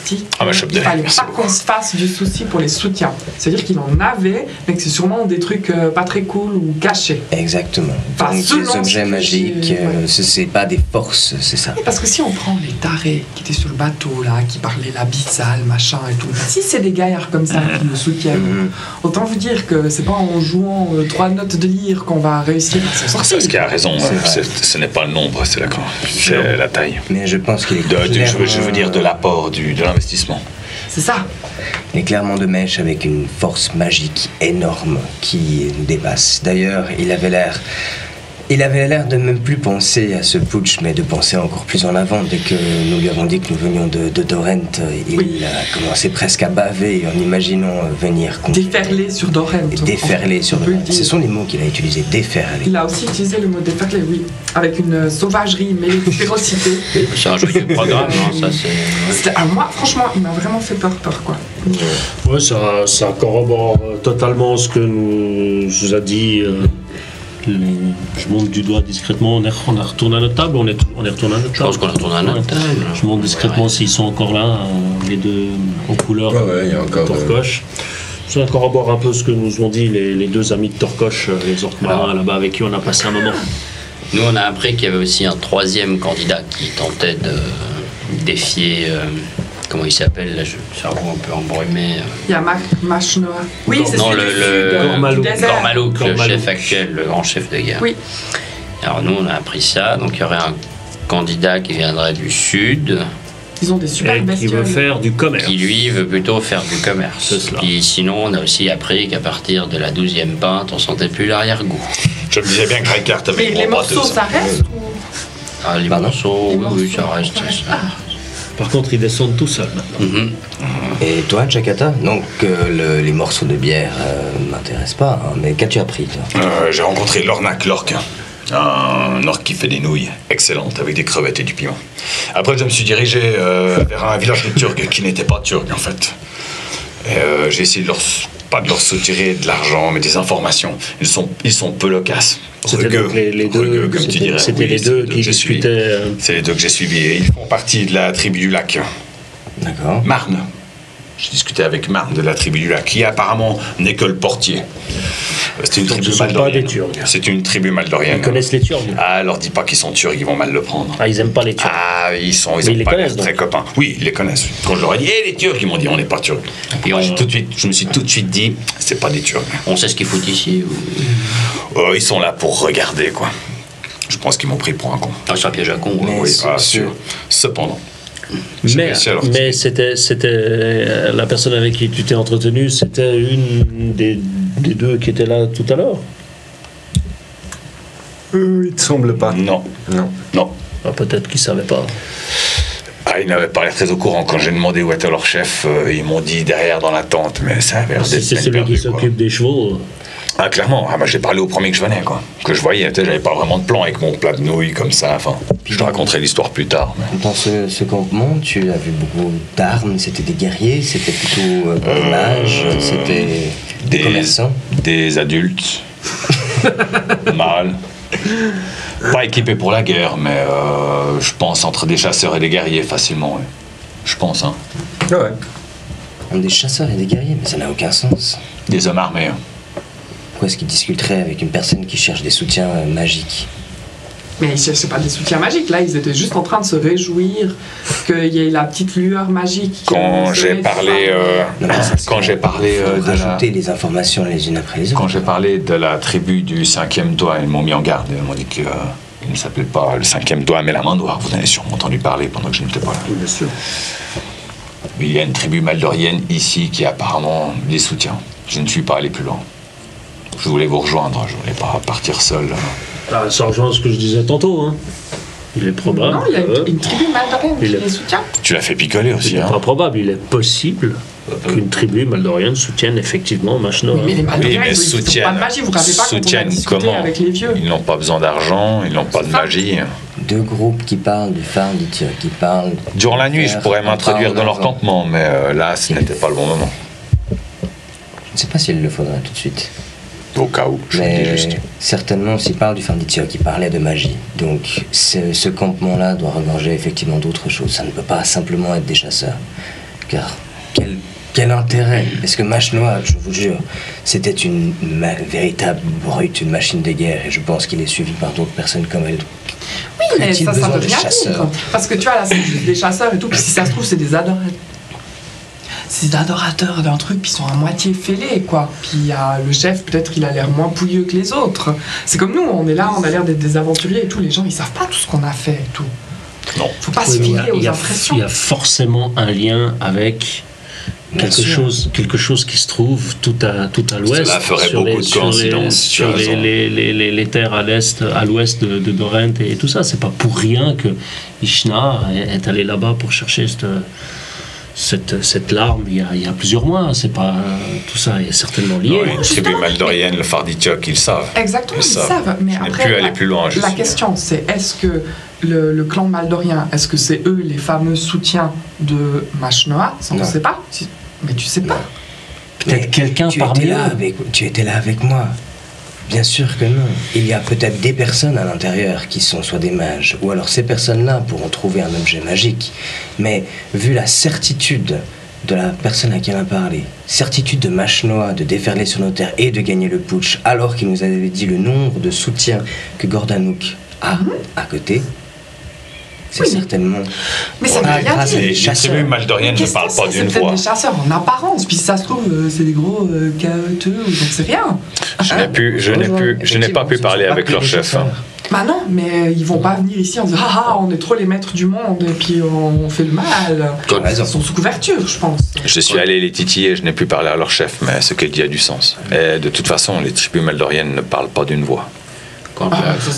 Speaker 6: dit
Speaker 3: Ah, bah, chope de
Speaker 6: qu'il fallait
Speaker 3: merci
Speaker 6: pas
Speaker 3: beaucoup.
Speaker 6: qu'on se fasse du souci pour les soutiens. C'est-à-dire qu'il en avait, mais que c'est sûrement des trucs pas très cool ou cachés.
Speaker 5: Exactement.
Speaker 6: Enfin,
Speaker 5: Donc
Speaker 6: selon
Speaker 5: les
Speaker 6: ce
Speaker 5: objets
Speaker 6: que
Speaker 5: magiques,
Speaker 6: j'ai- ouais.
Speaker 5: c'est pas des forces, c'est ça.
Speaker 6: Parce que si on prend les tarés qui étaient sur le bateau, là, qui parlaient l'abyssal, machin et tout, si c'est des gaillards comme ça qui nous soutiennent, autant vous dire que c'est pas en jouant 3 notes de lyre qu'on va réussir à s'en sortir.
Speaker 3: C'est ce qui a raison.
Speaker 5: C'est vrai.
Speaker 3: Ce n'est pas le nombre, c'est la taille.
Speaker 5: Mais je pense qu'il est
Speaker 3: Je veux dire de l'apport, de l'investissement.
Speaker 6: C'est ça.
Speaker 5: Il est clairement de mèche avec une force magique énorme qui nous dépasse. D'ailleurs, il avait l'air de même plus penser à ce putsch, mais de penser encore plus en avant. Dès que nous lui avons dit que nous venions de Dorent, il
Speaker 6: Oui.
Speaker 5: a commencé presque à baver en imaginant venir
Speaker 6: Déferler sur Dorent.
Speaker 5: déferler sur
Speaker 6: On peut
Speaker 5: le...
Speaker 6: le dire.
Speaker 5: Ce sont les mots qu'il a utilisés, déferler.
Speaker 6: Il a aussi utilisé le mot déferler, oui, avec une sauvagerie mêlée de férocité.
Speaker 2: C'est un joyeux programme, hein, ça c'est.
Speaker 6: Moi, franchement, il m'a vraiment fait peur, quoi.
Speaker 4: Ouais, ça corrobore totalement ce que nous a dit. Je monte du doigt discrètement. On est retourné à notre table. On est retourné à notre table.
Speaker 2: Je pense qu'on est retourné à notre table.
Speaker 4: Je monte discrètement
Speaker 2: Ouais.
Speaker 4: s'ils sont encore là, les deux aux couleurs
Speaker 1: Ouais, il y a encore,
Speaker 4: de Torcoche. Ça corrobore un peu ce que nous ont dit les deux amis de Torcoche, les orques marins là-bas avec qui on a passé un moment.
Speaker 2: Nous, on a appris qu'il y avait aussi un troisième candidat qui tentait de défier. Comment il s'appelle là, le cerveau un peu embrumé.
Speaker 6: Il y a Machnoa. Oui, c'est
Speaker 2: Non,
Speaker 6: celui du sud,
Speaker 4: Gormalouk.
Speaker 6: du désert.
Speaker 2: Gormalouk, le
Speaker 4: Gormalouk.
Speaker 2: chef actuel, le grand chef de guerre.
Speaker 6: Oui.
Speaker 2: Alors nous, on a appris ça. Donc il y aurait un candidat qui viendrait du sud,
Speaker 6: Ils ont des super
Speaker 4: Et qui
Speaker 6: bestioles.
Speaker 4: veut faire du commerce.
Speaker 2: qui lui veut plutôt faire du commerce.
Speaker 4: C'est cela.
Speaker 2: Puis sinon, on a aussi appris qu'à partir de la 12e pinte, on sentait plus l'arrière-goût.
Speaker 3: Je me disais bien que Ricard
Speaker 6: Mais
Speaker 3: avait une
Speaker 6: les
Speaker 3: bonne
Speaker 6: morceaux,
Speaker 3: batteuse.
Speaker 6: ça reste ou...
Speaker 2: Ah, les
Speaker 5: Pardon
Speaker 2: morceaux,
Speaker 6: Les
Speaker 2: oui, oui,
Speaker 6: morceaux,
Speaker 2: ça reste.
Speaker 6: ouais.
Speaker 2: Ça.
Speaker 4: Par contre, ils descendent tout seuls maintenant.
Speaker 2: Mhm.
Speaker 5: Et toi, Chakata? Donc, les morceaux de bière m'intéressent pas, hein, mais qu'as-tu appris, toi?
Speaker 3: J'ai rencontré Lornak, l'orque. Un orque qui fait des nouilles excellentes avec des crevettes et du piment. Après, je me suis dirigé vers un village de Turcs qui n'était pas turc, en fait. Et j'ai essayé pas de leur soutirer de l'argent, mais des informations. Ils sont peu loquaces.
Speaker 4: C'était
Speaker 3: Rugueux.
Speaker 4: donc les deux,
Speaker 3: Rugueux, comme tu dirais.
Speaker 4: c'était
Speaker 3: Oui,
Speaker 4: les
Speaker 3: c'est
Speaker 4: deux
Speaker 3: les
Speaker 4: qui
Speaker 3: que j'ai suivis.
Speaker 4: discutaient.
Speaker 3: C'est les deux que j'ai suivis. Et ils font partie de la tribu du lac.
Speaker 5: D'accord.
Speaker 3: Marne. J'ai discuté avec Marne de la tribu du lac, qui apparemment n'est que le portier. C'est une
Speaker 4: Donc,
Speaker 3: tribu
Speaker 4: ce sont pas
Speaker 3: maldorienne.
Speaker 4: des Turcs.
Speaker 3: C'est une tribu maldorienne.
Speaker 4: Ils connaissent les Turcs.
Speaker 3: Ah, leur dis pas qu'ils sont turcs, ils vont mal le prendre.
Speaker 4: Ah, ils aiment pas les Turcs.
Speaker 3: Ah, ils
Speaker 4: Mais
Speaker 3: ont
Speaker 4: ils les
Speaker 3: pas l'air
Speaker 4: connaissent,
Speaker 3: très
Speaker 4: donc.
Speaker 3: copains. Oui, ils les connaissent. Quand je leur ai dit, hé les Turcs, ils m'ont dit, on n'est pas turcs.
Speaker 2: Et on-
Speaker 3: Je me suis tout de suite dit, c'est pas des Turcs.
Speaker 2: On sait ce qu'ils foutent ici ou...
Speaker 3: Ils sont là pour regarder, quoi. Je pense qu'ils m'ont pris pour un con.
Speaker 2: Ah, c'est un piège à con.
Speaker 5: Mais-
Speaker 2: ouais.
Speaker 3: Oui,
Speaker 5: c'est
Speaker 3: ah,
Speaker 5: sûr.
Speaker 3: sûr. Cependant, j'ai
Speaker 4: Mais,
Speaker 3: réussi à leur
Speaker 4: mais c'était la personne avec qui tu t'es entretenu, c'était une des deux qui étaient là tout à l'heure?
Speaker 1: Il te semble pas.
Speaker 3: Non.
Speaker 1: Non.
Speaker 3: Non.
Speaker 4: Ah, peut-être qu'ils ne savaient pas.
Speaker 3: Ah, ils n'avaient pas l'air très au courant. Quand j'ai demandé où était leur chef, ils m'ont dit derrière dans la tente, mais ça avait l'air
Speaker 4: Si
Speaker 3: d'être
Speaker 4: c'est
Speaker 3: peine
Speaker 4: celui
Speaker 3: perdue,
Speaker 4: qui
Speaker 3: quoi.
Speaker 4: s'occupe des chevaux.
Speaker 3: Ah, clairement. Ah, bah, j'ai parlé au premier que je venais, quoi. Que je voyais. Tu sais, j'avais pas vraiment de plan avec mon plat de nouilles comme ça. Enfin, je te raconterai l'histoire plus tard. Mais...
Speaker 5: Dans ce campement, tu as vu beaucoup d'armes, c'était des guerriers, c'était plutôt des mages, c'était des commerçants.
Speaker 3: Des adultes. Mâles. Pas équipés pour la guerre, mais je pense entre des chasseurs et des guerriers facilement. Ouais. Je pense, hein.
Speaker 1: Ouais.
Speaker 5: Des chasseurs et des guerriers, mais ça n'a aucun sens.
Speaker 3: Des hommes armés. Hein.
Speaker 5: Pourquoi est-ce qu'ils discuteraient avec une personne qui cherche des soutiens magiques?
Speaker 6: Mais ils cherchaient pas des soutiens magiques, là, ils étaient juste en train de se réjouir qu'il y ait la petite lueur magique.
Speaker 3: Quand j'ai parlé,
Speaker 5: Non, mais
Speaker 3: quand j'ai parlé
Speaker 5: faut
Speaker 3: de la...
Speaker 5: rajouter les informations les unes après les autres.
Speaker 3: Quand j'ai parlé de la tribu du 5e doigt, ils m'ont mis en garde. Ils m'ont dit qu'il ne s'appelait pas le 5e doigt, mais la main noire. Vous en avez sûrement entendu parler pendant que je n'étais pas là.
Speaker 4: Oui, bien sûr.
Speaker 3: Il y a une tribu maldorienne ici qui a apparemment des soutiens. Je ne suis pas allé plus loin. Je voulais vous rejoindre, je voulais pas partir seul.
Speaker 4: Ah, ça rejoint ce que je disais tantôt. Hein. Il est probable.
Speaker 6: Non, il y a une tribu maldorienne qui les soutient.
Speaker 3: Tu l'as fait picoler
Speaker 4: Il
Speaker 3: aussi,
Speaker 4: n'est
Speaker 3: hein.
Speaker 4: pas probable, il est possible qu'une tribu maldorienne soutienne effectivement Machnoa.
Speaker 6: Mais les
Speaker 3: Oui,
Speaker 6: Maldoriens,
Speaker 3: mais
Speaker 6: ils ont pas
Speaker 3: soutiennent.
Speaker 6: de magie, vous ne rappelez pas quand on a
Speaker 3: Soutiennent
Speaker 6: discuté
Speaker 3: comment?
Speaker 6: avec les vieux.
Speaker 3: Ils n'ont pas besoin d'argent, ils n'ont pas de magie.
Speaker 5: Deux groupes qui parlent du phare du tir, qui parlent...
Speaker 3: Durant la nuit, je pourrais m'introduire dans leur
Speaker 5: camp.
Speaker 3: campement, mais là, ce n'était pas le bon moment.
Speaker 5: Je ne sais pas s'il le faudrait tout de suite.
Speaker 3: Au cas où, je le dis
Speaker 5: Mais
Speaker 3: juste.
Speaker 5: certainement, s'il parle du phare du tir, qui parlait de magie. Donc, ce campement-là doit regorger effectivement d'autres choses. Ça ne peut pas simplement être des chasseurs. Car quel intérêt? Parce que Machnoa, je vous jure, c'était une véritable brute, une machine de guerre. Et je pense qu'il est suivi par d'autres personnes comme elle.
Speaker 6: Oui, mais
Speaker 5: A-t-il
Speaker 6: ça
Speaker 5: besoin
Speaker 6: veut
Speaker 5: de
Speaker 6: rien
Speaker 5: chasseurs?
Speaker 6: dire. Parce que tu vois, là, c'est juste des chasseurs et tout. Puis si ça se trouve, c'est des adorateurs. C'est des adorateurs d'un truc, puis ils sont à moitié fêlés, quoi. Puis il y a le chef, peut-être il a l'air moins pouilleux que les autres. C'est comme nous, on est là, on a l'air d'être des aventuriers et tout. Les gens, ils savent pas tout ce qu'on a fait et tout.
Speaker 3: Non.
Speaker 6: Faut pas
Speaker 4: Oui,
Speaker 6: se
Speaker 4: mais
Speaker 6: fier
Speaker 4: il
Speaker 6: aux
Speaker 4: y a
Speaker 6: impressions.
Speaker 4: forcément un lien avec
Speaker 5: Bien sûr.
Speaker 4: quelque chose qui se trouve tout à l'ouest.
Speaker 3: Cela ferait beaucoup de coïncidences, tu as
Speaker 4: sur
Speaker 3: raison.
Speaker 4: les terres à l'est, à l'ouest de Dorent et tout ça. C'est pas pour rien que Ishna est allé là-bas pour chercher cette larme il y a plusieurs mois. C'est pas tout ça est certainement lié.
Speaker 3: Oui, une tribu maldorienne, le Farditiok, ils savent.
Speaker 6: Exactement,
Speaker 3: Ils
Speaker 6: ils
Speaker 3: savent.
Speaker 6: savent. Mais
Speaker 3: Je n'ai
Speaker 6: après,
Speaker 3: plus allé plus loin, je
Speaker 6: la
Speaker 3: suis-
Speaker 6: question, c'est est-ce que le clan maldorien, est-ce que c'est eux les fameux soutiens de Machnoa? Ça, on ne
Speaker 5: Non.
Speaker 6: sait pas. Mais tu sais pas.
Speaker 4: Peut-être
Speaker 5: Mais
Speaker 4: quelqu'un
Speaker 5: tu
Speaker 4: parmi
Speaker 5: étais là
Speaker 4: eux.
Speaker 5: tu étais là avec moi. Bien sûr que non. Il y a peut-être des personnes à l'intérieur qui sont soit des mages, ou alors ces personnes-là pourront trouver un objet magique. Mais vu la certitude de la personne à qui elle a parlé, certitude de Machnoa de déferler sur nos terres et de gagner le putsch, alors qu'il nous avait dit le nombre de soutiens que Gordanouk a à côté, c'est
Speaker 6: Oui.
Speaker 5: certainement
Speaker 6: Mais ça veut rien
Speaker 5: grâce à
Speaker 6: dire.
Speaker 5: des
Speaker 3: Les
Speaker 5: chasseurs.
Speaker 3: tribus maldoriennes ne
Speaker 6: Qu'est-ce
Speaker 3: parlent
Speaker 6: que
Speaker 3: pas
Speaker 6: c'est?
Speaker 3: d'une
Speaker 6: C'est peut-être
Speaker 3: voix.
Speaker 6: des chasseurs en apparence, puis si ça se trouve, c'est des gros caoteux, donc c'est rien.
Speaker 3: Je n'ai pas pu parler avec leur chef. Hein.
Speaker 6: Bah non, mais ils vont pas venir ici en disant ah on est trop les maîtres du monde et puis on fait le mal.
Speaker 3: Quand-
Speaker 6: Ils sont sous couverture, je pense.
Speaker 3: Je suis allé les titiller, je n'ai pu parler à leur chef, mais ce qu'elle dit a du sens. Et de toute façon, les tribus maldoriennes ne parlent pas d'une voix.
Speaker 2: Quand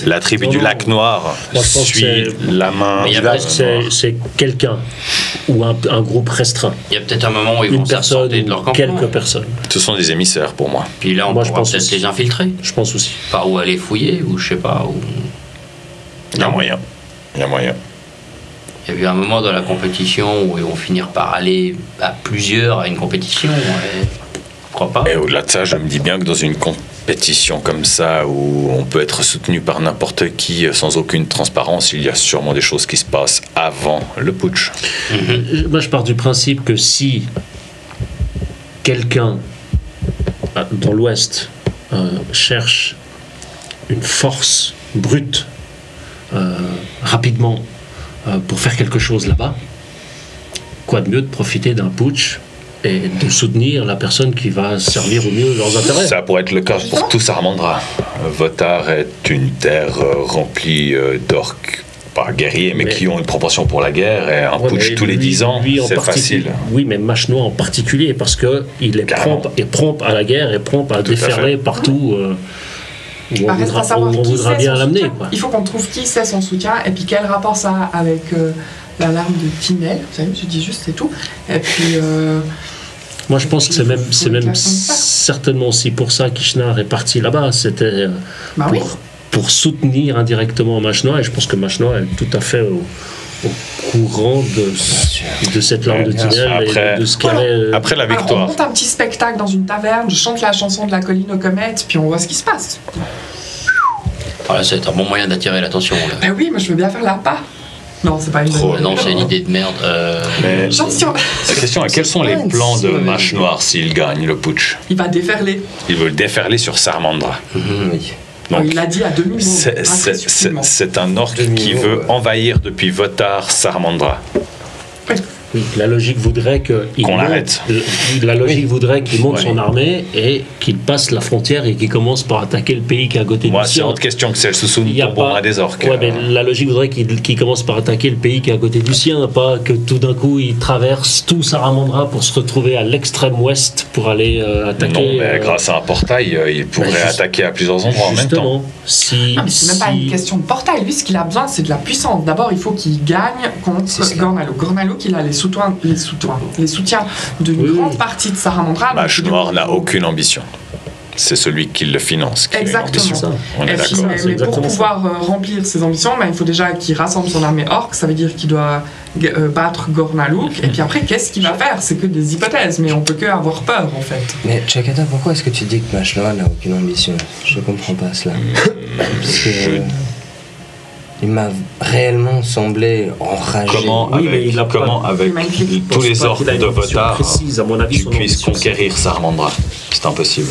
Speaker 3: La tribu du lac noir
Speaker 4: Moi, je pense
Speaker 3: suit
Speaker 4: que
Speaker 3: la main
Speaker 2: Mais il y a
Speaker 3: du lac noir.
Speaker 4: C'est quelqu'un ou un groupe restreint.
Speaker 2: il y a peut-être un moment où ils
Speaker 4: Une
Speaker 2: vont
Speaker 4: personne
Speaker 2: s'absenter de leur
Speaker 4: ou
Speaker 2: campement.
Speaker 4: quelques personnes.
Speaker 3: Ce sont des émissaires pour moi.
Speaker 2: Puis là, on
Speaker 4: Moi, je
Speaker 2: pourra
Speaker 4: pense
Speaker 2: peut-être
Speaker 4: aussi.
Speaker 2: les infiltrer.
Speaker 4: Je pense aussi.
Speaker 2: Par où aller fouiller, ou je sais pas. Où...
Speaker 3: Il y a moyen. Il y a moyen.
Speaker 2: Il y a eu un moment dans la compétition où ils vont finir par aller à plusieurs à une compétition. Et... Pourquoi pas?
Speaker 3: Et au-delà de ça, je me dis bien que dans une compétition comme ça, où on peut être soutenu par n'importe qui sans aucune transparence, il y a sûrement des choses qui se passent avant le putsch.
Speaker 4: Moi, je pars du principe que si quelqu'un dans l'Ouest cherche une force brute rapidement pour faire quelque chose là-bas, quoi de mieux de profiter d'un putsch et de soutenir la personne qui va servir au mieux leurs intérêts.
Speaker 3: Ça pourrait être le cas pour tous Armandra. Votar est une terre remplie d'orques pas guerriers, mais
Speaker 4: Mais-
Speaker 3: qui ont une proportion pour la guerre, et un
Speaker 4: Ouais,
Speaker 3: putsch
Speaker 4: mais
Speaker 3: tous les
Speaker 4: lui-
Speaker 3: 10 ans,
Speaker 4: lui en
Speaker 3: c'est
Speaker 4: particulier-
Speaker 3: facile.
Speaker 4: Oui, mais Machenois en particulier, parce qu'il est
Speaker 3: Carrément.
Speaker 4: prompt à la guerre et prompt à
Speaker 3: Tout à
Speaker 4: déferler partout où
Speaker 6: Bah,
Speaker 4: on
Speaker 6: reste à
Speaker 4: voudra,
Speaker 6: savoir
Speaker 4: où on
Speaker 6: qui
Speaker 4: voudra
Speaker 6: c'est
Speaker 4: bien
Speaker 6: son
Speaker 4: l'amener.
Speaker 6: soutien.
Speaker 4: Quoi.
Speaker 6: Il faut qu'on trouve qui c'est son soutien et puis quel rapport ça a avec l'alarme de Tinel. Vous savez, je dis juste c'est tout. Et puis
Speaker 4: Moi, je pense que c'est même
Speaker 6: Faut le
Speaker 4: certainement aussi pour ça qu'Ishnar est parti là-bas. C'était
Speaker 6: bah oui.
Speaker 4: pour soutenir indirectement Machenois, et je pense que Machenois est tout à fait au courant de cette larme de Tinel
Speaker 3: Après-
Speaker 4: et de ce qu'elle
Speaker 6: Voilà.
Speaker 4: est.
Speaker 3: Après la
Speaker 6: Alors, on
Speaker 3: victoire,
Speaker 6: monte un petit spectacle dans une taverne, je chante la chanson de la colline aux comètes, puis on voit ce qui se passe.
Speaker 2: Voilà, c'est un bon moyen d'attirer l'attention. là.
Speaker 6: Bah oui, mais je veux bien faire l'appât. Non, c'est pas une bonne idée.
Speaker 2: Non, c'est une idée de merde.
Speaker 3: mais
Speaker 6: Attention,
Speaker 3: la question est quels sont les plans de Mâche Noire s'il gagne le putsch?
Speaker 6: il va déferler.
Speaker 3: Il veut le déferler sur Sarmandra.
Speaker 5: Oui.
Speaker 3: Donc,
Speaker 6: Il l'a dit à demi-mot.
Speaker 3: c'est un orc qui
Speaker 5: Demi-mot,
Speaker 3: veut
Speaker 5: ouais.
Speaker 3: envahir depuis Votar Sarmandra.
Speaker 4: Oui, la logique voudrait qu'il
Speaker 3: Qu'on
Speaker 4: monte-
Speaker 3: l'arrête.
Speaker 4: La logique voudrait qu'il monte
Speaker 3: Ouais.
Speaker 4: son armée et qu'il passe la frontière et qu'il commence par attaquer le pays qui est à côté
Speaker 3: Moi,
Speaker 4: du
Speaker 3: c'est
Speaker 4: sien.
Speaker 3: autre question que celle sous
Speaker 4: Il y a
Speaker 3: pour bourrer
Speaker 4: pas-
Speaker 3: des orques.
Speaker 4: Ouais, mais la logique voudrait qu'il commence par attaquer le pays qui est à côté du sien, pas que tout d'un coup il traverse tout Saramandra pour se retrouver à l'extrême ouest pour aller attaquer.
Speaker 3: Non, mais grâce à un portail, il pourrait
Speaker 4: juste-
Speaker 3: attaquer à plusieurs endroits en même temps.
Speaker 4: Justement, si,
Speaker 6: Ah, mais c'est même pas une question de portail. Lui, ce qu'il a besoin, c'est de la puissance. D'abord, il faut qu'il gagne contre
Speaker 5: C'est cela.
Speaker 6: Gornalo. Gornalo, qu'il a les soutiens d'une
Speaker 4: Oui.
Speaker 6: grande partie de Saramandra. donc
Speaker 3: Mâche
Speaker 6: il doit-
Speaker 3: Noire n'a aucune ambition. C'est celui qui le finance qui a une
Speaker 6: Exactement.
Speaker 3: ambition.
Speaker 4: Ça.
Speaker 3: On est
Speaker 6: Et puis,
Speaker 3: d'accord.
Speaker 6: mais
Speaker 4: c'est
Speaker 6: pour
Speaker 4: exactement
Speaker 6: pouvoir remplir ses ambitions, il faut déjà qu'il rassemble son armée orque. Ça veut dire qu'il doit battre Gornalouk. Et puis après, qu'est-ce qu'il va faire? C'est que des hypothèses, mais on peut que avoir peur, en fait.
Speaker 5: Mais Chakata, pourquoi est-ce que tu dis que Machenois n'a aucune ambition? Je comprends pas cela. Parce que il m'a réellement semblé enragé.
Speaker 3: Comment
Speaker 4: Oui, mais
Speaker 3: avec,
Speaker 4: il a pas-
Speaker 3: comment avec
Speaker 6: il m'a écrit.
Speaker 4: Je
Speaker 3: tous
Speaker 4: pense
Speaker 3: les
Speaker 4: pas
Speaker 3: orques
Speaker 4: qu'il a une
Speaker 3: de
Speaker 4: ambition
Speaker 3: Votar,
Speaker 4: précise. À mon avis,
Speaker 3: tu
Speaker 4: son
Speaker 3: puisses
Speaker 4: ambition,
Speaker 3: conquérir Sarmandra? C'est impossible.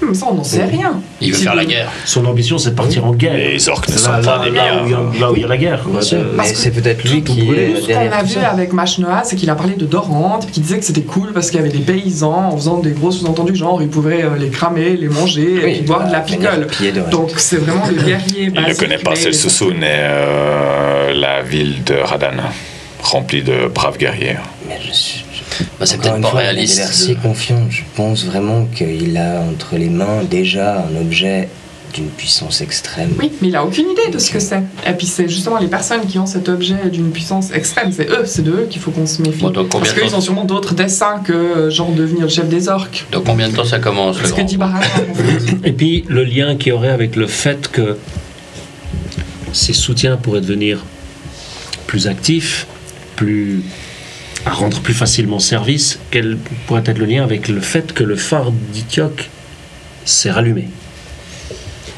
Speaker 6: Mais ça, on n'en sait rien.
Speaker 2: Il veut
Speaker 6: Si
Speaker 2: faire la
Speaker 6: vous-
Speaker 2: guerre.
Speaker 4: Son ambition, c'est de partir en guerre.
Speaker 3: Les orques ne
Speaker 4: C'est
Speaker 3: sont pas des
Speaker 4: là
Speaker 3: milliards.
Speaker 4: où il y a la guerre. quoi.
Speaker 5: Bien sûr,
Speaker 6: Parce
Speaker 5: mais
Speaker 6: que
Speaker 5: c'est peut-être lui
Speaker 6: Tout
Speaker 5: qui est
Speaker 6: ce qu'on
Speaker 5: derrière
Speaker 6: a
Speaker 5: tout
Speaker 6: vu
Speaker 5: ça.
Speaker 6: avec Machnoa, c'est qu'il a parlé de Dorante, puis qu'il disait que c'était cool parce qu'il y avait des paysans en faisant des gros sous-entendus, genre ils pouvaient les cramer, les manger et puis boire de la picole. Donc c'est vraiment le guerrier
Speaker 3: Il ne
Speaker 6: basique,
Speaker 3: connaît pas
Speaker 6: mais
Speaker 3: Sel Sousoun et la ville de Radan, remplie de braves guerriers.
Speaker 5: Mais je suis.
Speaker 2: Bah, c'est
Speaker 5: Encore
Speaker 2: peut-être
Speaker 5: une
Speaker 2: pas
Speaker 5: fois, il a
Speaker 2: réaliste.
Speaker 5: l'air si confiant. Je pense vraiment qu'il a entre les mains déjà un objet d'une puissance extrême.
Speaker 6: Oui, mais il a aucune idée de ce que c'est. Et puis c'est justement les personnes qui ont cet objet d'une puissance extrême, c'est de eux qu'il faut qu'on se méfie.
Speaker 2: Bon, donc, combien
Speaker 6: Parce
Speaker 2: de
Speaker 6: qu'ils
Speaker 2: temps-
Speaker 6: ont sûrement d'autres dessins que genre devenir le chef des orques.
Speaker 2: Dans combien de temps ça commence, le
Speaker 6: Ce que
Speaker 2: grand
Speaker 6: dit Baraka, en fait.
Speaker 4: Et puis le lien qu'il y aurait avec le fait que ses soutiens pourraient devenir plus actifs, plus à rendre plus facilement service, quel pourrait être le lien avec le fait que le phare d'Ithiok s'est rallumé?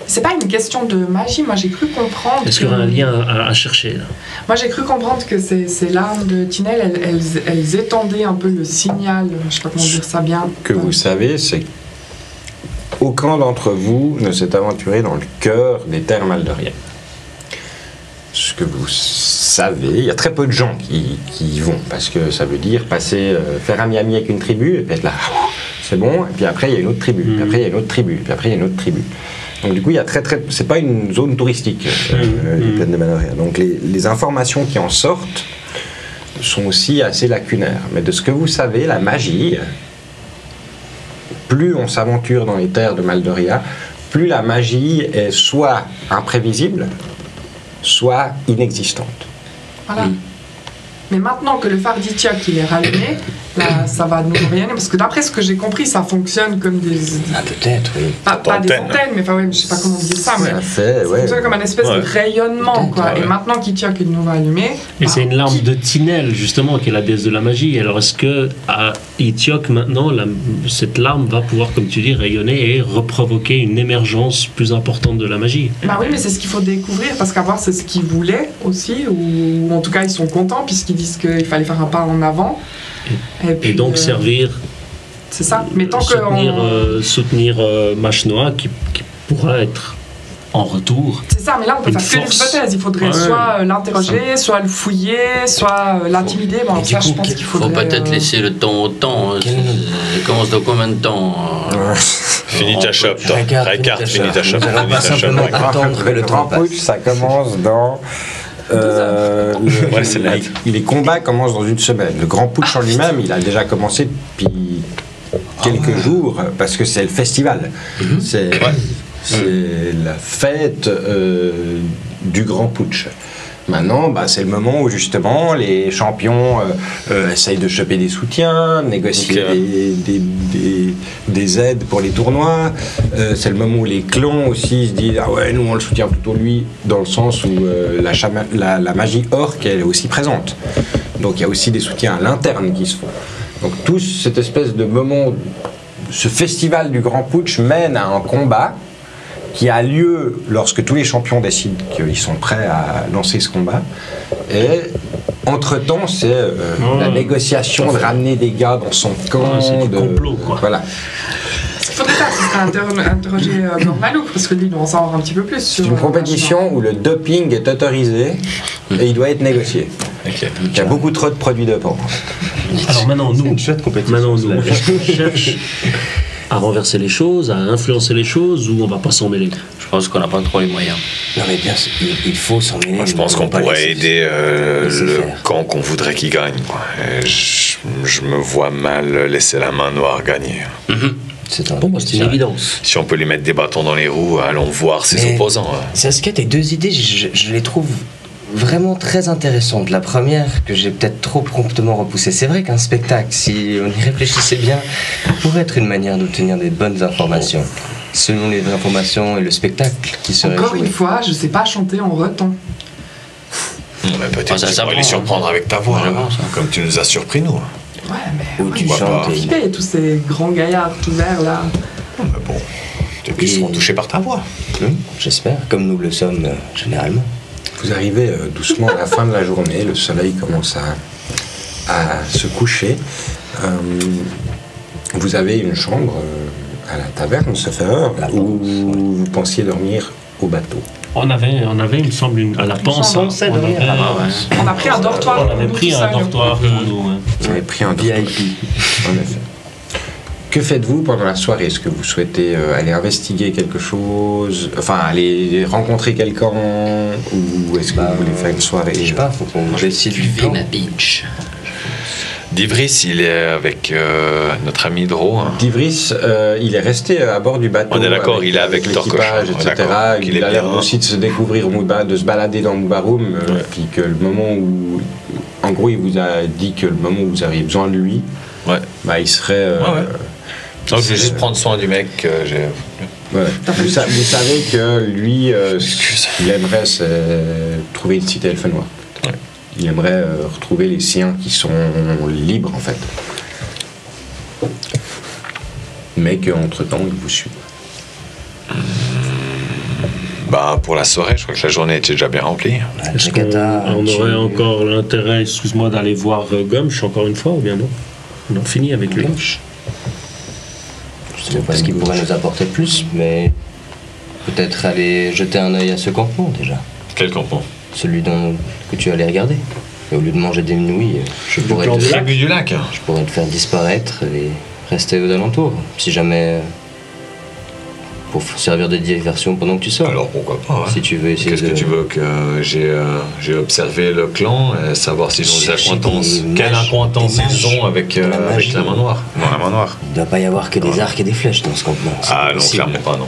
Speaker 6: C'est pas une question de magie, moi j'ai cru comprendre.
Speaker 4: Est-ce qu'il y aurait un lien à chercher là?
Speaker 6: Moi j'ai cru comprendre que ces larmes de Tinel, elles étendaient un peu le signal, je sais pas comment dire ça bien.
Speaker 1: Que vous savez, c'est qu'aucun d'entre vous ne s'est aventuré dans le cœur des terres maldoriennes. Ce que vous savez, il y a très peu de gens qui y vont, parce que ça veut dire passer, faire ami-ami avec une tribu, et puis être là, c'est bon, et puis après il y a une autre tribu, puis après il y a une autre tribu, puis après il y a une autre tribu. Donc du coup, il y a c'est pas une zone touristique, les plaines de Manoria. Donc les informations qui en sortent sont aussi assez lacunaires. Mais de ce que vous savez, la magie, plus on s'aventure dans les terres de Maldoria, plus la magie est soit imprévisible, soit inexistante.
Speaker 6: Voilà. Mais maintenant que le phare d'Ithiok il est rallumé, là ça va nous orienter, parce que d'après ce que j'ai compris, ça fonctionne comme des.
Speaker 5: Ah, peut-être, oui.
Speaker 6: Pas des
Speaker 3: Antennes.
Speaker 6: antennes, mais enfin, ouais, je sais pas comment dire ça, mais.
Speaker 1: Ça fait,
Speaker 6: Ça
Speaker 1: ouais.
Speaker 6: fonctionne comme un espèce
Speaker 3: Ouais.
Speaker 6: de rayonnement, quoi.
Speaker 3: Ouais.
Speaker 6: Et maintenant qu'Ithiok est de nouveau allumé.
Speaker 4: Et
Speaker 6: bah,
Speaker 4: c'est une larme
Speaker 6: qui-
Speaker 4: de Tinel, justement, qui est la déesse de la magie. Alors, est-ce que à Ithiok, maintenant, cette larme va pouvoir, comme tu dis, rayonner et reprovoquer une émergence plus importante de la magie?
Speaker 6: Bah oui, mais c'est ce qu'il faut découvrir, parce qu'à voir, c'est ce qu'ils voulaient aussi, ou en tout cas, ils sont contents, puisqu'ils disent qu'il fallait faire un pas en avant.
Speaker 4: Et
Speaker 6: puis,
Speaker 4: donc servir,
Speaker 6: C'est ça. Mais tant que.
Speaker 4: soutenir Machnoa, qui pourra être en retour.
Speaker 6: C'est ça, mais là on peut
Speaker 4: une
Speaker 6: faire que des
Speaker 4: force.
Speaker 6: hypothèses. Il faudrait
Speaker 4: Ouais.
Speaker 6: soit l'interroger, soit le fouiller, soit l'intimider. Bon,
Speaker 5: Et
Speaker 6: ça,
Speaker 5: du
Speaker 6: je
Speaker 5: coup,
Speaker 6: pense qu'il
Speaker 2: Faut
Speaker 6: faudrait.
Speaker 2: peut-être laisser le temps au temps. Ça commence dans combien de temps
Speaker 3: Finis ta shop, toi. Ricard, finis ta shop.
Speaker 5: Nous allons pas simplement attendre que le temps
Speaker 1: Grand Putsch,
Speaker 5: passe.
Speaker 1: ça commence dans...
Speaker 3: Ouais, c'est net.
Speaker 1: les combats commencent dans une semaine. Le Grand Putsch en lui-même, il a déjà commencé depuis quelques jours, parce que c'est le festival. C'est la fête du Grand Putsch. Maintenant, bah, c'est le moment où justement les champions essayent de choper des soutiens, négocier des aides pour les tournois. C'est le moment où les clans aussi se disent ah ouais, nous on le soutient plutôt lui, dans le sens où la magie orque elle est aussi présente. Donc il y a aussi des soutiens à l'interne qui se font. Donc tout cette espèce de moment, ce festival du Grand Putsch mène à un combat qui a lieu lorsque tous les champions décident qu'ils sont prêts à lancer ce combat. Et entre-temps, c'est la négociation de ramener des gars dans son camp.
Speaker 4: C'est du complot, quoi.
Speaker 1: Voilà.
Speaker 6: Il faudrait faire, ce serait interroger Gormalouk, parce que lui, il doit en savoir un petit peu plus.
Speaker 1: C'est une compétition où le doping est autorisé et il doit être négocié. Il y a beaucoup trop de produits dopants.
Speaker 4: Alors maintenant,
Speaker 5: C'est
Speaker 4: nous,
Speaker 5: une chouette compétition.
Speaker 4: est-ce qu'on cherche à renverser les choses, à influencer les choses, ou on va pas s'en mêler?
Speaker 2: Je pense qu'on n'a pas trop les moyens.
Speaker 5: Non mais bien sûr, il faut s'en mêler.
Speaker 3: Moi, je pense qu'on pourrait aider le camp qu'on voudrait qu'il gagne. Quoi. Et je me vois mal laisser la main noire gagner.
Speaker 5: C'est un
Speaker 4: Bon, bah, c'est une évidence.
Speaker 3: Si on peut lui mettre des bâtons dans les roues, allons voir ses
Speaker 5: Mais-
Speaker 3: opposants. Hein.
Speaker 5: Saskia, tes deux idées, je les trouve vraiment très intéressantes. La première, que j'ai peut-être trop promptement repoussée. C'est vrai qu'un spectacle, si on y réfléchissait bien, pourrait être une manière d'obtenir des bonnes informations. Selon les informations et le spectacle qui serait
Speaker 6: Encore
Speaker 5: joué.
Speaker 6: une fois, je sais pas chanter en breton.
Speaker 3: Mais peut-être
Speaker 2: Ah, ça
Speaker 3: que tu
Speaker 2: s'apprend,
Speaker 3: pourrais les surprendre avec ta voix,
Speaker 2: Vraiment,
Speaker 3: hein,
Speaker 2: ça.
Speaker 3: comme tu nous as surpris, nous.
Speaker 6: Ouais, mais
Speaker 5: Où tu
Speaker 3: vois
Speaker 5: chantes
Speaker 3: pas.
Speaker 5: et-
Speaker 6: flipper, tous ces grands gaillards tout verts là.
Speaker 3: Mais bon, peut-être qu'ils seront touchés par ta voix.
Speaker 5: J'espère, comme nous le sommes généralement.
Speaker 1: Vous arrivez doucement à la fin de la journée, le soleil commence à se coucher. Vous avez une chambre à la taverne, sauf erreur, où vous pensiez dormir au bateau.
Speaker 4: On avait, il me semble, à la Panse.
Speaker 6: On
Speaker 4: On
Speaker 6: pensait
Speaker 4: avait,
Speaker 6: dormir. On a pris un dortoir.
Speaker 4: on avait
Speaker 6: nous,
Speaker 4: pris
Speaker 6: tout
Speaker 4: un
Speaker 6: seuls.
Speaker 4: dortoir pour nous. hein.
Speaker 1: Vous avez pris un dortoir. En effet. Que faites-vous pendant la soirée? Est-ce que vous souhaitez aller investiguer quelque chose, enfin aller rencontrer quelqu'un, ou est-ce que vous voulez faire une soirée?
Speaker 5: Je sais pas, faut qu'on décide du
Speaker 2: Cultiver
Speaker 5: plan.
Speaker 2: ma beach.
Speaker 3: Divris, il est avec notre ami Dro. Hein.
Speaker 1: Divris, il est resté à bord du bateau.
Speaker 3: On est d'accord, il est avec
Speaker 1: l'équipage,
Speaker 3: Torcoche, on est
Speaker 1: etc.
Speaker 3: d'accord qu'il
Speaker 1: Il
Speaker 3: est
Speaker 1: a l'air
Speaker 3: bien.
Speaker 1: aussi de se découvrir de se balader dans Moubaroum, puis que le moment où, en gros, il vous a dit que le moment où vous auriez besoin de lui,
Speaker 3: Ouais.
Speaker 1: bah, il serait.
Speaker 3: Ouais. Donc, je vais juste prendre soin du mec.
Speaker 1: Ouais. Vous savez que lui, ce qu'il aimerait, c'est trouver une cité elfe noire.
Speaker 3: Ouais.
Speaker 1: Il aimerait retrouver les siens qui sont libres, en fait. Mais qu'entre-temps, il vous suit.
Speaker 3: Bah, pour la soirée, je crois que la journée était déjà bien remplie.
Speaker 4: Est-ce qu'on aurait encore l'intérêt, excuse-moi, d'aller voir Gumsh encore une fois, ou bien non? On en finit avec lui.
Speaker 5: Je sais pas ce qu'il pourrait nous apporter plus, mais peut-être aller jeter un œil à ce campement déjà.
Speaker 3: Quel campement?
Speaker 5: Celui que tu allais regarder. Et au lieu de manger des nouilles, je pourrais,
Speaker 4: plan du lac.
Speaker 3: Tribu du lac.
Speaker 5: je pourrais te faire disparaître et rester aux alentours. Si jamais. Pour servir de diversion pendant que tu sors.
Speaker 3: Alors pourquoi pas, ouais.
Speaker 5: Si tu veux essayer
Speaker 3: Qu'est-ce que
Speaker 5: de-
Speaker 3: tu veux que j'ai observé le clan, savoir s'ils ont des
Speaker 5: Chercher
Speaker 3: accointances.
Speaker 5: des
Speaker 3: Quelle
Speaker 5: mages,
Speaker 3: accointance
Speaker 5: des
Speaker 3: ils
Speaker 5: mages,
Speaker 3: ont avec,
Speaker 5: de la
Speaker 3: avec
Speaker 5: magie.
Speaker 3: la main noire. Non, la main noire.
Speaker 5: Il ne doit pas y avoir que des arcs et des flèches dans ce campement. c'est
Speaker 3: Ah non,
Speaker 5: impossible.
Speaker 3: clairement pas, non.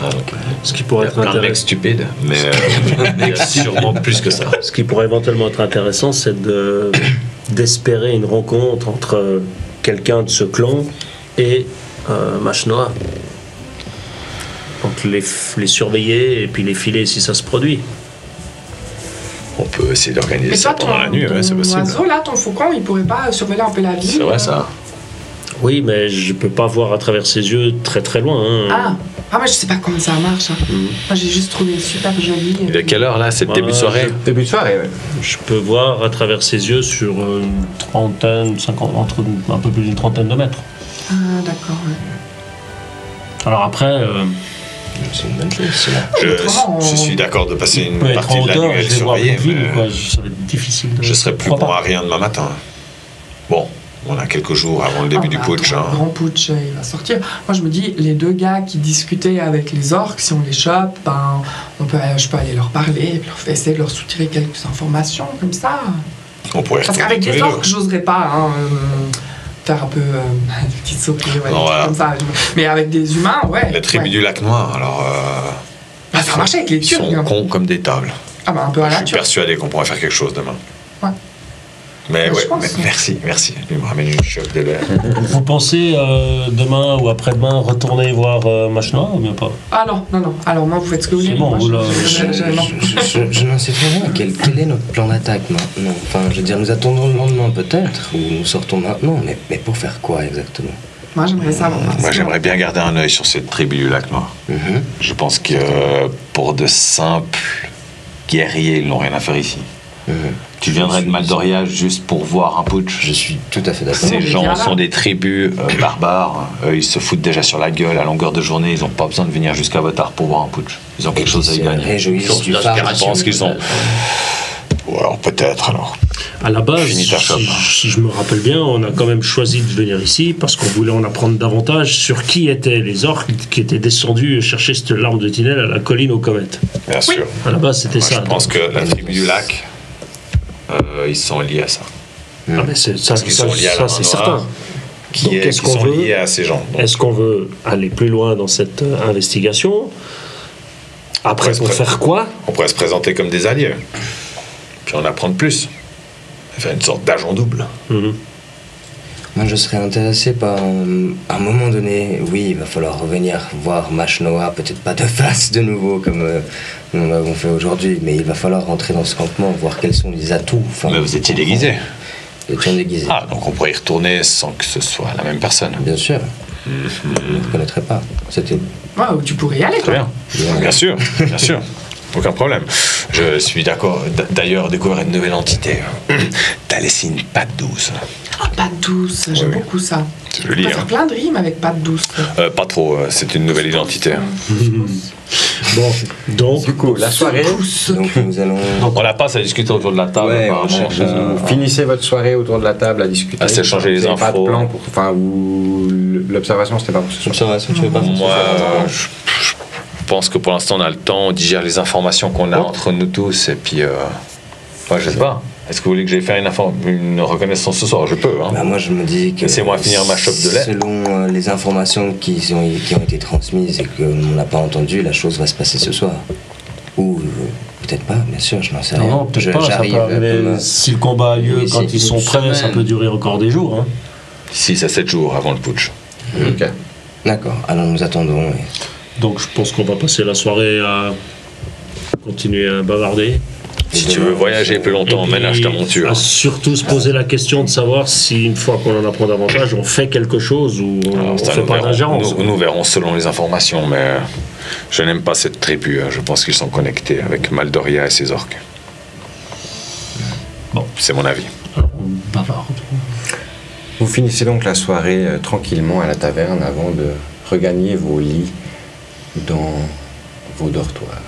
Speaker 3: Ah, non.
Speaker 4: Ce qui
Speaker 3: Il y
Speaker 4: pourrait
Speaker 3: a
Speaker 4: être
Speaker 3: plein de mecs
Speaker 4: intéressant.
Speaker 3: stupides, mais il y a sûrement plus que ça.
Speaker 4: Ce qui pourrait éventuellement être intéressant, c'est d'espérer une rencontre entre quelqu'un de ce clan et Mâche Noire. Donc les surveiller et puis les filer si ça se produit.
Speaker 3: On peut essayer d'organiser
Speaker 6: Mais
Speaker 3: ça
Speaker 6: toi,
Speaker 3: pendant la nuit, ouais, c'est possible.
Speaker 6: oiseau là, ton faucon, il pourrait pas surveiller un peu la ville.
Speaker 3: C'est vrai ça.
Speaker 4: Oui, mais je peux pas voir à travers ses yeux très très loin. Hein.
Speaker 6: Moi je sais pas comment ça marche. Hein. Moi j'ai juste trouvé super joli.
Speaker 3: Il est quelle heure là? C'est le début de soirée?
Speaker 1: Début de soirée, ouais.
Speaker 4: Je peux voir à travers ses yeux sur une trentaine, 50, un peu plus d'une trentaine de mètres.
Speaker 6: Ah d'accord. Ouais.
Speaker 4: Alors après,
Speaker 5: C'est une bonne chose, cela.
Speaker 3: Je suis d'accord de passer
Speaker 4: il
Speaker 3: une
Speaker 4: peut être
Speaker 3: partie
Speaker 4: en
Speaker 3: de la
Speaker 4: hauteur
Speaker 3: nuit à
Speaker 4: et
Speaker 3: le
Speaker 4: je vais voir
Speaker 3: surveiller,
Speaker 4: une ville,
Speaker 3: mais
Speaker 4: quoi. Ça va être difficile de...
Speaker 3: je serai plus
Speaker 4: Pourquoi
Speaker 3: bon
Speaker 4: pas.
Speaker 3: à rien demain matin. Bon, On a quelques jours avant le début du putsch.
Speaker 6: Le grand putsch, il va sortir. Moi, je me dis, les deux gars qui discutaient avec les orques, si on les chope, ben, je peux aller leur parler et puis essayer de leur soutirer quelques informations comme ça.
Speaker 3: On pourrait
Speaker 6: Parce qu'avec les orques, j'oserais pas faire un peu des petites sauteries, comme ça. Mais avec des humains, ouais.
Speaker 3: La tribu du lac Noir, alors.
Speaker 6: Bah, ça a marché avec les Turcs.
Speaker 3: Ils sont cons comme des tables.
Speaker 6: Ah bah un peu à la
Speaker 3: Je suis
Speaker 6: Turque.
Speaker 3: persuadé qu'on pourrait faire quelque chose demain.
Speaker 6: Ouais.
Speaker 3: Mais
Speaker 6: Je
Speaker 3: ouais,
Speaker 6: pense.
Speaker 3: merci. Il me ramène une chope de l'air.
Speaker 4: Vous pensez demain ou après-demain retourner voir Machnoir ou bien pas?
Speaker 6: Ah non. Alors moi, vous faites ce que vous voulez.
Speaker 4: C'est bon,
Speaker 6: Moi,
Speaker 4: vous là.
Speaker 5: Je n'en sais rien. Quel est notre plan d'attaque maintenant? Enfin, je veux dire, nous attendons le lendemain peut-être, ou nous sortons maintenant, mais pour faire quoi exactement?
Speaker 6: Moi, j'aimerais savoir.
Speaker 3: Moi, j'aimerais bien garder un œil sur cette tribu du lac Noir. Je pense que pour de simples guerriers, ils n'ont rien à faire ici. Tu viendrais de Maldoria juste pour voir un putsch?
Speaker 5: Je suis tout à fait d'accord.
Speaker 3: Ces
Speaker 6: mais
Speaker 3: gens
Speaker 6: viens là.
Speaker 3: sont des tribus barbares. Ils se foutent déjà sur la gueule à longueur de journée. Ils n'ont pas besoin de venir jusqu'à Votar pour voir un putsch. Ils ont quelque chose à y gagner.
Speaker 5: Réjouissent du phare.
Speaker 3: Je pense qu'ils ont. Ou alors peut-être alors.
Speaker 4: À la base,
Speaker 3: Finis ta chope.
Speaker 4: si je me rappelle bien, on a quand même choisi de venir ici parce qu'on voulait en apprendre davantage sur qui étaient les orques qui étaient descendus chercher cette larme de Tinel à la colline aux comètes.
Speaker 3: Bien sûr.
Speaker 4: À la base, c'était
Speaker 3: Moi,
Speaker 4: ça.
Speaker 3: je pense que la tribu du lac, ils sont liés à ça.
Speaker 4: Ah, mais ça,
Speaker 3: Parce qu'ils sont liés à la
Speaker 4: c'est
Speaker 3: main
Speaker 4: certain.
Speaker 3: noire,
Speaker 4: Donc,
Speaker 3: qui
Speaker 4: est-ce qu'on
Speaker 3: sont
Speaker 4: veut-
Speaker 3: liés à ces gens. Donc,
Speaker 4: Est-ce qu'on veut aller plus loin dans cette investigation? Après,
Speaker 3: Après,
Speaker 4: pour
Speaker 3: c'est-
Speaker 4: faire quoi?
Speaker 3: on pourrait se présenter comme des alliés. Puis en apprendre plus. Faire une sorte d'agent double.
Speaker 4: Mhm.
Speaker 5: Moi, je serais intéressé par à un moment donné. Oui, il va falloir revenir voir Machnoa, peut-être pas de face de nouveau comme nous l'avons fait aujourd'hui, mais il va falloir rentrer dans ce campement, voir quels sont les atouts. Enfin,
Speaker 3: Mais vous étiez déguisé.
Speaker 5: Nous étions déguisés.
Speaker 3: Ah, donc on pourrait y retourner sans que ce soit la même personne.
Speaker 5: Bien sûr. Je ne reconnaîtrais pas. C'était
Speaker 6: Ouais, tu pourrais y aller,
Speaker 3: Très
Speaker 6: toi.
Speaker 3: bien. Bien sûr, bien sûr. Aucun problème. Je suis d'accord. D'ailleurs, découvrir une nouvelle entité. T'as laissé une patte douce.
Speaker 6: Ah, pâte douce, j'aime
Speaker 3: Oui.
Speaker 6: beaucoup ça.
Speaker 3: C'est
Speaker 6: On
Speaker 3: joli,
Speaker 6: peut
Speaker 3: hein.
Speaker 6: faire plein de rimes avec pâte douce.
Speaker 3: Pas trop, c'est une nouvelle identité.
Speaker 4: Bon, donc,
Speaker 1: Du coup, la soirée,
Speaker 5: donc nous allons.
Speaker 3: On n'a pas à discuter autour de la table.
Speaker 5: Ouais,
Speaker 3: apparemment.
Speaker 5: on cherche
Speaker 1: vous finissez votre soirée autour de la table à discuter.
Speaker 3: À s'échanger les
Speaker 1: Vous avez pas de
Speaker 3: infos.
Speaker 1: plan pour, enfin, l'observation, c'était pas pour ce soir.
Speaker 5: Observation, tu veux pas faire
Speaker 3: Moi,
Speaker 5: ça
Speaker 3: je pense que pour l'instant, on a le temps, on digère les informations qu'on a entre nous tous, et puis, moi, je sais pas. Est-ce que vous voulez que j'aille faire une reconnaissance ce soir? Je peux, hein.
Speaker 5: Bah, moi, je me dis que.
Speaker 3: Laissez-moi finir ma chope de lait.
Speaker 5: Selon les informations qui ont été transmises et que l'on n'a pas entendues, la chose va se passer ce soir. Ou peut-être pas, bien sûr, je n'en sais rien.
Speaker 4: non, peut-être pas, ça
Speaker 5: J'arrive
Speaker 4: peut arriver.
Speaker 5: comme,
Speaker 4: Si le combat a lieu
Speaker 5: oui,
Speaker 4: quand
Speaker 5: c'est
Speaker 4: ils sont
Speaker 5: une
Speaker 4: prêts, ça
Speaker 5: semaine.
Speaker 4: peut durer encore des jours. Hein.
Speaker 3: 6 à 7 jours avant le putsch.
Speaker 1: Ok.
Speaker 5: D'accord, alors nous attendons. Et...
Speaker 4: Donc je pense qu'on va passer la soirée à continuer à bavarder.
Speaker 3: Si tu veux voyager plus longtemps,
Speaker 4: Et puis,
Speaker 3: ménage ta monture.
Speaker 4: à surtout se poser la question de savoir si une fois qu'on en apprend davantage, on fait quelque chose ou on
Speaker 3: Alors,
Speaker 4: ne
Speaker 3: ça,
Speaker 4: fait pas d'ingérence.
Speaker 3: nous verrons selon les informations, mais je n'aime pas cette tribu. Je pense qu'ils sont connectés avec Maldoria et ses orques.
Speaker 4: Bon.
Speaker 3: C'est mon avis.
Speaker 4: Alors, on bavarde.
Speaker 1: Vous finissez donc la soirée tranquillement à la taverne avant de regagner vos lits dans vos dortoirs.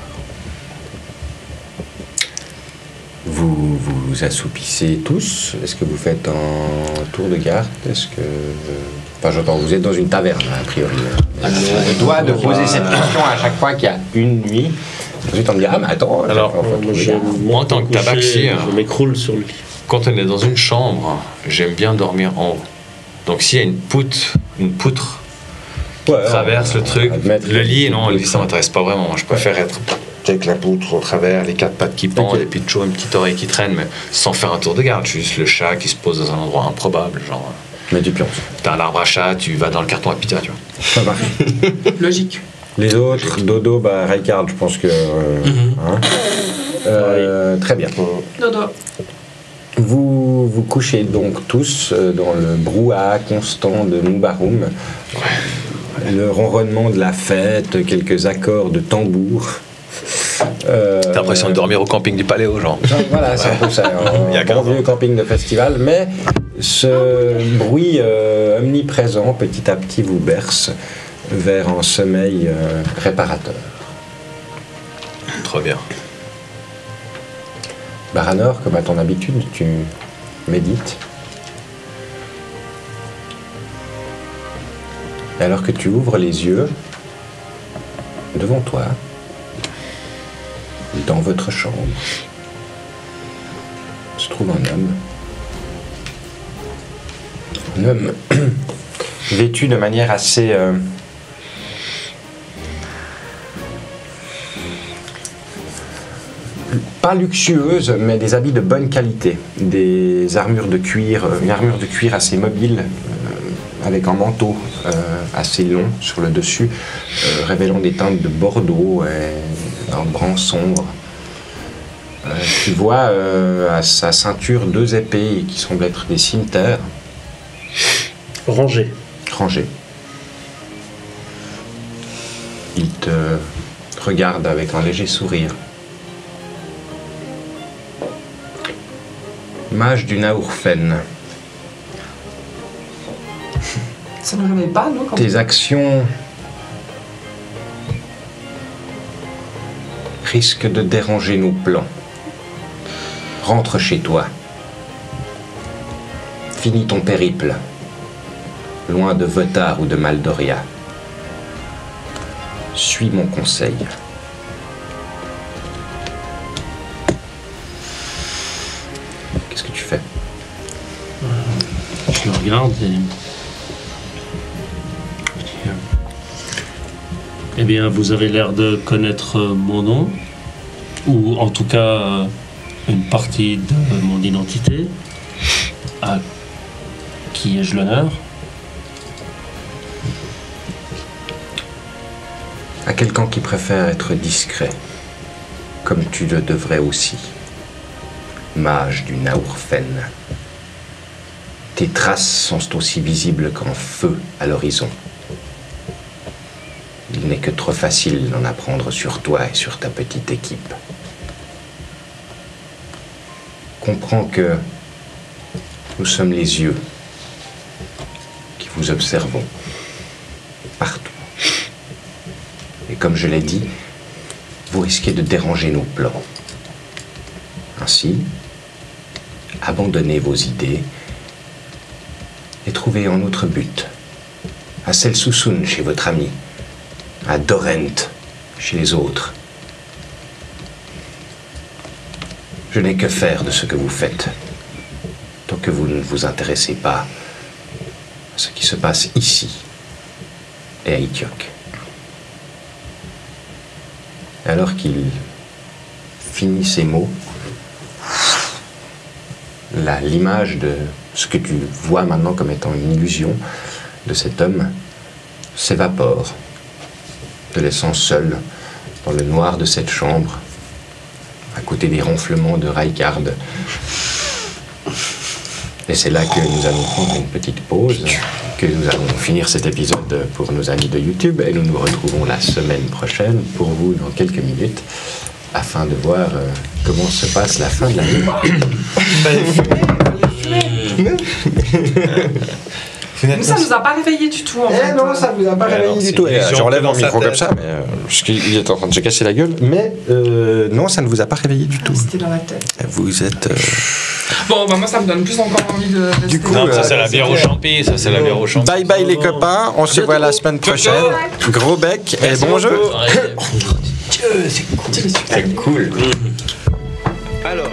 Speaker 1: Vous vous assoupissez tous. Est-ce que vous faites un tour de garde? Est-ce que... Enfin, j'entends, vous êtes dans une taverne, a priori. Je dois de poser cette question à chaque fois qu'il y a une nuit. Ensuite, on me dit, ah, mais attends...
Speaker 3: Alors,
Speaker 1: on va tour de
Speaker 4: Je
Speaker 1: garde.
Speaker 3: moi, en tant que
Speaker 4: monte au coucher,
Speaker 3: tabaxier,
Speaker 4: je m'écroule sur le lit.
Speaker 3: Quand on est dans une chambre, j'aime bien dormir en haut. Donc s'il y a une poutre
Speaker 1: Ouais,
Speaker 3: traverse
Speaker 1: on
Speaker 3: le
Speaker 1: va
Speaker 3: truc,
Speaker 1: admettre
Speaker 3: le
Speaker 1: que-
Speaker 3: lit, non, le lit, ça m'intéresse pas vraiment. Moi, je préfère être avec la poutre au travers, les quatre pattes qui pendent,
Speaker 1: Ok.
Speaker 3: et puis toujours une petite oreille qui traîne, mais sans faire un tour de garde. Je suis juste le chat qui se pose dans un endroit improbable, genre...
Speaker 1: Mais du pion.
Speaker 3: T'as un arbre à chat, tu vas dans le carton à pita, tu vois.
Speaker 1: Ça va.
Speaker 6: Logique.
Speaker 1: Les autres, Dodo, bah, Ricard, je pense que... hein. Très bien.
Speaker 6: Dodo.
Speaker 1: Vous vous couchez donc tous dans le brouhaha constant de Moubaroum. Le ronronnement de la fête, quelques accords de tambour.
Speaker 3: T'as l'impression de dormir au camping du Paléo, genre.
Speaker 1: Voilà, c'est un peu ça.
Speaker 3: Il y a
Speaker 1: Un
Speaker 3: 15
Speaker 1: bon
Speaker 3: ans.
Speaker 1: vieux camping de festival. Mais ce bruit omniprésent, petit à petit, vous berce vers un sommeil réparateur.
Speaker 3: Trop bien.
Speaker 1: Baranor, comme à ton habitude, tu médites. Et alors que tu ouvres les yeux, devant toi, dans votre chambre, se trouve un homme. Un homme vêtu de manière assez... pas luxueuse, mais des habits de bonne qualité. Des armures de cuir, une armure de cuir assez mobile, avec un manteau assez long sur le dessus, révélant des teintes de bordeaux et un brun sombre. Tu vois à sa ceinture 2 épées qui semblent être des cimetères.
Speaker 4: Rangé.
Speaker 1: Rangées. Il te regarde avec un léger sourire. Mage du Naourfen.
Speaker 6: Ça ne réveille pas, non?
Speaker 1: Tes actions risquent de déranger nos plans. Rentre chez toi. Finis ton périple. Loin de Votar ou de Maldoria. Suis mon conseil. Qu'est-ce que tu fais?
Speaker 4: Je le regarde et... Eh bien, vous avez l'air de connaître mon nom, ou en tout cas une partie de mon identité. À qui ai-je l'honneur?
Speaker 1: À quelqu'un qui préfère être discret, comme tu le devrais aussi. Mage du Naourfen. Tes traces sont aussi visibles qu'un feu à l'horizon. Il n'est que trop facile d'en apprendre sur toi et sur ta petite équipe. Comprends que nous sommes les yeux qui vous observons partout. Et comme je l'ai dit, vous risquez de déranger nos plans. Ainsi, abandonnez vos idées et trouvez un autre but. À Selsusun chez votre ami, à Dorent chez les autres. Je n'ai que faire de ce que vous faites, tant que vous ne vous intéressez pas à ce qui se passe ici et à Itiok. Et alors qu'il finit ces mots, l'image de ce que tu vois maintenant comme étant une illusion de cet homme s'évapore, te laissant seul dans le noir de cette chambre, à côté des ronflements de Raikard. Et c'est là que nous allons prendre une petite pause, que nous allons finir cet épisode pour nos amis de YouTube, et nous nous retrouvons la semaine prochaine pour vous dans quelques minutes, afin de voir comment se passe la fin de l'année.
Speaker 6: Nous, ça nous a pas réveillés du tout, en fait.
Speaker 1: Non, ça vous a pas réveillé du tout. J'enlève mon micro comme ça, mais, parce qu'il est en train de se casser la gueule. Mais non, ça ne vous a pas réveillé du tout.
Speaker 6: C'était dans la tête.
Speaker 1: Vous êtes...
Speaker 6: Bon, bah moi, ça me donne plus encore envie de...
Speaker 1: Du coup,
Speaker 3: Non, ça c'est la bière au champi, ça c'est la bière au champi.
Speaker 1: Bye bye les copains, on se voit la semaine prochaine. Gros bec et bon jeu.
Speaker 5: C'est cool.
Speaker 3: Alors...